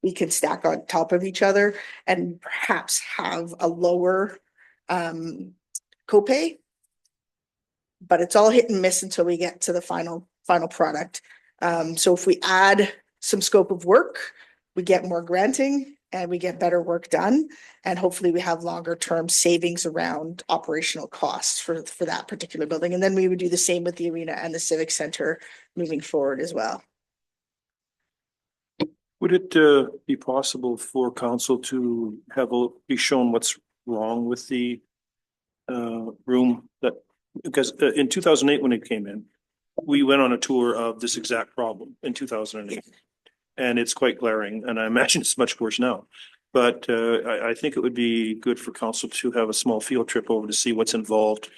we can stack on top of each other and perhaps have a lower copay. But it's all hit and miss until we get to the final product. So if we add some scope of work, we get more granting and we get better work done. And hopefully we have longer term savings around operational costs for that particular building. And then we would do the same with the arena and the civic center moving forward as well. Would it be possible for council to be shown what's wrong with the room because in 2008, when it came in, we went on a tour of this exact problem in 2008. And it's quite glaring, and I imagine it's much worse now. But I think it would be good for council to have a small field trip over to see what's involved.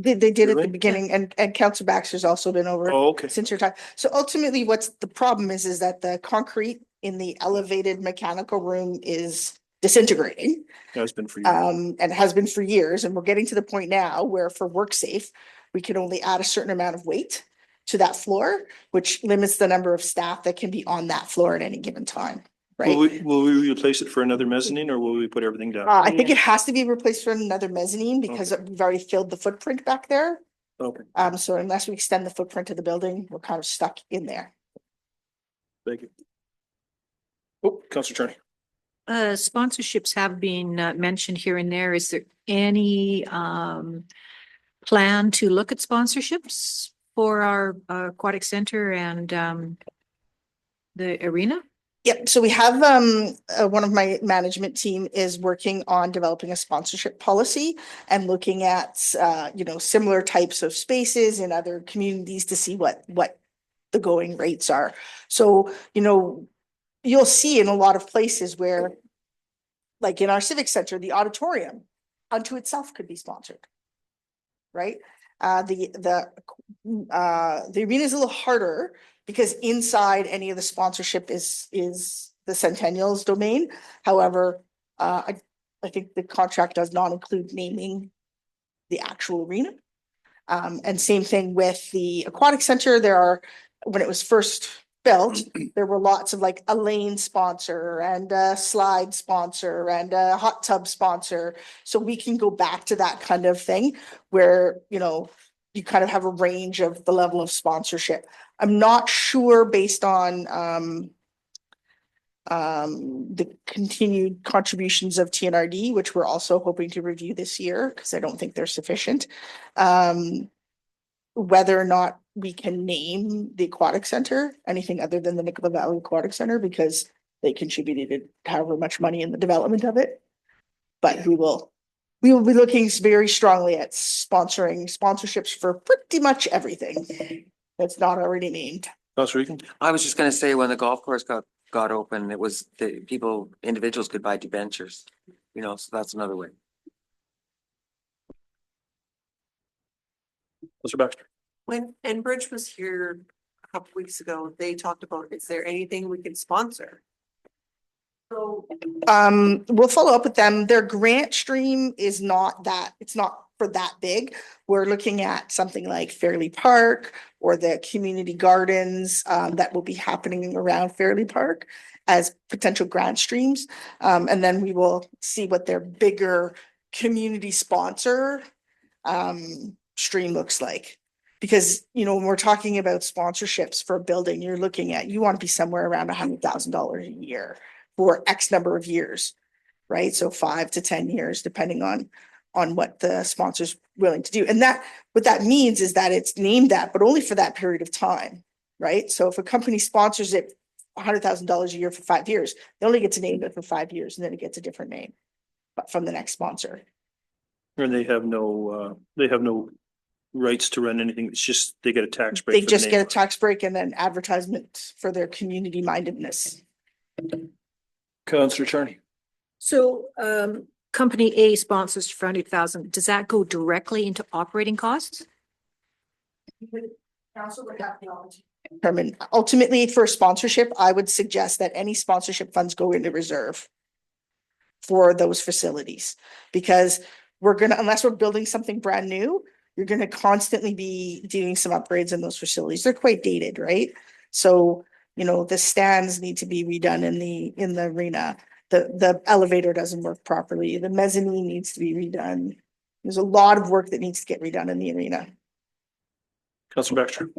They did at Really? the beginning, and Councillor Baxter's also been over Oh, okay. since your time. So ultimately, what's the problem is that the concrete in the elevated mechanical room is disintegrating. Has been for you. And has been for years, and we're getting to the point now where for WorkSafe, we can only add a certain amount of weight to that floor, which limits the number of staff that can be on that floor at any given time, right? Will we replace it for another mezzanine or will we put everything down? I think it has to be replaced for another mezzanine because we've already filled the footprint back there. Okay, So unless we extend the footprint of the building, we're kind of stuck in there. thank you. Oh, Councillor Charney. Sponsorships have been mentioned here and there. Is there any plan to look at sponsorships for our aquatic center and the arena? Yep, so we have one of my management team is working on developing a sponsorship policy and looking at similar types of spaces in other communities to see what the going rates are. So, you'll see in a lot of places where, like in our civic center, the auditorium unto itself could be sponsored. Right? The arena is a little harder because inside any of the sponsorship is the Centennial's domain. However, I think the contract does not include naming the actual arena. And same thing with the aquatic center. When it was first built, there were lots of like a lane sponsor and a slide sponsor and a hot tub sponsor. So we can go back to that kind of thing where, you kind of have a range of the level of sponsorship. I'm not sure based on the continued contributions of TNRD, which we're also hoping to review this year, because I don't think they're sufficient. Whether or not we can name the aquatic center anything other than the Nicola Valley Aquatic Center, because they contributed however much money in the development of it. But we will be looking very strongly at sponsorships for pretty much everything that's not already named. Councillor Egan. I was just gonna say, when the golf course got open, it was individuals could buy debentures, so that's another way. Councillor Baxter. When Enbridge was here a couple weeks ago, they talked about, is there anything we can sponsor? So We'll follow up with them. Their grant stream is it's not for that big. We're looking at something like Fairley Park or the community gardens that will be happening around Fairley Park as potential grant streams. And then we will see what their bigger community sponsor stream looks like. Because, when we're talking about sponsorships for a building, you want to be somewhere around $100,000 a year for X number of years, right? So 5 to 10 years, depending on what the sponsor's willing to do. And what that means is that it's named that, but only for that period of time, right? So if a company sponsors it $100,000 a year for 5 years, they only get to name it for 5 years, and then it gets a different name, but from the next sponsor. And they have no rights to run anything. It's just, they get a tax break. They for the just name. get a tax break and an advertisement for their community mindedness. Councillor Charney. So company A sponsors for 100,000. Does that go directly into operating costs? Ultimately, for sponsorship, I would suggest that any sponsorship funds go into reserve for those facilities, because unless we're building something brand new, you're gonna constantly be doing some upgrades in those facilities. They're quite dated, right? So, You know, the stands need to be redone in the arena. The elevator doesn't work properly. The mezzanine needs to be redone. There's a lot of work that needs to get redone in the arena. Councillor Baxter.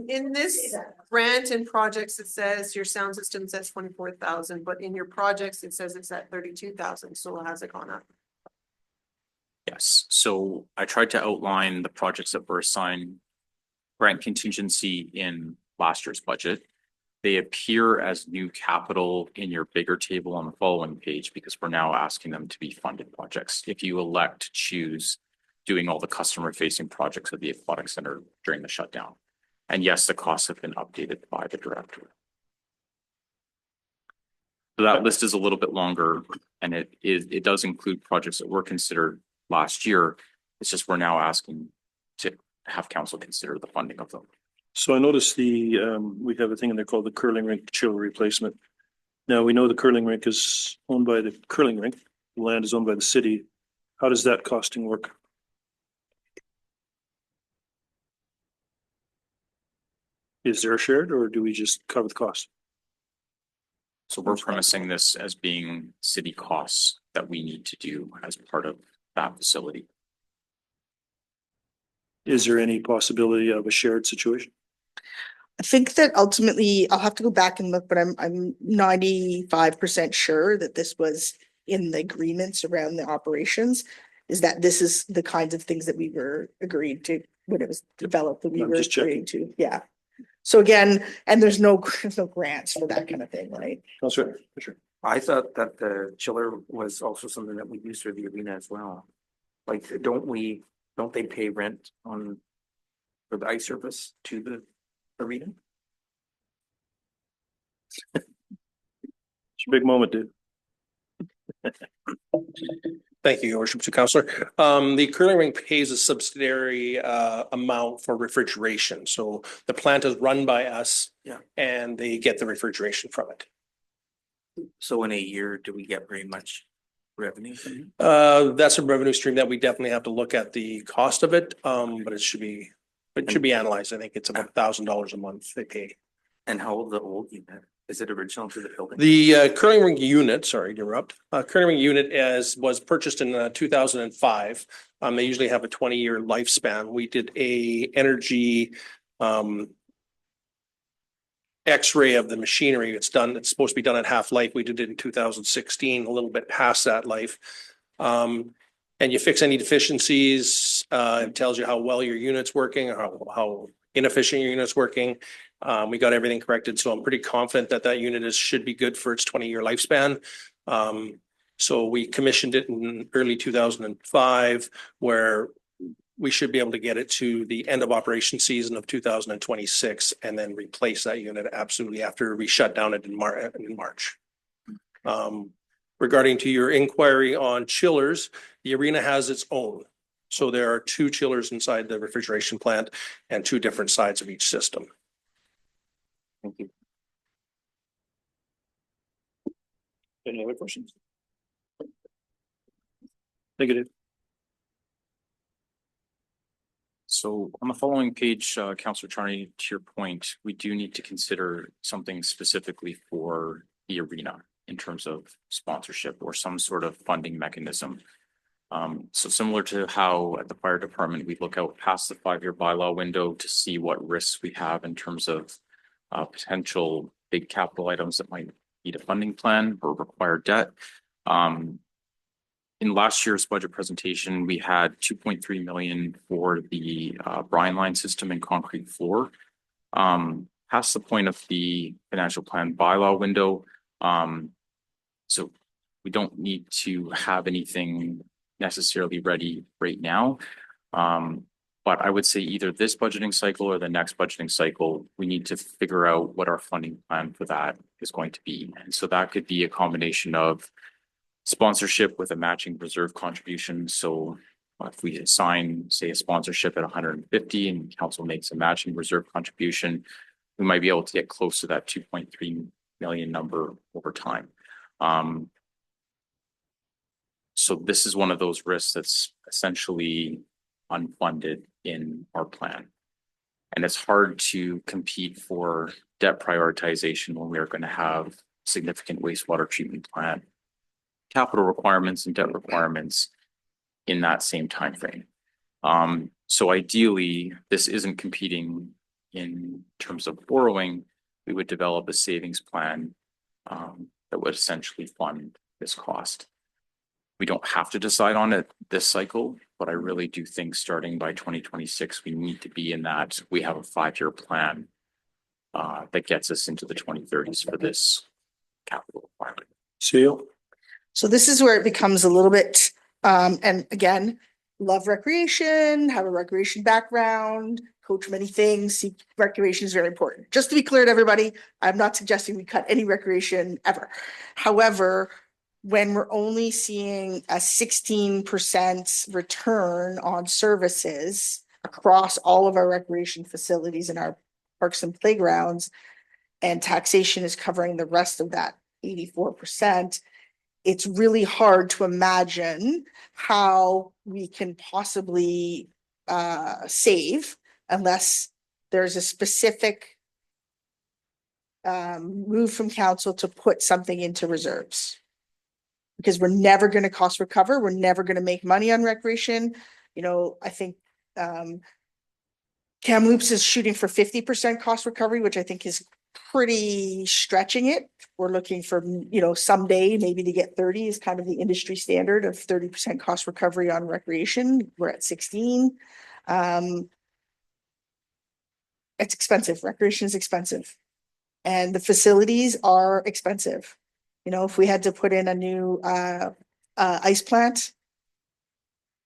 In this grant and projects, it says your sound system says 24,000, but in your projects, it says it's at 32,000. So has it gone up? Yes, so I tried to outline the projects that were assigned grant contingency in last year's budget. They appear as new capital in your bigger table on the following page because we're now asking them to be funded projects. If you elect to choose doing all the customer facing projects at the aquatic center during the shutdown. And yes, the costs have been updated by the director. So that list is a little bit longer and it does include projects that were considered last year. It's just we're now asking to have council consider the funding of them. So I noticed we have a thing in there called the curling rink chiller replacement. Now, we know the curling rink is owned by the curling rink. The land is owned by the city. How does that costing work? Is there a shared or do we just cover the cost? So we're premising this as being city costs that we need to do as part of that facility. Is there any possibility of a shared situation? I think that ultimately, I'll have to go back and look, but I'm 95% sure that this was in the agreements around the operations, is that this is the kinds of things that we were agreed to when it was developed, that we I'm were just agreeing to, yeah. So again, and there's no grants for that kind of thing, right? Councillor Fisher. I thought that the chiller was also something that we use for the arena as well. Like, don't they pay rent for the ice surface to the arena? It's a big moment, dude. Thank you, Your Worship, to Councillor. The curling rink pays a subsidiary amount for refrigeration. So the plant is run by us. Yeah. And they get the refrigeration from it. So in a year, do we get very much revenue from it? That's a revenue stream that we definitely have to look at the cost of it. But it should be analyzed. I think it's about $1,000 a month they pay. And how old the old unit? Is it original to the building? The curling rink unit, sorry to interrupt, curling rink unit was purchased in 2005. They usually have a 20-year lifespan. We did a energy X-ray of the machinery. It's supposed to be done at half life. We did it in 2016, a little bit past that life. And you fix any deficiencies. It tells you how well your unit's working, or how inefficient your unit's working. We got everything corrected, so I'm pretty confident that unit should be good for its 20-year lifespan. So we commissioned it in early 2005, where we should be able to get it to the end of operation season of 2026, and then replace that unit absolutely after we shut down it in March. Regarding to your inquiry on chillers, the arena has its own. So there are 2 chillers inside the refrigeration plant and 2 different sides of each system. Thank you. Any other questions? Thank you, Dave. So on the following page, Councillor Charney, to your point, we do need to consider something specifically for the arena in terms of sponsorship or some sort of funding mechanism. So similar to how at the fire department, we look out past the 5-year bylaw window to see what risks we have in terms of potential big capital items that might need a funding plan or require debt. In last year's budget presentation, we had 2.3 million for the brine line system and concrete floor. Past the point of the financial plan bylaw window. So we don't need to have anything necessarily ready right now. But I would say either this budgeting cycle or the next budgeting cycle, we need to figure out what our funding plan for that is going to be. And so that could be a combination of sponsorship with a matching reserve contribution. So if we assign, say, a sponsorship at 150 and council makes a matching reserve contribution, we might be able to get close to that 2.3 million number over time. So this is one of those risks that's essentially unfunded in our plan. And it's hard to compete for debt prioritization when we are going to have significant wastewater treatment plant capital requirements and debt requirements in that same timeframe. So ideally, this isn't competing in terms of borrowing. We would develop a savings plan that would essentially fund this cost. We don't have to decide on it this cycle, but I really do think starting by 2026, we need to be in that. We have a 5-year plan that gets us into the 2030s for this capital requirement. Seal. So this is where it becomes a little bit, and again, love recreation, have a recreation background, coach many things. See, recreation is very important. Just to be clear to everybody, I'm not suggesting we cut any recreation ever. However, when we're only seeing a 16% return on services across all of our recreation facilities and our parks and playgrounds, and taxation is covering the rest of that 84%, it's really hard to imagine how we can possibly save unless there's a specific move from council to put something into reserves. Because we're never going to cost recover. We're never going to make money on recreation. You know, I think Kamloops is shooting for 50% cost recovery, which I think is pretty stretching it. We're looking for, you know, someday maybe to get 30 is kind of the industry standard of 30% cost recovery on recreation. We're at 16. It's expensive. Recreation is expensive. And the facilities are expensive. You know, if we had to put in a new ice plant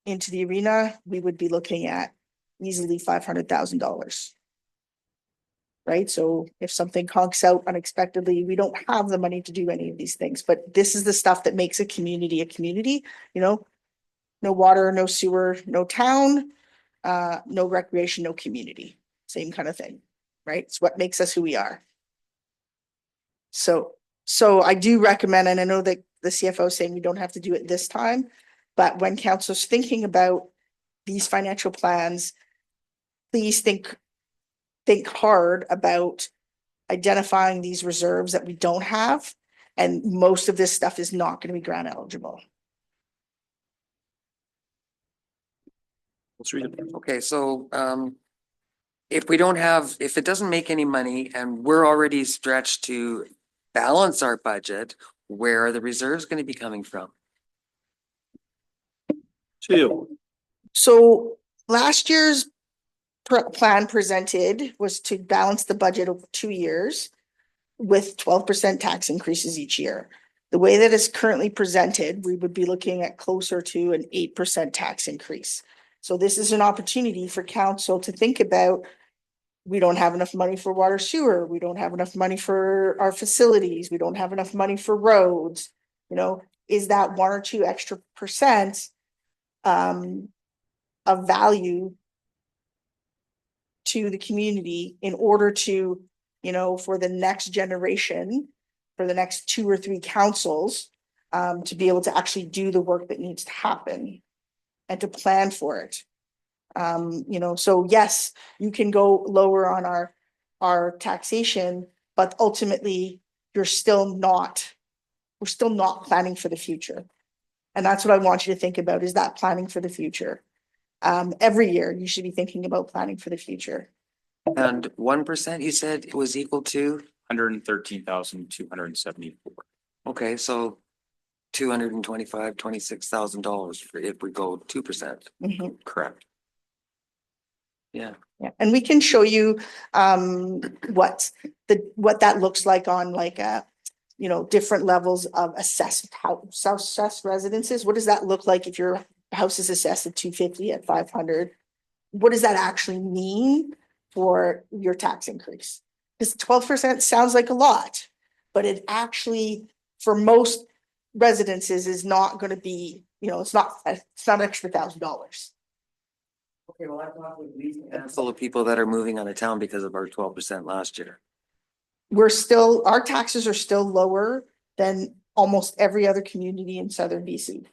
into the arena, we would be looking at easily $500,000. Right? So if something conks out unexpectedly, we don't have the money to do any of these things. But this is the stuff that makes a community, you know, no water, no sewer, no town, no recreation, no community. Same kind of thing, right? It's what makes us who we are. So I do recommend, and I know that the CFO is saying we don't have to do it this time, but when council's thinking about these financial plans, please think hard about identifying these reserves that we don't have. And most of this stuff is not going to be grant eligible. Let's read it. Okay, so if it doesn't make any money and we're already stretched to balance our budget, where are the reserves going to be coming from? Seal. So last year's plan presented was to balance the budget over 2 years with 12% tax increases each year. The way that is currently presented, we would be looking at closer to an 8% tax increase. So this is an opportunity for council to think about, we don't have enough money for water sewer. We don't have enough money for our facilities. We don't have enough money for roads. You know, is that 1 or 2 extra percent of value to the community in order to, you know, for the next generation, for the next 2 or 3 councils, to be able to actually do the work that needs to happen and to plan for it. You know, so yes, you can go lower on our taxation, but ultimately we're still not planning for the future. And that's what I want you to think about, is that planning for the future. Every year you should be thinking about planning for the future. And 1% you said it was equal to? 113,274. Okay, so $26,000 for if we go 2%. Mhm. Correct. Yeah. Yeah, and we can show you what that looks like on like you know, different levels of assessed residences. What does that look like if your house is assessed at 250 at 500? What does that actually mean for your tax increase? Because 12% sounds like a lot, but it actually, for most residences, is not going to be, you know, it's not an extra $1,000. Okay, well, I thought full of people that are moving out of town because of our 12% last year. Our taxes are still lower than almost every other community in southern BC.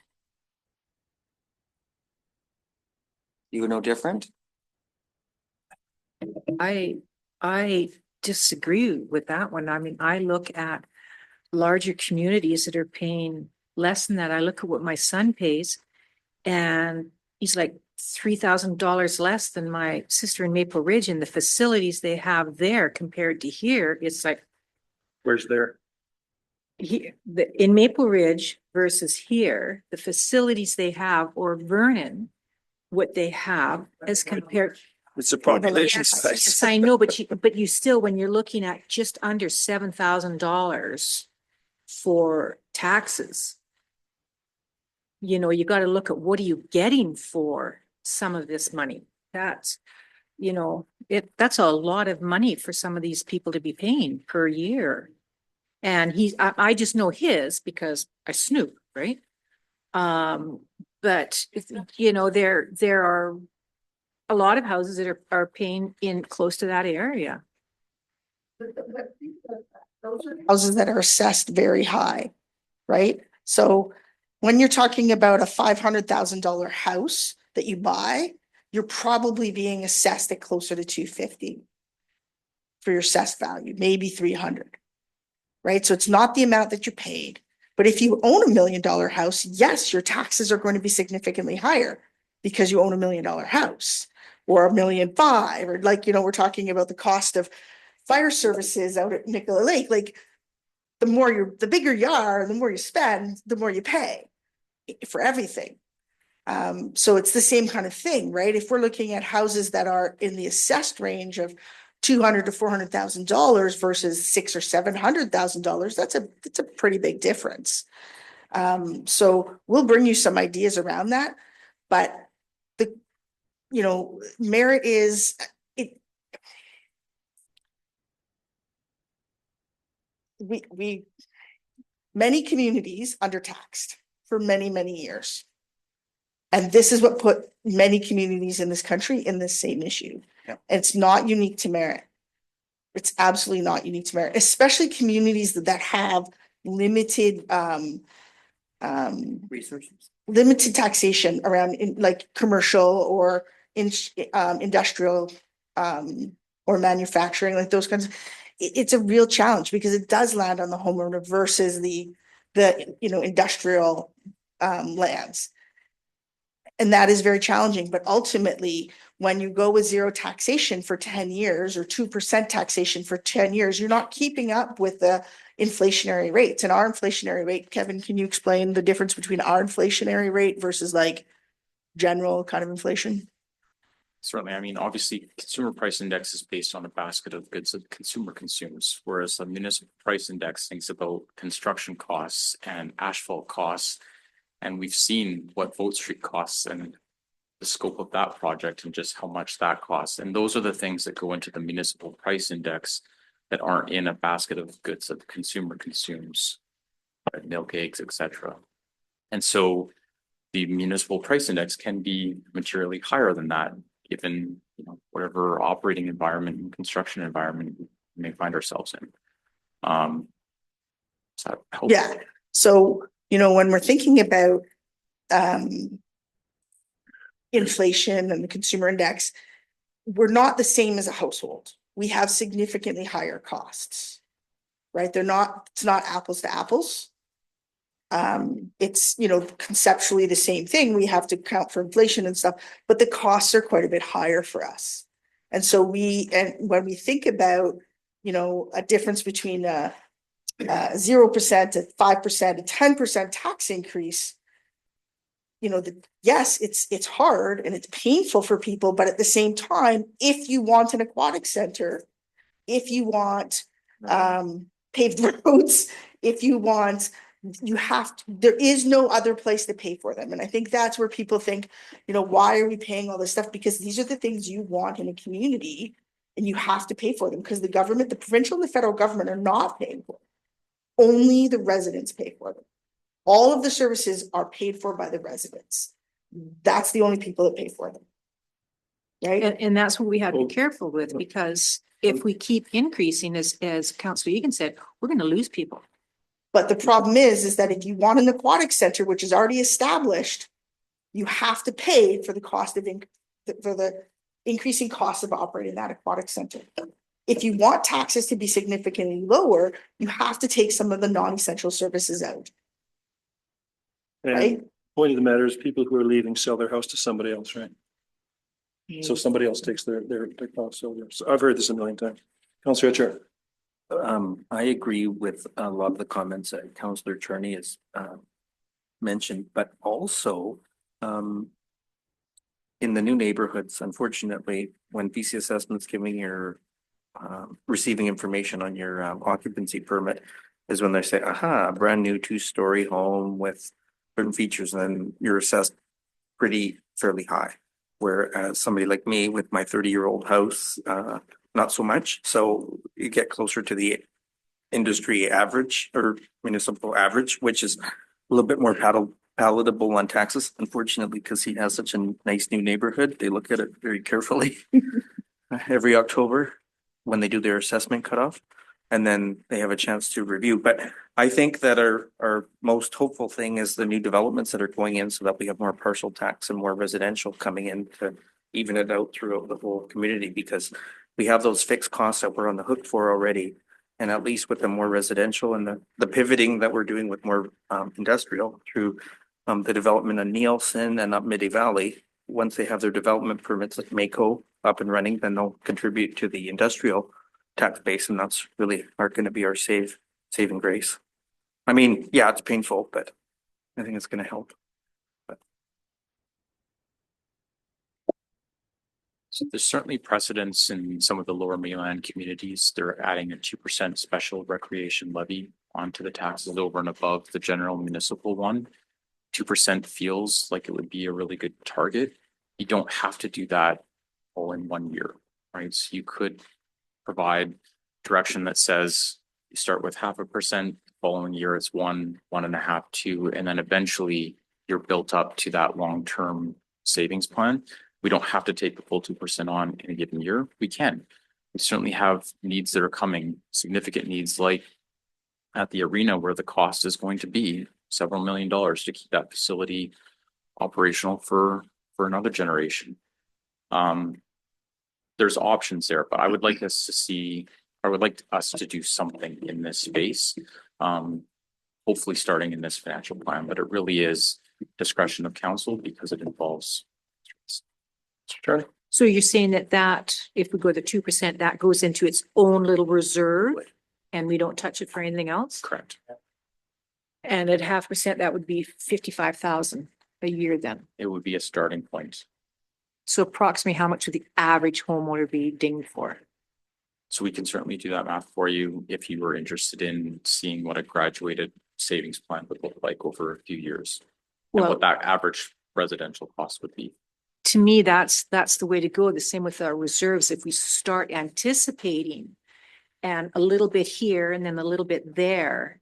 You were no different? I disagree with that one. I mean, I look at larger communities that are paying less than that. I look at what my son pays and he's like $3,000 less than my sister in Maple Ridge, and the facilities they have there compared to here, it's like Where's there? in Maple Ridge versus here, the facilities they have, or Vernon, what they have as compared. It's a population Yes, size. yes, I know, but you still, when you're looking at just under $7,000 for taxes, you know, you got to look at what are you getting for some of this money. That's, you know, that's a lot of money for some of these people to be paying per year. And I just know his because I snoop, right? But you know, there are a lot of houses that are paying in close to that area. Houses that are assessed very high, right? So when you're talking about a $500,000 house that you buy, you're probably being assessed at closer to 250 for your assessed value, maybe 300. Right? So it's not the amount that you paid. But if you own $1 million house, yes, your taxes are going to be significantly higher because you own $1 million house, or $1.5 million, or like, you know, we're talking about the cost of fire services out at Nicola Lake. Like the bigger you are, the more you spend, the more you pay for everything. So it's the same kind of thing, right? If we're looking at houses that are in the assessed range of $200,000 to $400,000 versus $600,000 or $700,000, that's a pretty big difference. So we'll bring you some ideas around that, but merit is it. Many communities undertaxed for many, many years. And this is what put many communities in this country in this same issue. Yeah. It's not unique to Merritt. It's absolutely not unique to Merritt, especially communities that have limited Resources. limited taxation around like commercial or industrial or manufacturing, like those kinds of. It's a real challenge because it does land on the homeowner versus the industrial lands. And that is very challenging, but ultimately, when you go with zero taxation for 10 years or 2% taxation for 10 years, you're not keeping up with the inflationary rates. And our inflationary rate, Kevin, can you explain the difference between our inflationary rate versus like general kind of inflation? Certainly. I mean, obviously, consumer price index is based on a basket of goods that the consumer consumes, whereas the municipal price index thinks about construction costs and asphalt costs. And we've seen what Boat Street costs and the scope of that project and just how much that costs. And those are the things that go into the municipal price index that aren't in a basket of goods that the consumer consumes, like milk, eggs, etc. And so the municipal price index can be materially higher than that, given whatever operating environment and construction environment we may find ourselves in. Does that help? Yeah. So, when we're thinking about inflation and the consumer index, we're not the same as a household. We have significantly higher costs, right? It's not apples to apples. It's, conceptually the same thing. We have to account for inflation and stuff, but the costs are quite a bit higher for us. And so when we think about, a difference between 0% to 5%, a 10% tax increase, yes, it's hard and it's painful for people, but at the same time, if you want an aquatic center, if you want paved roads, if you want, there is no other place to pay for them. And I think that's where people think, why are we paying all this stuff? Because these are the things you want in a community and you have to pay for them because the government, the provincial and the federal government are not paying for them. Only the residents pay for them. All of the services are paid for by the residents. That's the only people that pay for them. Right? And that's what we have to be careful with, because if we keep increasing, as Councillor Egan said, we're going to lose people. But the problem is that if you want an aquatic center, which is already established, you have to pay for the cost of for the increasing cost of operating that aquatic center. if you want taxes to be significantly lower, you have to take some of the non-essential services out, And right? point of the matter is people who are leaving sell their house to somebody else, right? So somebody else takes their cost. So I've heard this a million times. Councillor Chair. I agree with a lot of the comments that Councillor Cherney has mentioned, but also in the new neighborhoods, unfortunately, when PC Assessment's giving your receiving information on your occupancy permit is when they say, aha, a brand new two-story home with certain features, and then you're assessed fairly high. Whereas somebody like me with my 30-year-old house, not so much. So you get closer to the industry average or municipal average, which is a little bit more palatable on taxes. Unfortunately, because he has such a nice new neighborhood, they look at it very carefully every October when they do their assessment cutoff. And then they have a chance to review. But I think that our most hopeful thing is the new developments that are going in so that we have more partial tax and more residential coming in to even it out throughout the whole community, because we have those fixed costs that we're on the hook for already. And at least with the more residential and the pivoting that we're doing with more industrial through the development of Nielsen and up Midi Valley, once they have their development permits at Mako up and running, then they'll contribute to the industrial tax base, and that's really going to be our saving grace. I mean, yeah, it's painful, but I think it's going to help. So there's certainly precedents in some of the lower mainland communities. They're adding a 2% special recreation levy onto the taxes over and above the general municipal one. 2% feels like it would be a really good target. You don't have to do that all in 1 year, right? So you could provide direction that says you start with 0.5%, following year it's 1, 1.5, 2, and then eventually you're built up to that long-term savings plan. We don't have to take the full 2% on in a given year. We can. We certainly have needs that are coming, significant needs like at the arena where the cost is going to be several $1 million to keep that facility operational for another generation. There's options there, but I would like us to do something in this space. Hopefully starting in this financial plan, but it really is discretion of council because it involves. Charlie. So you're saying that if we go the 2%, that goes into its own little reserve and we don't touch it for anything else? Correct. And at 0.5%, that would be 55,000 a year then. It would be a starting point. So approximately how much would the average homeowner be dinged for? So we can certainly do that math for you if you were interested in seeing what a graduated savings plan would look like over a few years. And Well, what that average residential cost would be. to me, that's the way to go. The same with our reserves. If we start anticipating and a little bit here and then a little bit there,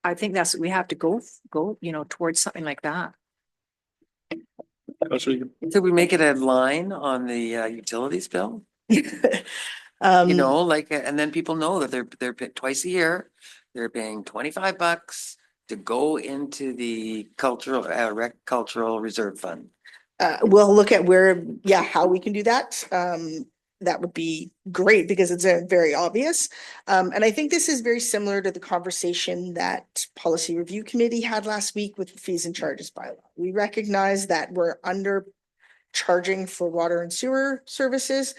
I think that's what we have to go, towards something like that. So we make it a line on the utilities bill, Um, and then people know that they're twice a year, they're paying $25 to go into the cultural reserve fund. we'll look at how we can do that. That would be great because it's very obvious. And I think this is very similar to the conversation that Policy Review Committee had last week with the fees and charges bylaw. We recognize that we're undercharging for water and sewer services.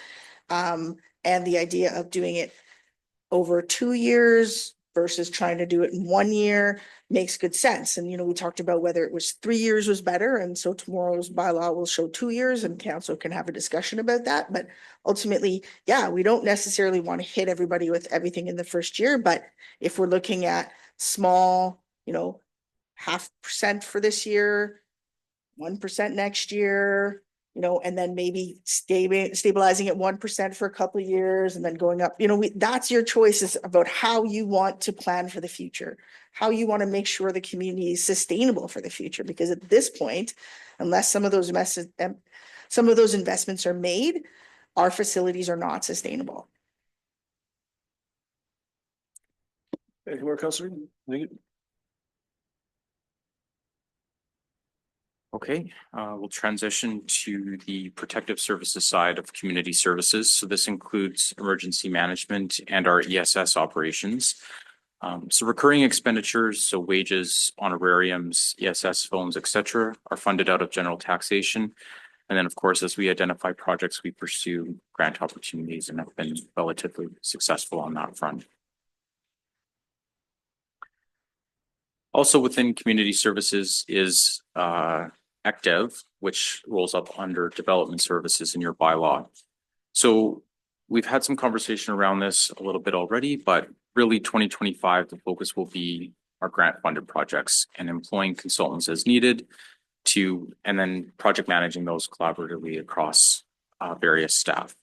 And the idea of doing it over 2 years versus trying to do it in 1 year makes good sense. And, we talked about whether it was 3 years was better. And so tomorrow's bylaw will show 2 years and council can have a discussion about that. But ultimately, we don't necessarily want to hit everybody with everything in the first year. But if we're looking at small, 0.5% for this year, 1% next year, and then maybe stabilizing at 1% for a couple of years and then going up, that's your choices about how you want to plan for the future, how you want to make sure the community is sustainable for the future. Because at this point, unless some of those investments are made, our facilities are not sustainable. Any more, Councillor? Okay, we'll transition to the protective services side of community services. So this includes emergency management and our ESS operations. So recurring expenditures, so wages, honorariums, ESS phones, et cetera, are funded out of general taxation. And then, of course, as we identify projects, we pursue grant opportunities and have been relatively successful on that front. Also within community services is ECDEV, which rolls up under development services in your bylaw. So we've had some conversation around this a little bit already, but really 2025, the focus will be our grant funded projects and employing consultants as needed to, and then project managing those collaboratively across various staff.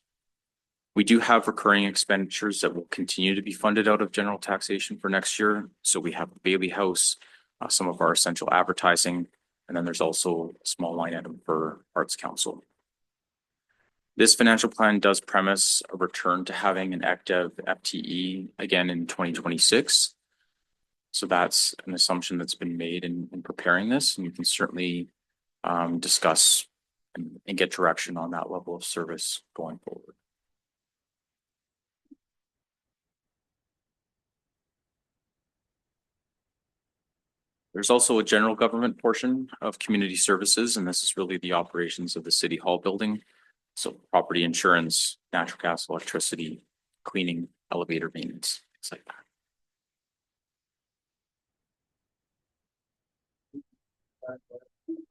We do have recurring expenditures that will continue to be funded out of general taxation for next year. So we have the Bailey House, some of our essential advertising, and then there's also a small line item for Arts Council. This financial plan does premise a return to having an ECDEV FTE again in 2026. So that's an assumption that's been made in preparing this, and you can certainly discuss and get direction on that level of service going forward. There's also a general government portion of community services, and this is really the operations of the City Hall building. So property insurance, natural gas, electricity, cleaning, elevator maintenance, things like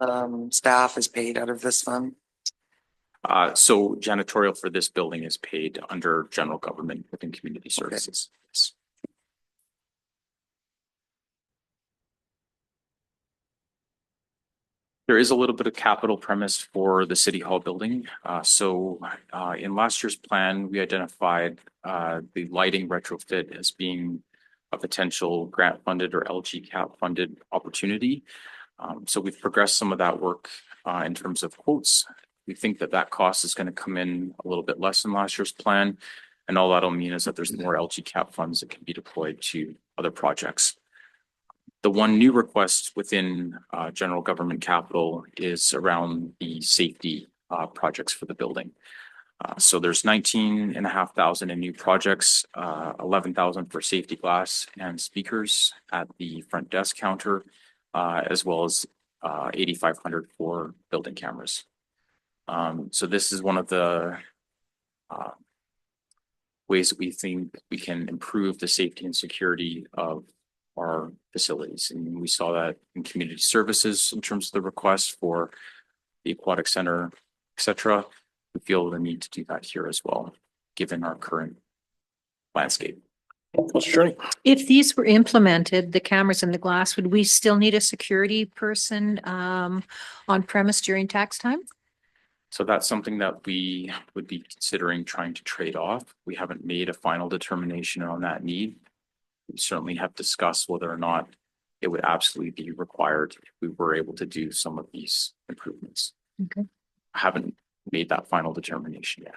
that. Staff is paid out of this fund. So janitorial for this building is paid under general government within community services. Yes. There is a little bit of capital premise for the City Hall building. In last year's plan, we identified the lighting retrofit as being a potential grant funded or LGCAP funded opportunity. So we've progressed some of that work in terms of quotes. We think that that cost is going to come in a little bit less than last year's plan. And all that'll mean is that there's more LGCAP funds that can be deployed to other projects. The one new request within general government capital is around the safety projects for the building. So there's 19,500 in new projects, 11,000 for safety glass and speakers at the front desk counter, as well as 8,500 for building cameras. So this is one of the ways that we think we can improve the safety and security of our facilities. And we saw that in community services in terms of the request for the aquatic center, et cetera. We feel the need to do that here as well, given our current landscape. If these were implemented, the cameras and the glass, would we still need a security person on premise during tax time? So that's something that we would be considering trying to trade off. We haven't made a final determination on that need. We certainly have discussed whether or not it would absolutely be required if we were able to do some of these improvements. Okay. I haven't made that final determination yet.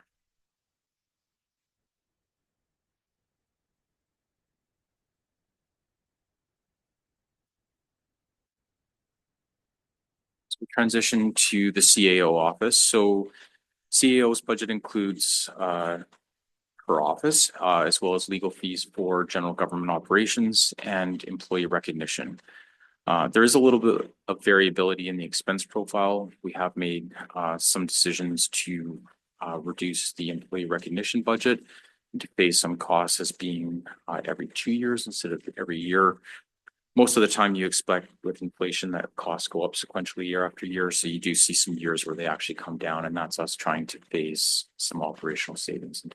So we transition to the CAO office. So CAO's budget includes her office, as well as legal fees for general government operations and employee recognition. There is a little bit of variability in the expense profile. We have made some decisions to reduce the employee recognition budget and to phase some costs as being every 2 years instead of every year. Most of the time you expect with inflation that costs go up sequentially year after year. So you do see some years where they actually come down, and that's us trying to phase some operational savings.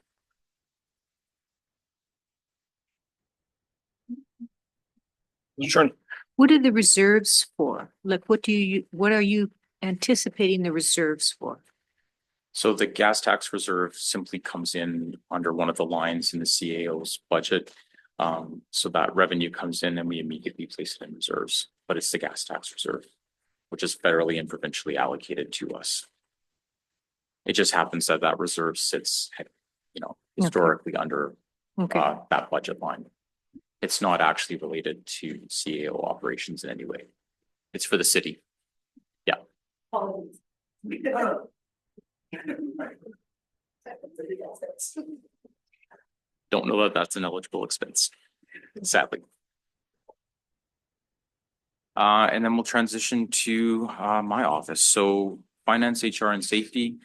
Sure. What are the reserves for? Like, what are you anticipating the reserves for? So the gas tax reserve simply comes in under one of the lines in the CAO's budget. So that revenue comes in and we immediately place it in reserves, but it's the gas tax reserve, which is federally and provincially allocated to us. It just happens that that reserve sits, historically under that budget line. It's not actually related to CAO operations in any way. It's for the city. Yeah. Don't know that that's an eligible expense, sadly. And then we'll transition to my office. So finance, HR, and safety.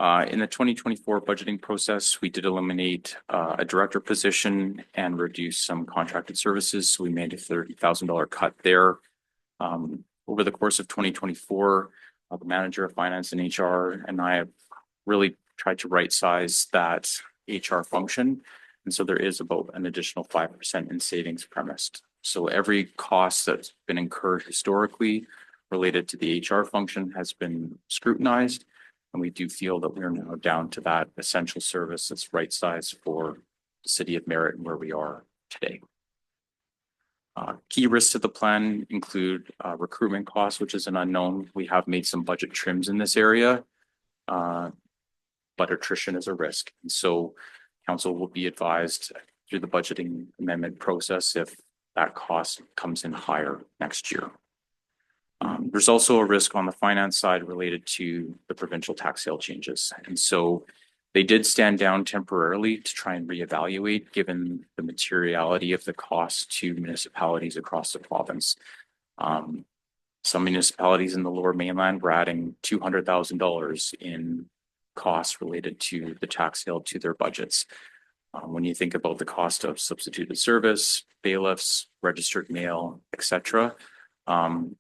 In the 2024 budgeting process, we did eliminate a director position and reduce some contracted services. So we made a $30,000 cut there. Over the course of 2024, the manager of finance and HR and I have really tried to right size that HR function. And so there is about an additional 5% in savings premised. So every cost that's been incurred historically related to the HR function has been scrutinized. And we do feel that we are now down to that essential service that's right sized for the city of Merritt and where we are today. Key risks to the plan include recruitment costs, which is an unknown. We have made some budget trims in this area, but attrition is a risk. And so council will be advised through the budgeting amendment process if that cost comes in higher next year. There's also a risk on the finance side related to the provincial tax sale changes. And so they did stand down temporarily to try and reevaluate given the materiality of the cost to municipalities across the province. Some municipalities in the Lower Mainland were adding $200,000 in costs related to the tax sale to their budgets. When you think about the cost of substituted service, bailiffs, registered mail, etc.,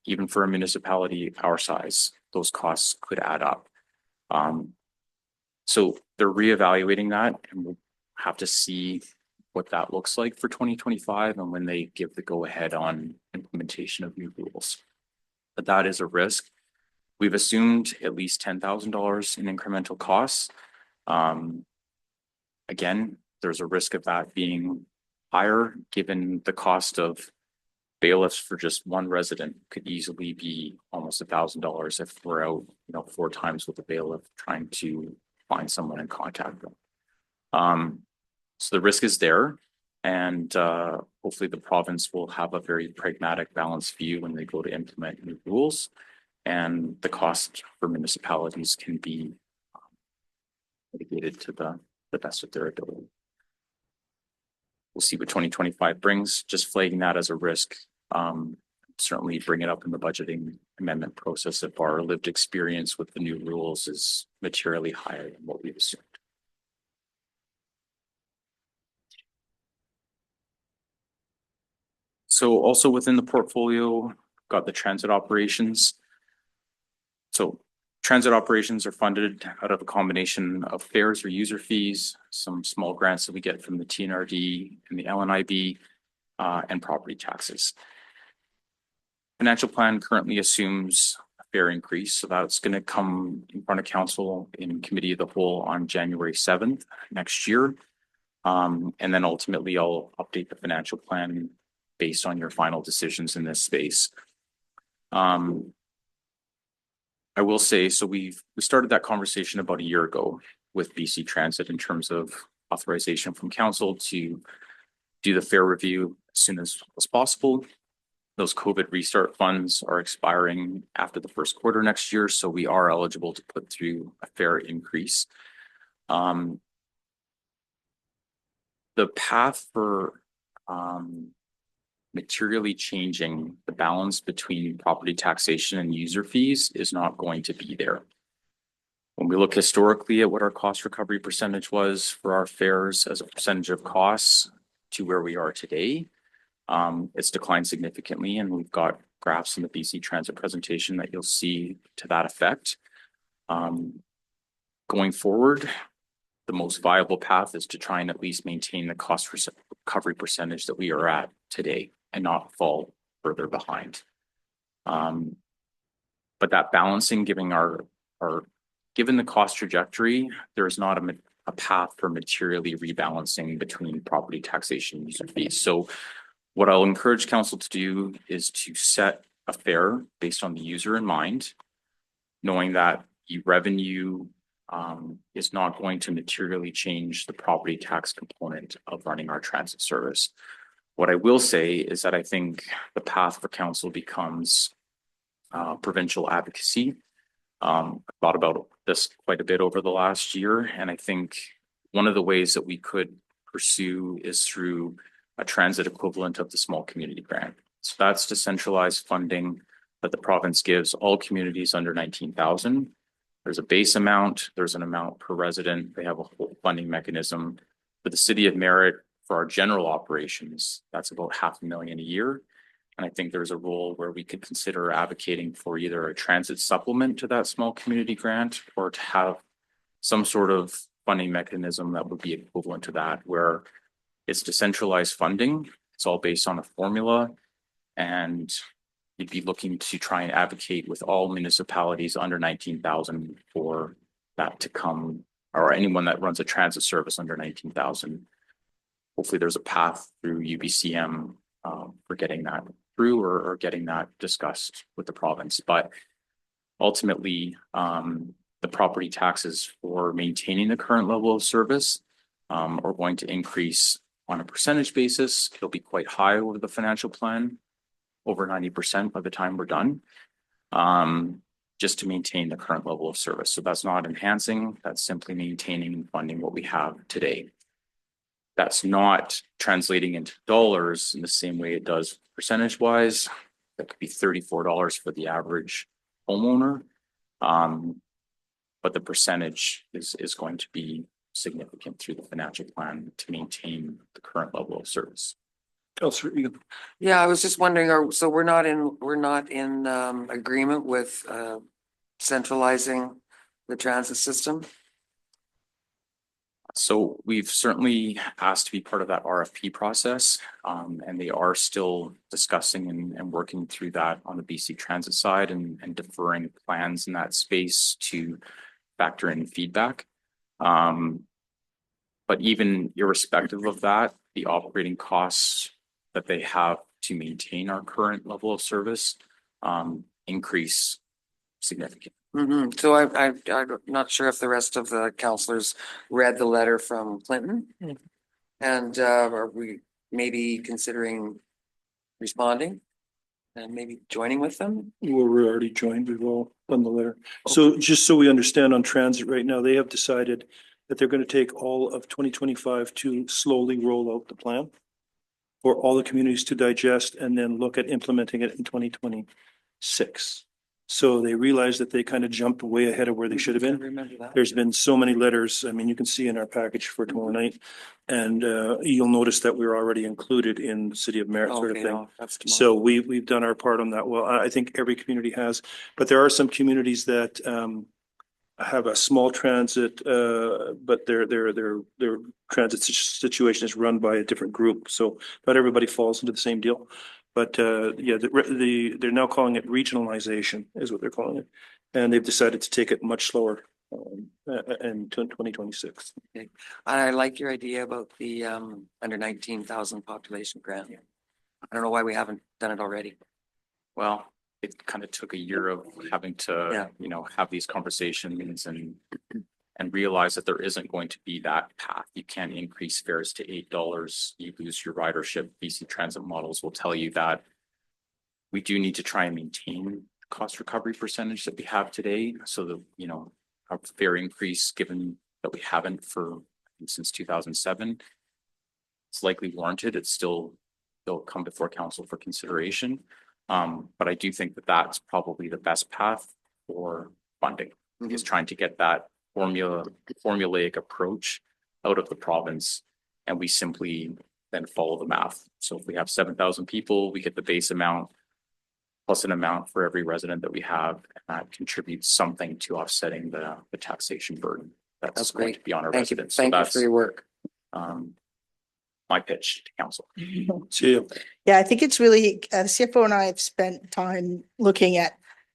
even for a municipality our size, those costs could add up. So they're reevaluating that, and we'll have to see what that looks like for 2025 and when they give the go-ahead on implementation of new rules. But that is a risk. We've assumed at least $10,000 in incremental costs. Again, there's a risk of that being higher given the cost of bailiffs for just one resident could easily be almost $1,000 if we're out, 4 times with the bailiff trying to find someone and contact them. So the risk is there, and hopefully the province will have a very pragmatic, balanced view when they go to implement new rules, and the cost for municipalities can be mitigated to the best of their ability. We'll see what 2025 brings, just flagging that as a risk. Certainly bring it up in the budgeting amendment process if our lived experience with the new rules is materially higher than what we've assumed. So also within the portfolio, got the transit operations. So transit operations are funded out of a combination of fares or user fees, some small grants that we get from the TNRD and the LNIB, and property taxes. Financial plan currently assumes a fare increase, so that's going to come in front of council in committee of the whole on January 7th next year. And then ultimately I'll update the financial plan based on your final decisions in this space. I will say, so we started that conversation about a year ago with BC Transit in terms of authorization from council to do the fare review as soon as possible. Those COVID restart funds are expiring after the first quarter next year, so we are eligible to put through a fare increase. The path for materially changing the balance between property taxation and user fees is not going to be there. When we look historically at what our cost recovery percentage was for our fares as a percentage of costs to where we are today, it's declined significantly, and we've got graphs in the BC Transit presentation that you'll see to that effect. Going forward, the most viable path is to try and at least maintain the cost recovery percentage that we are at today and not fall further behind. But that balancing, given the cost trajectory, there is not a path for materially rebalancing between property taxation and user fees. So what I'll encourage council to do is to set a fare based on the user in mind, knowing that the revenue is not going to materially change the property tax component of running our transit service. What I will say is that I think the path for council becomes provincial advocacy I thought about this quite a bit over the last year, and I think one of the ways that we could pursue is through a transit equivalent of the small community grant. So that's decentralized funding that the province gives all communities under 19,000. There's a base amount, there's an amount per resident. They have a whole funding mechanism. For the city of Merritt, for our general operations, that's about $500,000 a year. And I think there's a role where we could consider advocating for either a transit supplement to that small community grant or to have some sort of funding mechanism that would be equivalent to that, where it's decentralized funding. It's all based on a formula, and you'd be looking to try and advocate with all municipalities under 19,000 for that to come, or anyone that runs a transit service under 19,000. Hopefully there's a path through UBCM for getting that through or getting that discussed with the province. But ultimately, the property taxes for maintaining the current level of service are going to increase on a percentage basis. It'll be quite high over the financial plan, over 90% by the time we're done, just to maintain the current level of service. So that's not enhancing, that's simply maintaining and funding what we have today. That's not translating into dollars in the same way it does percentage wise. That could be $34 for the average homeowner. But the percentage is going to be significant through the financial plan to maintain the current level of service. Councillor Egan. Yeah, I was just wondering, so we're not in agreement with centralizing the transit system? So we've certainly asked to be part of that RFP process, and they are still discussing and working through that on the BC Transit side and deferring plans in that space to factor in feedback. But even irrespective of that, the operating costs that they have to maintain our current level of service increase significantly. So I'm not sure if the rest of the councillors read the letter from Clinton. And are we maybe considering responding and maybe joining with them? Well, we're already joined. We've all done the letter. So just so we understand on transit right now, they have decided that they're going to take all of 2025 to slowly roll out the plan for all the communities to digest and then look at implementing it in 2026. So they realized that they kind of jumped way ahead of where they should have I been. remember that. There's been so many letters. I mean, you can see in our package for tomorrow night. And you'll notice that we're already included in the city of Merritt sort of Okay, thing. no, that's tomorrow. So we've done our part on that. Well, I think every community has, but there are some communities that have a small transit, but their transit situation is run by a different group. So not everybody falls into the same deal. But yeah, they're now calling it regionalization is what they're calling it. And they've decided to take it much slower in 2026. Okay. I like your idea about the under 19,000 population grant. I don't know why we haven't done it already. Well, it kind of took a year of having to, Yeah. you know, have these conversations and realize that there isn't going to be that path. You can't increase fares to $8. You lose your ridership. BC Transit models will tell you that we do need to try and maintain the cost recovery percentage that we have today. So that, you know, a fare increase, given that we haven't since 2007, it's likely warranted. It's still, they'll come before council for consideration. But I do think that that's probably the best path for funding, is trying to get that formulaic approach out of the province, and we simply then follow the math. So if we have 7,000 people, we get the base amount plus an amount for every resident that we have, and that contributes something to offsetting the taxation burden that's going to be on our Thank you. residents. So Thank you that's for your work. my pitch to council. See you. Yeah, I think it's really, the CFO and I have spent time looking at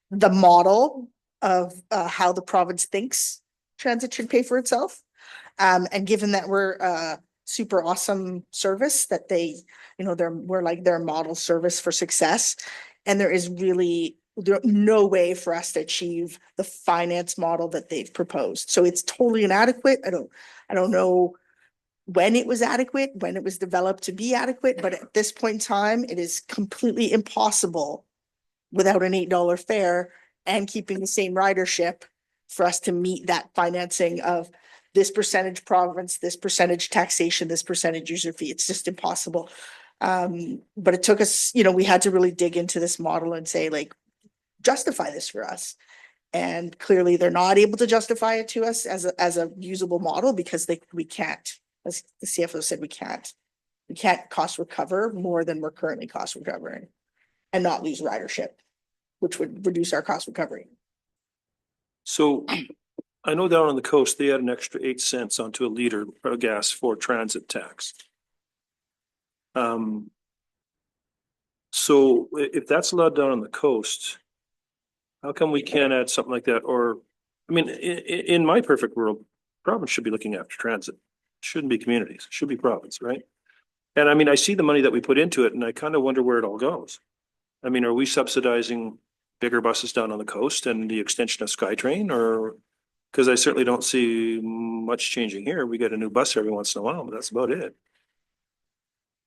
the model of how the province thinks transit should pay for itself. And given that we're a super awesome service that they, you know, we're like their model service for success. And there is really no way for us to achieve the finance model that they've proposed. So it's totally inadequate. I don't know when it was adequate, when it was developed to be adequate, but at this point in time, it is completely impossible without an $8 fare and keeping the same ridership for us to meet that financing of this percentage province, this percentage taxation, this percentage user fee. It's just impossible. But it took us, we had to really dig into this model and say, like, justify this for us. And clearly they're not able to justify it to us as a usable model because we can't, as the CFO said, we can't cost recover more than we're currently cost recovering and not lose ridership, which would reduce our cost recovery. So I know down on the coast, they add an extra 8 cents onto a liter of gas for transit tax. So if that's allowed down on the coast, how come we can't add something like that? Or, I mean, in my perfect world, province should be looking after transit. Shouldn't be communities, should be province, right? And I mean, I see the money that we put into it and I kind of wonder where it all goes. I mean, are we subsidizing bigger buses down on the coast and the extension of SkyTrain, or? Because I certainly don't see much changing here. We get a new bus every once in a while, but that's about it.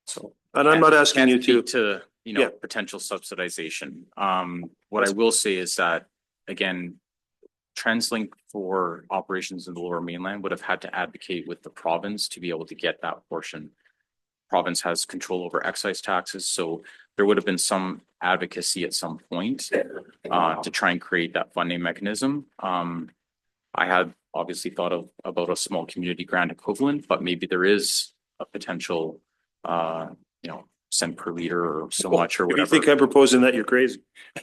So, and I'm not asking you Can't to. speak Yeah. potential subsidization. What I will say is that, again, TransLink for operations in the Lower Mainland would have had to advocate with the province to be able to get that portion. Province has control over excise taxes, so there would have been some advocacy at some point to try and create that funding mechanism. I had obviously thought about a small community grant equivalent, but maybe there is a potential, cent per liter or so much or If you whatever. think I'm proposing that, you're crazy.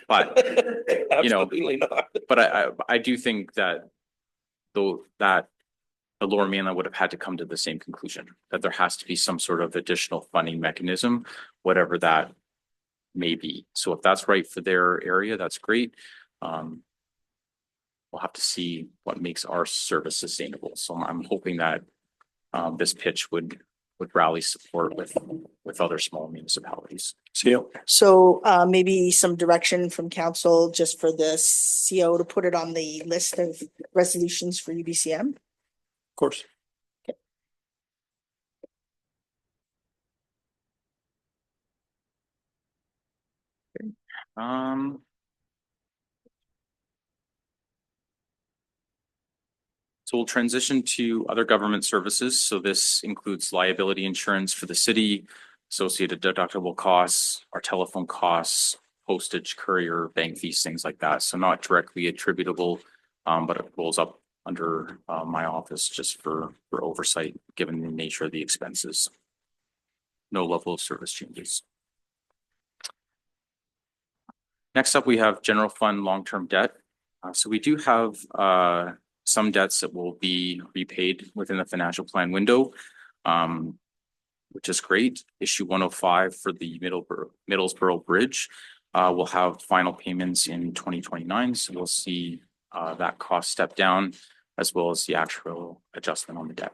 But, Absolutely not. but I do think that though that the Lower Mainland would have had to come to the same conclusion, that there has to be some sort of additional funding mechanism, whatever that may be. So if that's right for their area, that's great. We'll have to see what makes our service sustainable. So I'm hoping that this pitch would rally support with other small municipalities. CO. So maybe some direction from council just for the CO to put it on the list of resolutions for UBCM. Of course. So we'll transition to other government services. So this includes liability insurance for the city, associated deductible costs, our telephone costs, postage, courier, bank fees, things like that. So not directly attributable, but it rolls up under my office just for oversight, given the nature of the expenses. No level of service changes. Next up, we have general fund long-term debt. So we do have some debts that will be repaid within the financial plan window, which is great. Issue 105 for the Middlesboro Bridge will have final payments in 2029. So we'll see that cost step down as well as the actual adjustment on the debt.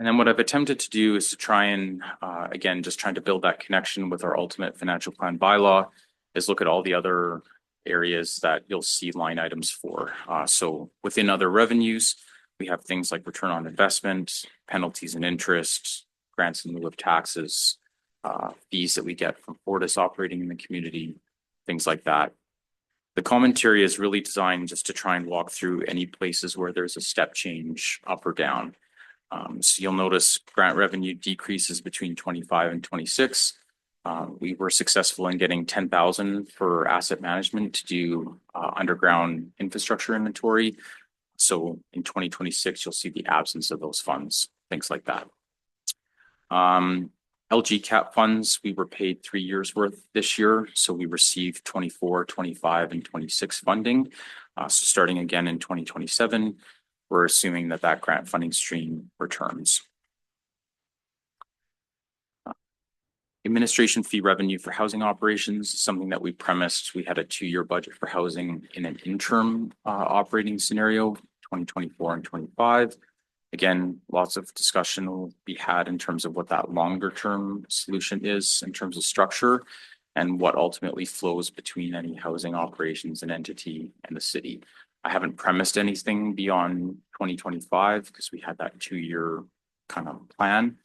And then what I've attempted to do is to try and, again, just trying to build that connection with our ultimate financial plan bylaw, is look at all the other areas that you'll see line items for. So within other revenues, we have things like return on investment, penalties and interest, grants in lieu of taxes, fees that we get from Fortis operating in the community, things like that. The commentary is really designed just to try and walk through any places where there's a step change up or down. So you'll notice grant revenue decreases between 25 and 26. We were successful in getting 10,000 for asset management to do underground infrastructure inventory. So in 2026, you'll see the absence of those funds, things like that. LG cap funds, we were paid 3 years worth this year. So we received 24, 25, and 26 funding. So starting again in 2027, we're assuming that that grant funding stream returns. Administration fee revenue for housing operations is something that we premised. We had a 2-year budget for housing in an interim operating scenario, 2024 and 25. Again, lots of discussion will be had in terms of what that longer term solution is in terms of structure and what ultimately flows between any housing operations and entity and the city. I haven't premised anything beyond 2025 because we had that 2-year kind of plan.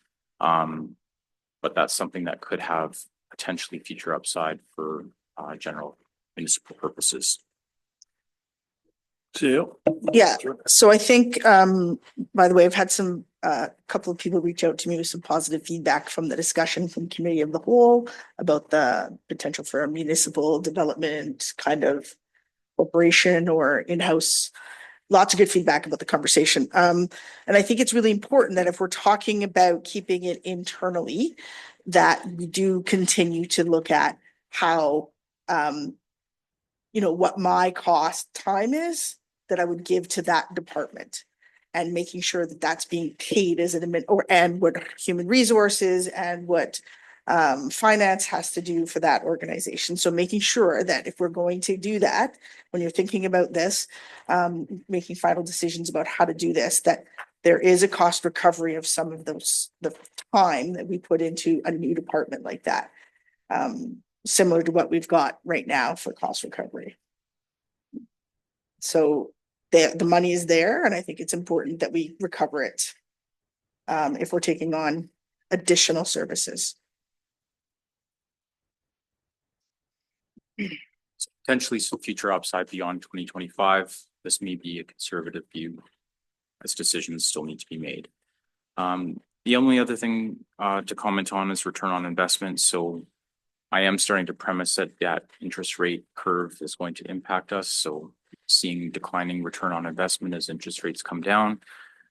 but that's something that could have potentially future upside for general municipal purposes. Yeah, so I think, by the way, I've had some, couple of people reach out to me with some positive feedback from the discussion from committee of the whole about the potential for a municipal development kind of corporation or in-house. Lots of good feedback about the conversation. And I think it's really important that if we're talking about keeping it internally, that we do continue to look at how, what my cost time is that I would give to that department. And making sure that that's being paid as an admin, and what human resources and what finance has to do for that organization. So making sure that if we're going to do that, when you're thinking about this, making final decisions about how to do this, that there is a cost recovery of some of those, the time that we put into a new department like that. Similar to what we've got right now for cost recovery. So the money is there, and I think it's important that we recover it. If we're taking on additional services. Potentially some future upside beyond 2025. This may be a conservative view as decisions still need to be made. The only other thing to comment on is return on investment. So I am starting to premise that interest rate curve is going to impact us. So seeing declining return on investment as interest rates come down.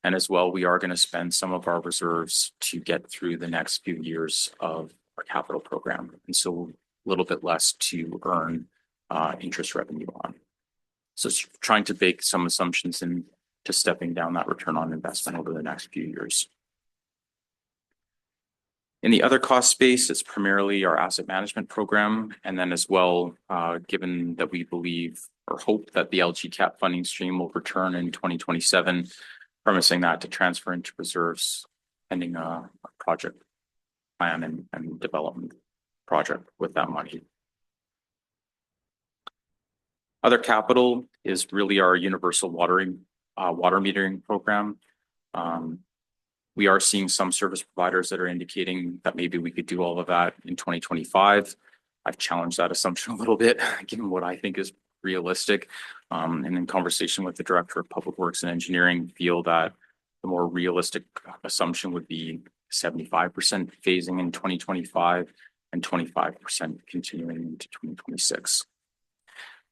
And as well, we are going to spend some of our reserves to get through the next few years of our capital program. And so a little bit less to earn interest revenue on. So it's trying to bake some assumptions into stepping down that return on investment over the next few years. In the other cost space, it's primarily our asset management program. And then as well, given that we believe or hope that the LGCAP funding stream will return in 2027, premising that to transfer into reserves pending a project plan and development project with that money. Other capital is really our universal water metering program. We are seeing some service providers that are indicating that maybe we could do all of that in 2025. I've challenged that assumption a little bit, given what I think is realistic. And in conversation with the Director of Public Works and Engineering, feel that the more realistic assumption would be 75% phasing in 2025 and 25% continuing into 2026.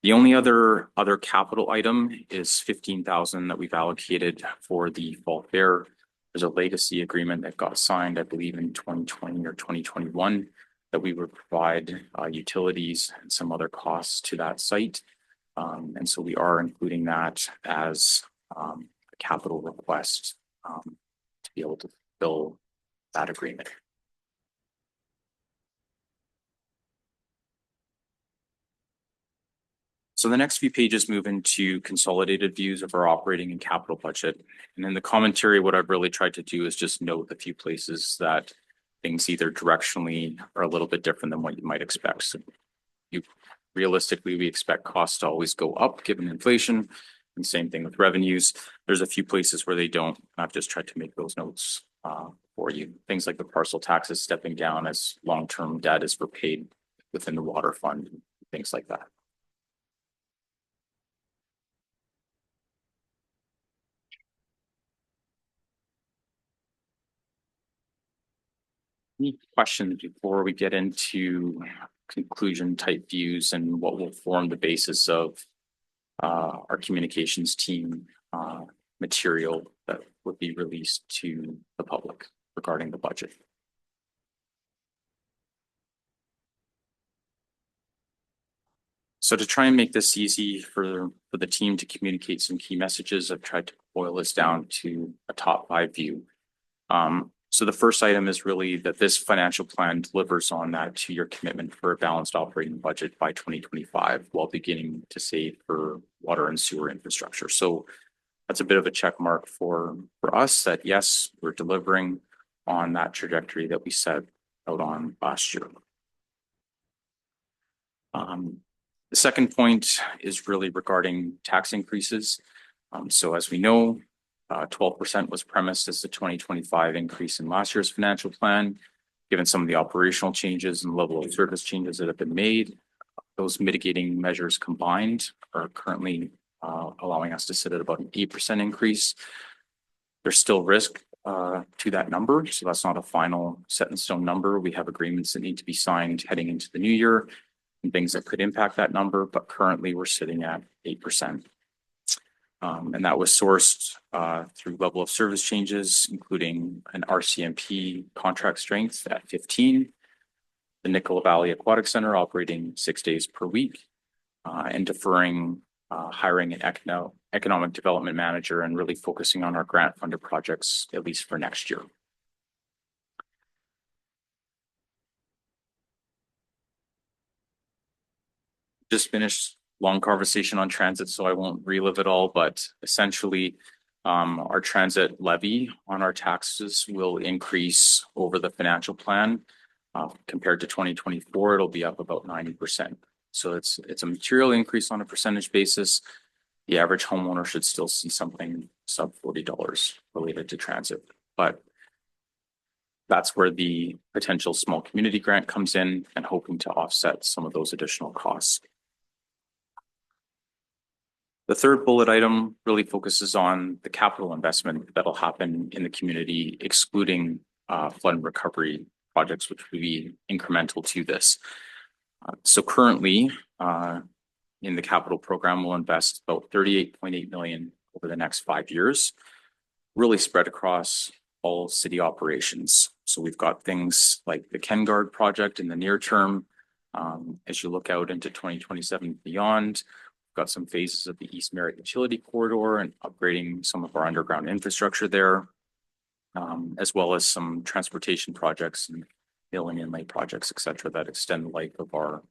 The only other capital item is 15,000 that we've allocated for the fall fair. There's a legacy agreement that got signed, I believe, in 2020 or 2021, that we would provide utilities and some other costs to that site. And so we are including that as a capital request to be able to fulfill that agreement. So the next few pages move into consolidated views of our operating and capital budget. And in the commentary, what I've really tried to do is just note the few places that things either directionally are a little bit different than what you might expect. So realistically, we expect costs to always go up given inflation, and same thing with revenues. There's a few places where they don't. I've just tried to make those notes for you. Things like the parcel taxes stepping down as long-term debt is repaid within the water fund, things like that. Any questions before we get into conclusion type views and what will form the basis of our communications team material that would be released to the public regarding the budget? So to try and make this easy for the team to communicate some key messages, I've tried to boil this down to a top 5 view. So the first item is really that this financial plan delivers on that 2-year commitment for a balanced operating budget by 2025, while beginning to save for water and sewer infrastructure. So that's a bit of a check mark for us that yes, we're delivering on that trajectory that we set out on last year. The second point is really regarding tax increases. So as we know, 12% was premised as the 2025 increase in last year's financial plan. Given some of the operational changes and level of service changes that have been made, those mitigating measures combined are currently allowing us to sit at about an 8% increase. There's still risk to that number, so that's not a final set in stone number. We have agreements that need to be signed heading into the new year and things that could impact that number, but currently we're sitting at 8%. And that was sourced through level of service changes, including an RCMP contract strength at 15, the Nicola Valley Aquatic Center operating 6 days per week, and deferring hiring an economic development manager and really focusing on our grant funded projects, at least for next year. Just finished long conversation on transit, so I won't relive it all, but essentially our transit levy on our taxes will increase over the financial plan. Compared to 2024, it'll be up about 90%. So it's a material increase on a percentage basis. The average homeowner should still see something sub $40 related to transit, but that's where the potential small community grant comes in and hoping to offset some of those additional costs. The third bullet item really focuses on the capital investment that'll happen in the community, excluding flood and recovery projects, which would be incremental to this. So currently, in the capital program, we'll invest about 38.8 million over the next 5 years, really spread across all city operations. So we've got things like the Ken Guard project in the near term. As you look out into 2027 and beyond, we've got some phases of the East Merritt Utility Corridor and upgrading some of our underground infrastructure there, as well as some transportation projects and milling inlay projects, et cetera, that extend the life of our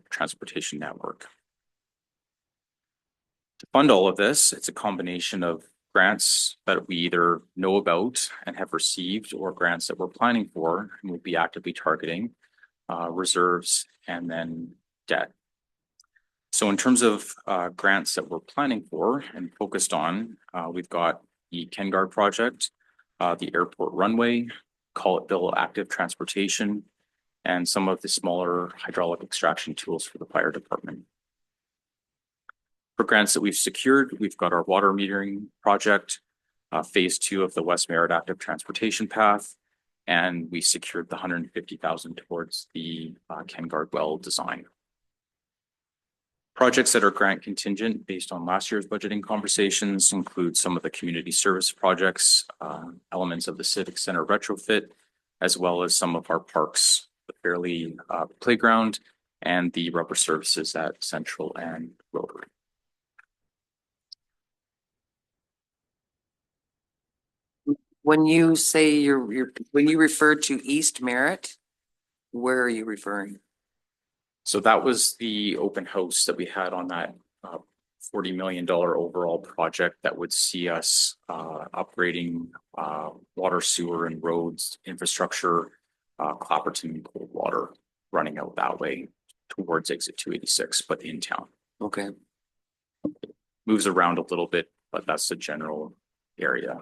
transportation network. To fund all of this, it's a combination of grants that we either know about and have received, or grants that we're planning for and will be actively targeting, reserves, and then debt. So in terms of grants that we're planning for and focused on, we've got the Ken Guard project, the airport runway, Collettville active transportation, and some of the smaller hydraulic extraction tools for the fire department. For grants that we've secured, we've got our water metering project, phase 2 of the West Merritt active transportation path, and we secured the 150,000 towards the Ken Guard well design. Projects that are grant contingent based on last year's budgeting conversations include some of the community service projects, elements of the Civic Center retrofit, as well as some of our parks, the Fairley Playground, and the rubber services at Central and Rotary. When you say when you refer to East Merritt, where are you referring? So that was the open house that we had on that $40 million overall project that would see us upgrading water, sewer, and roads infrastructure, Clapperton and Coldwater, running out that way towards exit 286, but in town. Okay. Moves around a little bit, but that's the general area.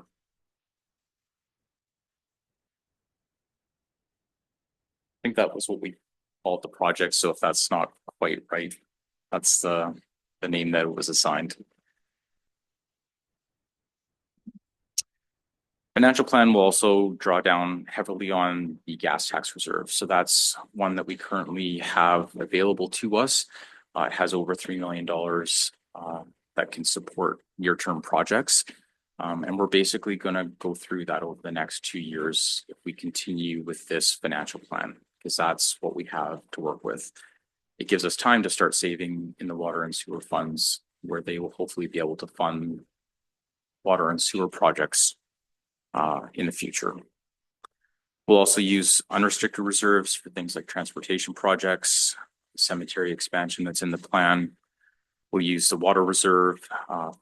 I think that was what we called the project. So if that's not quite right, that's the name that it was assigned. Financial plan will also draw down heavily on the gas tax reserve. So that's one that we currently have available to us. It has over $3 million that can support near-term projects. And we're basically going to go through that over the next 2 years if we continue with this financial plan, because that's what we have to work with. It gives us time to start saving in the water and sewer funds, where they will hopefully be able to fund water and sewer projects in the future. We'll also use unrestricted reserves for things like transportation projects, cemetery expansion that's in the plan. We'll use the water reserve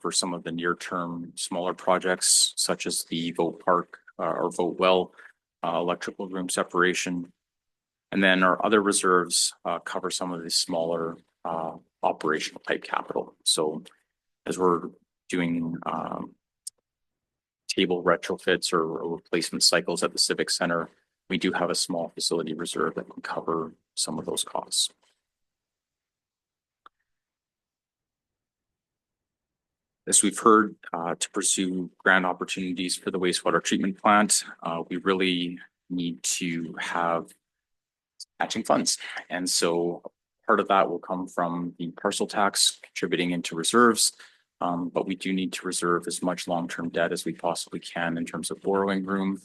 for some of the near-term smaller projects, such as the Vote Park or Vote Well electrical room separation. And then our other reserves cover some of the smaller operational type capital. So as we're doing table retrofits or replacement cycles at the Civic Center, we do have a small facility reserve that can cover some of those costs. As we've heard, to pursue grant opportunities for the wastewater treatment plant, we really need to have matching funds. And so part of that will come from the parcel tax contributing into reserves. But we do need to reserve as much long-term debt as we possibly can in terms of borrowing room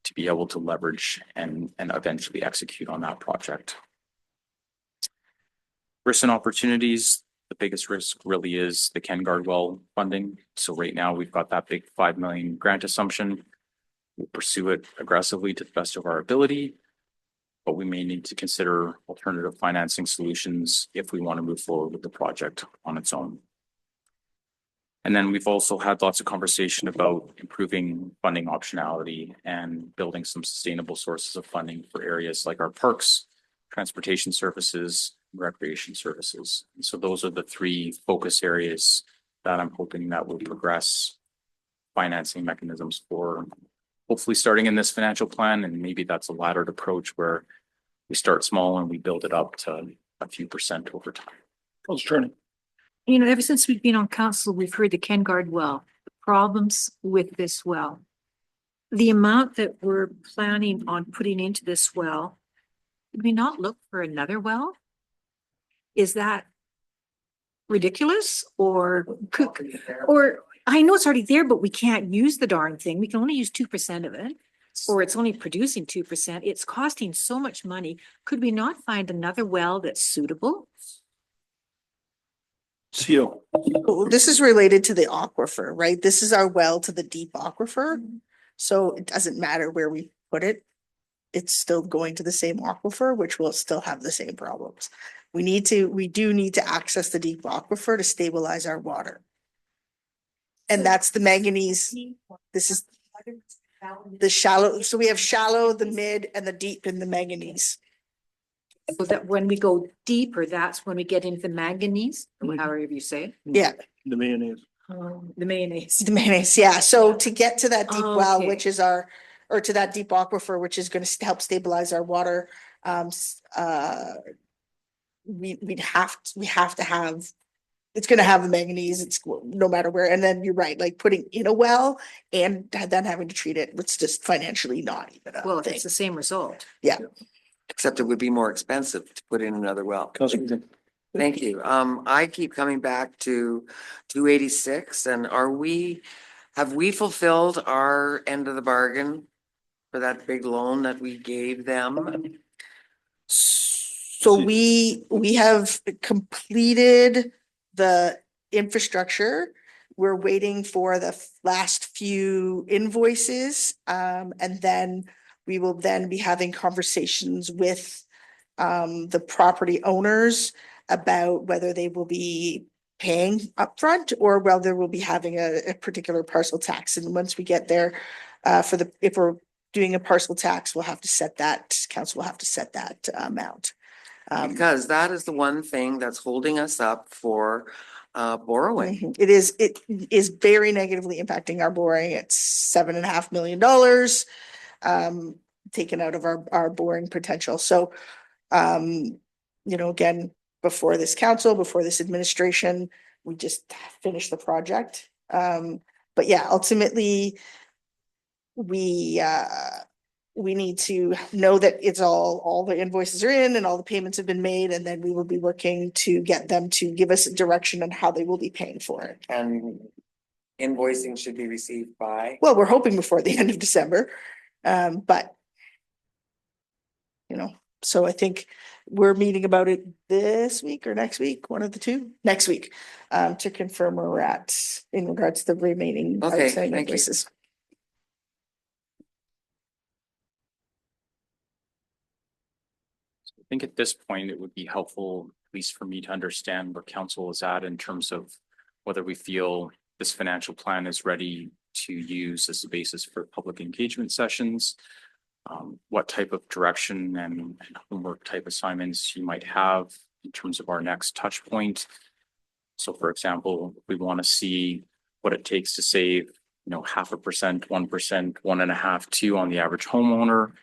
to be able to leverage and eventually execute on that project. Risks and opportunities. The biggest risk really is the Ken Gardwell funding. So right now we've got that big 5 million grant assumption. We'll pursue it aggressively to the best of our ability, but we may need to consider alternative financing solutions if we want to move forward with the project on its own. And then we've also had lots of conversation about improving funding optionality and building some sustainable sources of funding for areas like our parks, transportation services, recreation services. And so those are the three focus areas that I'm hoping that will progress financing mechanisms for, hopefully starting in this financial plan. And maybe that's a laddered approach where we start small and we build it up to a few percent over time. Councillor Turner. You know, ever since we've been on council, we've heard the Ken Gard well, the problems with this well. The amount that we're planning on putting into this well, did we not look for another well? Is that ridiculous or I know it's already there, but we can't use the darn thing. We can only use 2% of it, or it's only producing 2%. It's costing so much money. Could we not find another well that's suitable? CO. Oh, this is related to the aquifer, right? This is our well to the deep aquifer. So it doesn't matter where we put it. It's still going to the same aquifer, which will still have the same problems. We do need to access the deep aquifer to stabilize our water. And that's the manganese. This is the shallow. So we have shallow, the mid, and the deep in the manganese. So that when we go deeper, that's when we get into the manganese, or however you say it. Yeah, The mayonnaise. The mayonnaise. the mayonnaise. Yeah. So to get to that deep well, Okay. which is or to that deep aquifer, which is going to help stabilize our water, we have to have, it's going to have the manganese. It's no matter where. And then you're right, like putting in a well and then having to treat it, it's just financially not even a Well, if thing. it's the same result. Yeah. Except it would be more expensive to put in another well. Councillor Wheaton. Thank you. I keep coming back to 286 and have we fulfilled our end of the bargain for that big loan that we gave them? So we have completed the infrastructure. We're waiting for the last few invoices. And then we will then be having conversations with the property owners about whether they will be paying upfront or whether we'll be having a particular parcel tax. And once we get there, if we're doing a parcel tax, we'll have to set that, council will have to set that amount. Because that is the one thing that's holding us up for borrowing. It is very negatively impacting our borrowing. It's $7.5 million taken out of our borrowing potential. So, again, before this council, before this administration, we just finished the project. But yeah, ultimately, we need to know that it's all the invoices are in and all the payments have been made, and then we will be working to get them to give us a direction on how they will be paying for it. And invoicing should be received by? Well, we're hoping before the end of December, but so I think we're meeting about it this week or next week, one of the two, next week, to confirm where we're at in regards to the remaining Okay, outstanding thank you. invoices. I think at this point, it would be helpful, at least for me to understand where council is at in terms of whether we feel this financial plan is ready to use as a basis for public engagement sessions, what type of direction and homework type assignments you might have in terms of our next touch point. So for example, we want to see what it takes to save, 0.5%, 1%, 1.5%, 2% on the average homeowner.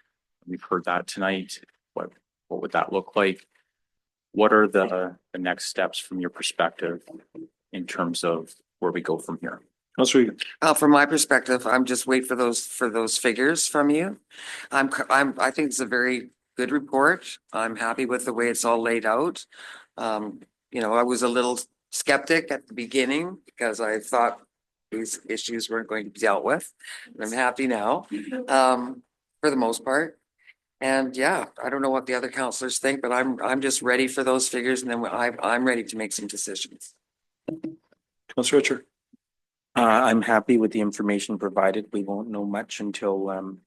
We've heard that tonight. What would that look like? What are the next steps from your perspective in terms of where we go from here? Counselor Egan. From my perspective, I'm just wait for those figures from you. I think it's a very good report. I'm happy with the way it's all laid out. You know, I was a little skeptic at the beginning because I thought these issues weren't going to be dealt with. I'm happy now, for the most part. And yeah, I don't know what the other counselors think, but I'm just ready for those figures, and then I'm ready to make some decisions. Counselor Richard. I'm happy with the information provided. We won't know much until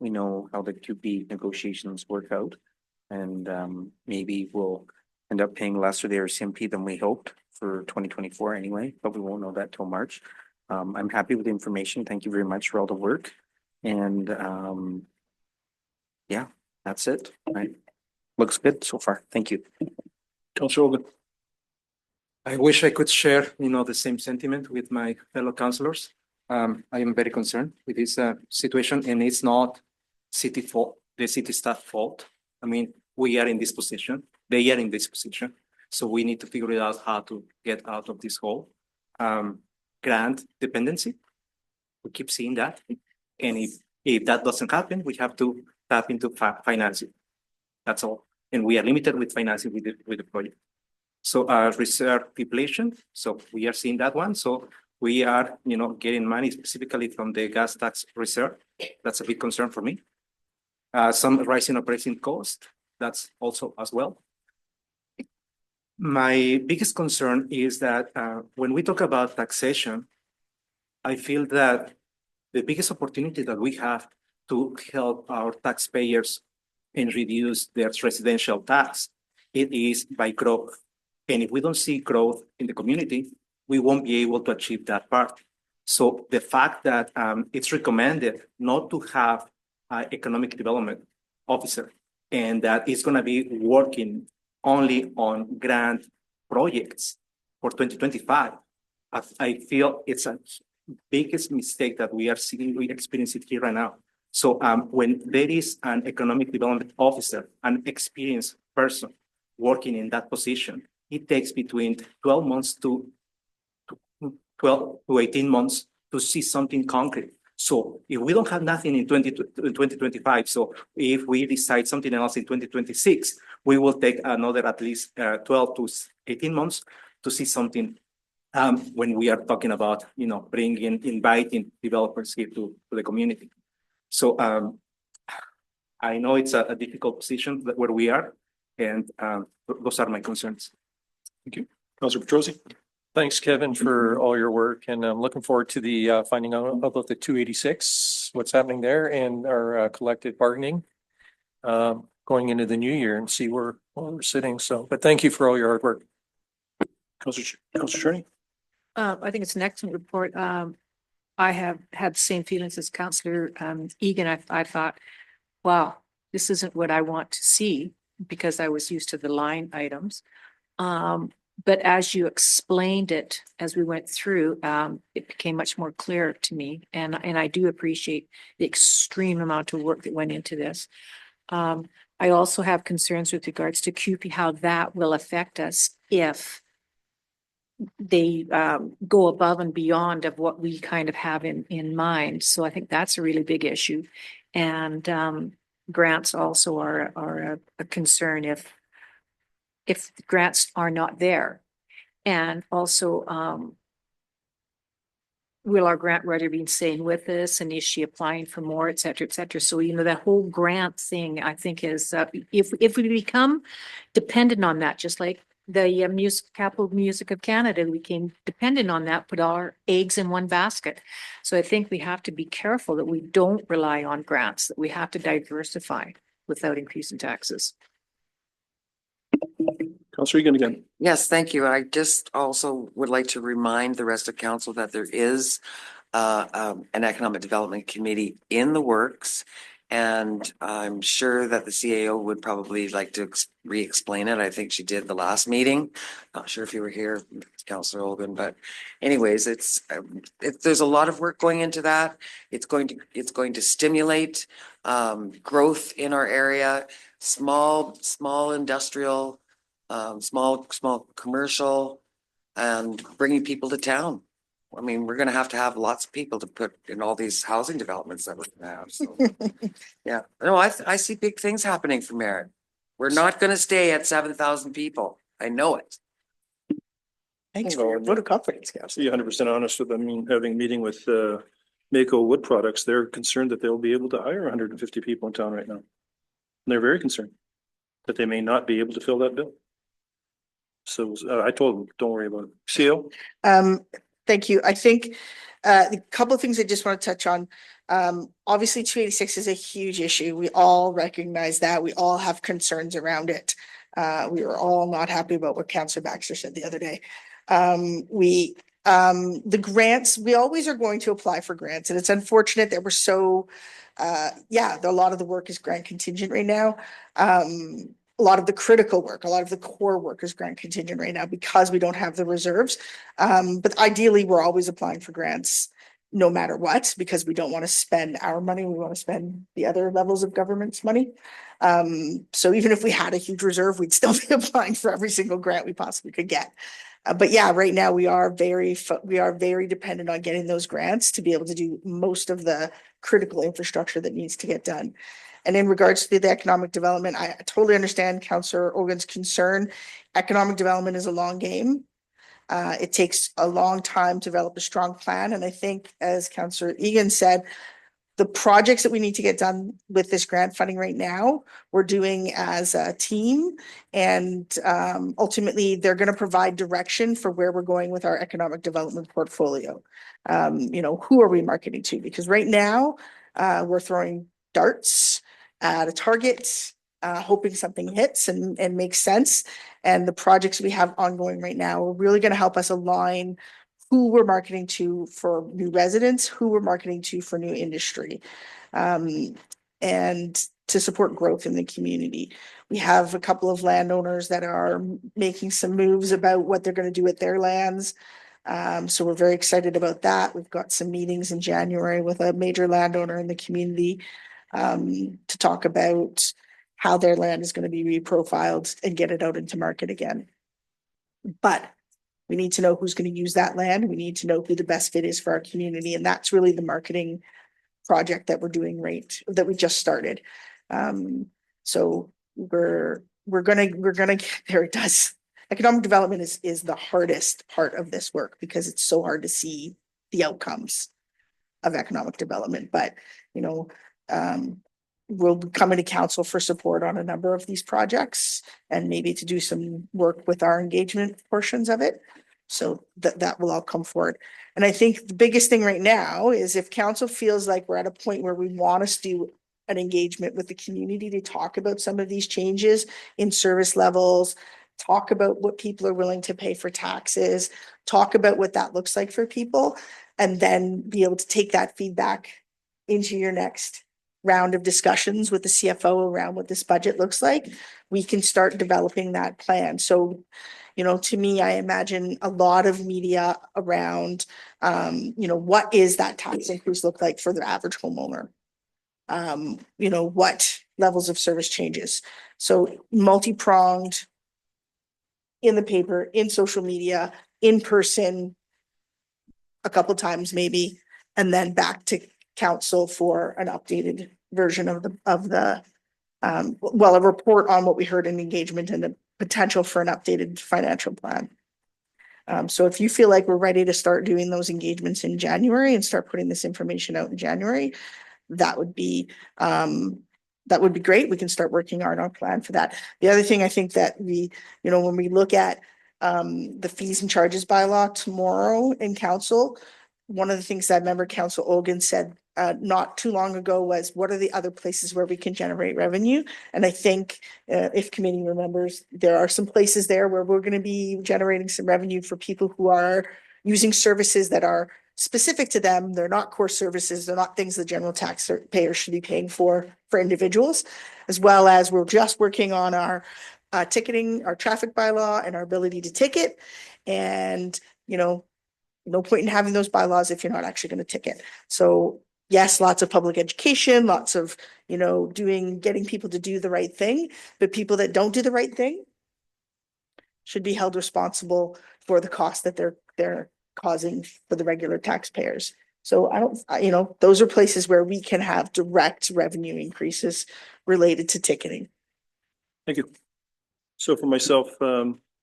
we know how the QP negotiations work out. And maybe we'll end up paying less for the RCMP than we hoped for 2024 anyway, but we won't know that till March. I'm happy with the information. Thank you very much for all the work. And yeah, that's it. Right. Looks good so far. Thank you. Counselor Hogan. I wish I could share, the same sentiment with my fellow councillors. I am very concerned with this situation, and it's not the city staff fault. I mean, we are in this position, they are in this position, so we need to figure it out how to get out of this hole. Grant dependency, we keep seeing that, and if that doesn't happen, we have to tap into financing. That's all, and we are limited with financing with the project. So reserve depletion. So we are seeing that one. So we are, getting money specifically from the gas tax reserve. That's a big concern for me. Some rising operating cost. That's also as well. My biggest concern is that when we talk about taxation, I feel that the biggest opportunity that we have to help our taxpayers and reduce their residential tax, it is by growth. And if we don't see growth in the community, we won't be able to achieve that part. So the fact that it's recommended not to have an economic development officer and that it's going to be working only on grant projects for 2025, I feel it's a biggest mistake that we experience it here right now. So when there is an economic development officer, an experienced person working in that position, it takes between 12 months to 12 to 18 months to see something concrete. So if we don't have nothing in 2025, so if we decide something else in 2026, we will take another at least 12 to 18 months to see something when we are talking about, inviting developers here to the community. So I know it's a difficult position where we are, and those are my concerns. Thank you. Counselor Petrosi. Thanks, Kevin, for all your work, and I'm looking forward to the finding out about the 286, what's happening there, and our collective bargaining going into the new year and see where we're sitting. So, but thank you for all your hard work. Counselor Cherney. I think it's an excellent report. I have had the same feelings as Councillor Egan. I thought, wow, this isn't what I want to see, because I was used to the line items. But as you explained it, as we went through, it became much more clear to me. And I do appreciate the extreme amount of work that went into this. I also have concerns with regards to CUPE, how that will affect us if they go above and beyond of what we kind of have in mind. So I think that's a really big issue. And grants also are a concern if the grants are not there. And also, will our grant writer be staying with us, and is she applying for more, et cetera, et cetera. So, that whole grant thing, I think, is if we become dependent on that, just like the Capital Music of Canada, we became dependent on that, put our eggs in one basket. So I think we have to be careful that we don't rely on grants, that we have to diversify without increasing taxes. Counselor Egan again. Yes, thank you. I just also would like to remind the rest of council that there is an economic development committee in the works. And I'm sure that the CAO would probably like to re-explain it. I think she did the last meeting. Not sure if you were here, Councillor Olgun, but anyways, there's a lot of work going into that. It's going to stimulate growth in our area, small industrial, small commercial, and bringing people to town. I mean, we're gonna have lots of people to put in all these housing developments that we're gonna have, so. Yeah, no, I see big things happening for Merritt. We're not gonna stay at 7,000 people. I know it. Thanks for your vote of confidence, To Councillor. be 100% honest with them, I mean, having a meeting with Mako Wood Products, they're concerned that they'll be able to hire 150 people in town right now. And they're very concerned that they may not be able to fill that bill. So I told them, don't worry about it. Seal? Thank you. I think a couple of things I just want to touch on. Obviously, 286 is a huge issue. We all recognize that. We all have concerns around it. We were all not happy about what Councillor Baxter said the other day. The grants, we always are going to apply for grants, and it's unfortunate that we're so a lot of the work is grant contingent right now. A lot of the critical work, a lot of the core work is grant contingent right now because we don't have the reserves. But ideally, we're always applying for grants no matter what, because we don't want to spend our money. We want to spend the other levels of government's money. So even if we had a huge reserve, we'd still be applying for every single grant we possibly could get. But yeah, right now we are very dependent on getting those grants to be able to do most of the critical infrastructure that needs to get done. And in regards to the economic development, I totally understand Councillor Ogun's concern. Economic development is a long game. It takes a long time to develop a strong plan. And I think, as Councillor Egan said, the projects that we need to get done with this grant funding right now, we're doing as a team. And ultimately, they're going to provide direction for where we're going with our economic development portfolio. Who are we marketing to? Because right now, we're throwing darts at a target, hoping something hits and makes sense. And the projects we have ongoing right now are really going to help us align who we're marketing to for new residents, who we're marketing to for new industry, and to support growth in the community. We have a couple of landowners that are making some moves about what they're going to do with their lands. So we're very excited about that. We've got some meetings in January with a major landowner in the community to talk about how their land is going to be reprofiled and get it out into market again. But we need to know who's going to use that land. We need to know who the best fit is for our community. And that's really the marketing project that we're doing that we just started. So we're gonna get there. It does. Economic development is the hardest part of this work because it's so hard to see the outcomes of economic development. But, we'll be coming to council for support on a number of these projects and maybe to do some work with our engagement portions of it. So that will all come forward. And I think the biggest thing right now is if council feels like we're at a point where we want us to do an engagement with the community to talk about some of these changes in service levels, talk about what people are willing to pay for taxes, talk about what that looks like for people, and then be able to take that feedback into your next round of discussions with the CFO around what this budget looks like, we can start developing that plan. So, to me, I imagine a lot of media around, what is that tax increase look like for the average homeowner? What levels of service changes? So multi-pronged in the paper, in social media, in person, a couple times maybe, and then back to council for an updated version of a report on what we heard in engagement and the potential for an updated financial plan. So if you feel like we're ready to start doing those engagements in January and start putting this information out in January, that would be great. We can start working on our plan for that. The other thing I think that when we look at the fees and charges bylaw tomorrow in council, one of the things that member Council Olgun said not too long ago was, what are the other places where we can generate revenue? And I think if committee remembers, there are some places there where we're going to be generating some revenue for people who are using services that are specific to them. They're not core services. They're not things the general taxpayers should be paying for individuals, as well as we're just working on our ticketing, our traffic bylaw and our ability to ticket. And, you know, no point in having those bylaws if you're not actually going to ticket. So yes, lots of public education, lots of, you know, getting people to do the right thing, but people that don't do the right thing should be held responsible for the cost that they're causing for the regular taxpayers. So you know, those are places where we can have direct revenue increases related to ticketing. Thank you. So for myself,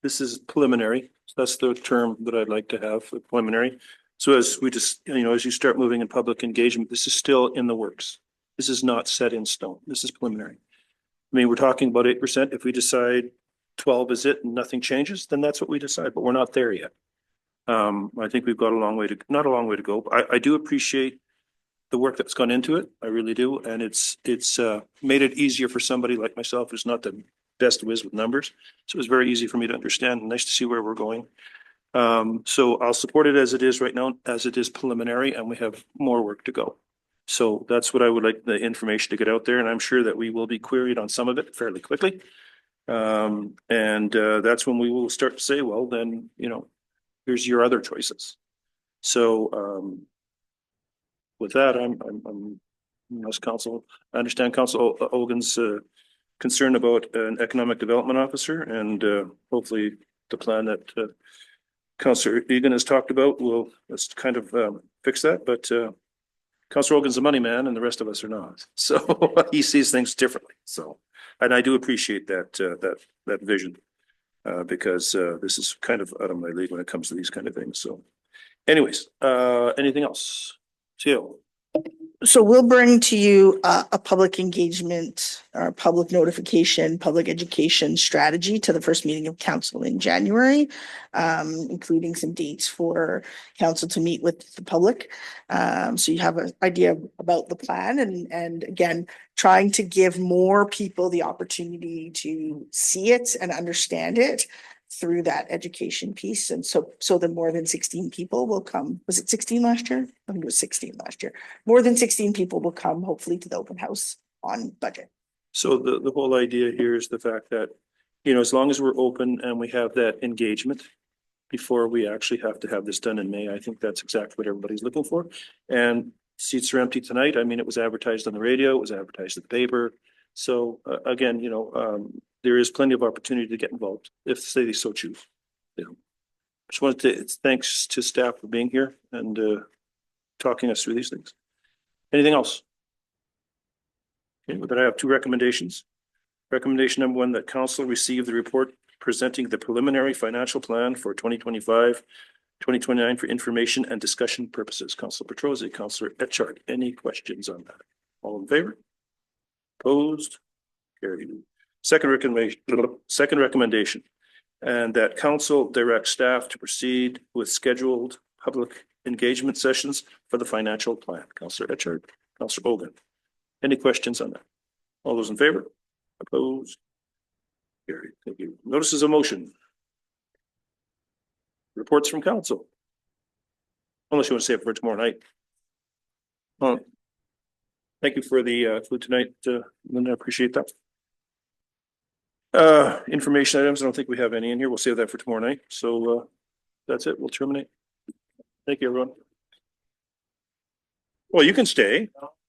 this is preliminary. So that's the term that I'd like to have, preliminary. So as we just, you know, as you start moving in public engagement, this is still in the works. This is not set in stone. This is preliminary. I mean, we're talking about 8%. If we decide 12 is it and nothing changes, then that's what we decide, but we're not there yet. I think we've got not a long way to go. I do appreciate the work that's gone into it. I really do. And it's made it easier for somebody like myself who's not the best whiz with numbers. So it was very easy for me to understand. Nice to see where we're going. So I'll support it as it is right now, as it is preliminary, and we have more work to go. So that's what I would like the information to get out there. And I'm sure that we will be queried on some of it fairly quickly. That's when we will start to say, well, then, you know, here's your other choices. So, with that, I'm as council, I understand Council Ogan's, concern about an economic development officer, and, hopefully the plan that, Councillor Egan has talked about will, let's kind of, fix that, but, Councillor Ogan's a money man and the rest of us are not. So he sees things differently. So, and I do appreciate that vision. Because this is kind of out of my league when it comes to these kind of things. So anyways, anything else? Teal. So we'll bring to you a public engagement or public notification, public education strategy to the first meeting of council in January, including some dates for council to meet with the public. So you have an idea about the plan, and again, trying to give more people the opportunity to see it and understand it through that education piece. And so the more than 16 people will come. Was it 16 last year? I think it was 16 last year. More than 16 people will come hopefully to the open house on budget. So the whole idea here is the fact that, you know, as long as we're open and we have that engagement before we actually have to have this done in May, I think that's exactly what everybody's looking for. And seats are empty tonight. I mean, it was advertised on the radio, it was advertised in the paper. So again, you know, there is plenty of opportunity to get involved if they so choose. You know, just wanted to thanks to staff for being here and talking us through these things. Anything else? Okay, with that, I have two recommendations. Recommendation number one, that council receive the report presenting the preliminary financial plan for 2025-2029 for information and discussion purposes. Councilor Petrosi, Councilor Etchart, any questions on that? All in favor? Opposed? Carried. Second recommendation, and that council direct staff to proceed with scheduled public engagement sessions for the financial plan. Councilor Etchart, Councilor Ogan. Any questions on that? All those in favor? Opposed? Carried. Thank you. Notices of motion. Reports from council. Unless you want to save it for tomorrow night. Thank you for the food tonight, Linda. I appreciate that. Information items, I don't think we have any in here. We'll save that for tomorrow night. So that's it. We'll terminate. Thank you, everyone. Well, you can stay.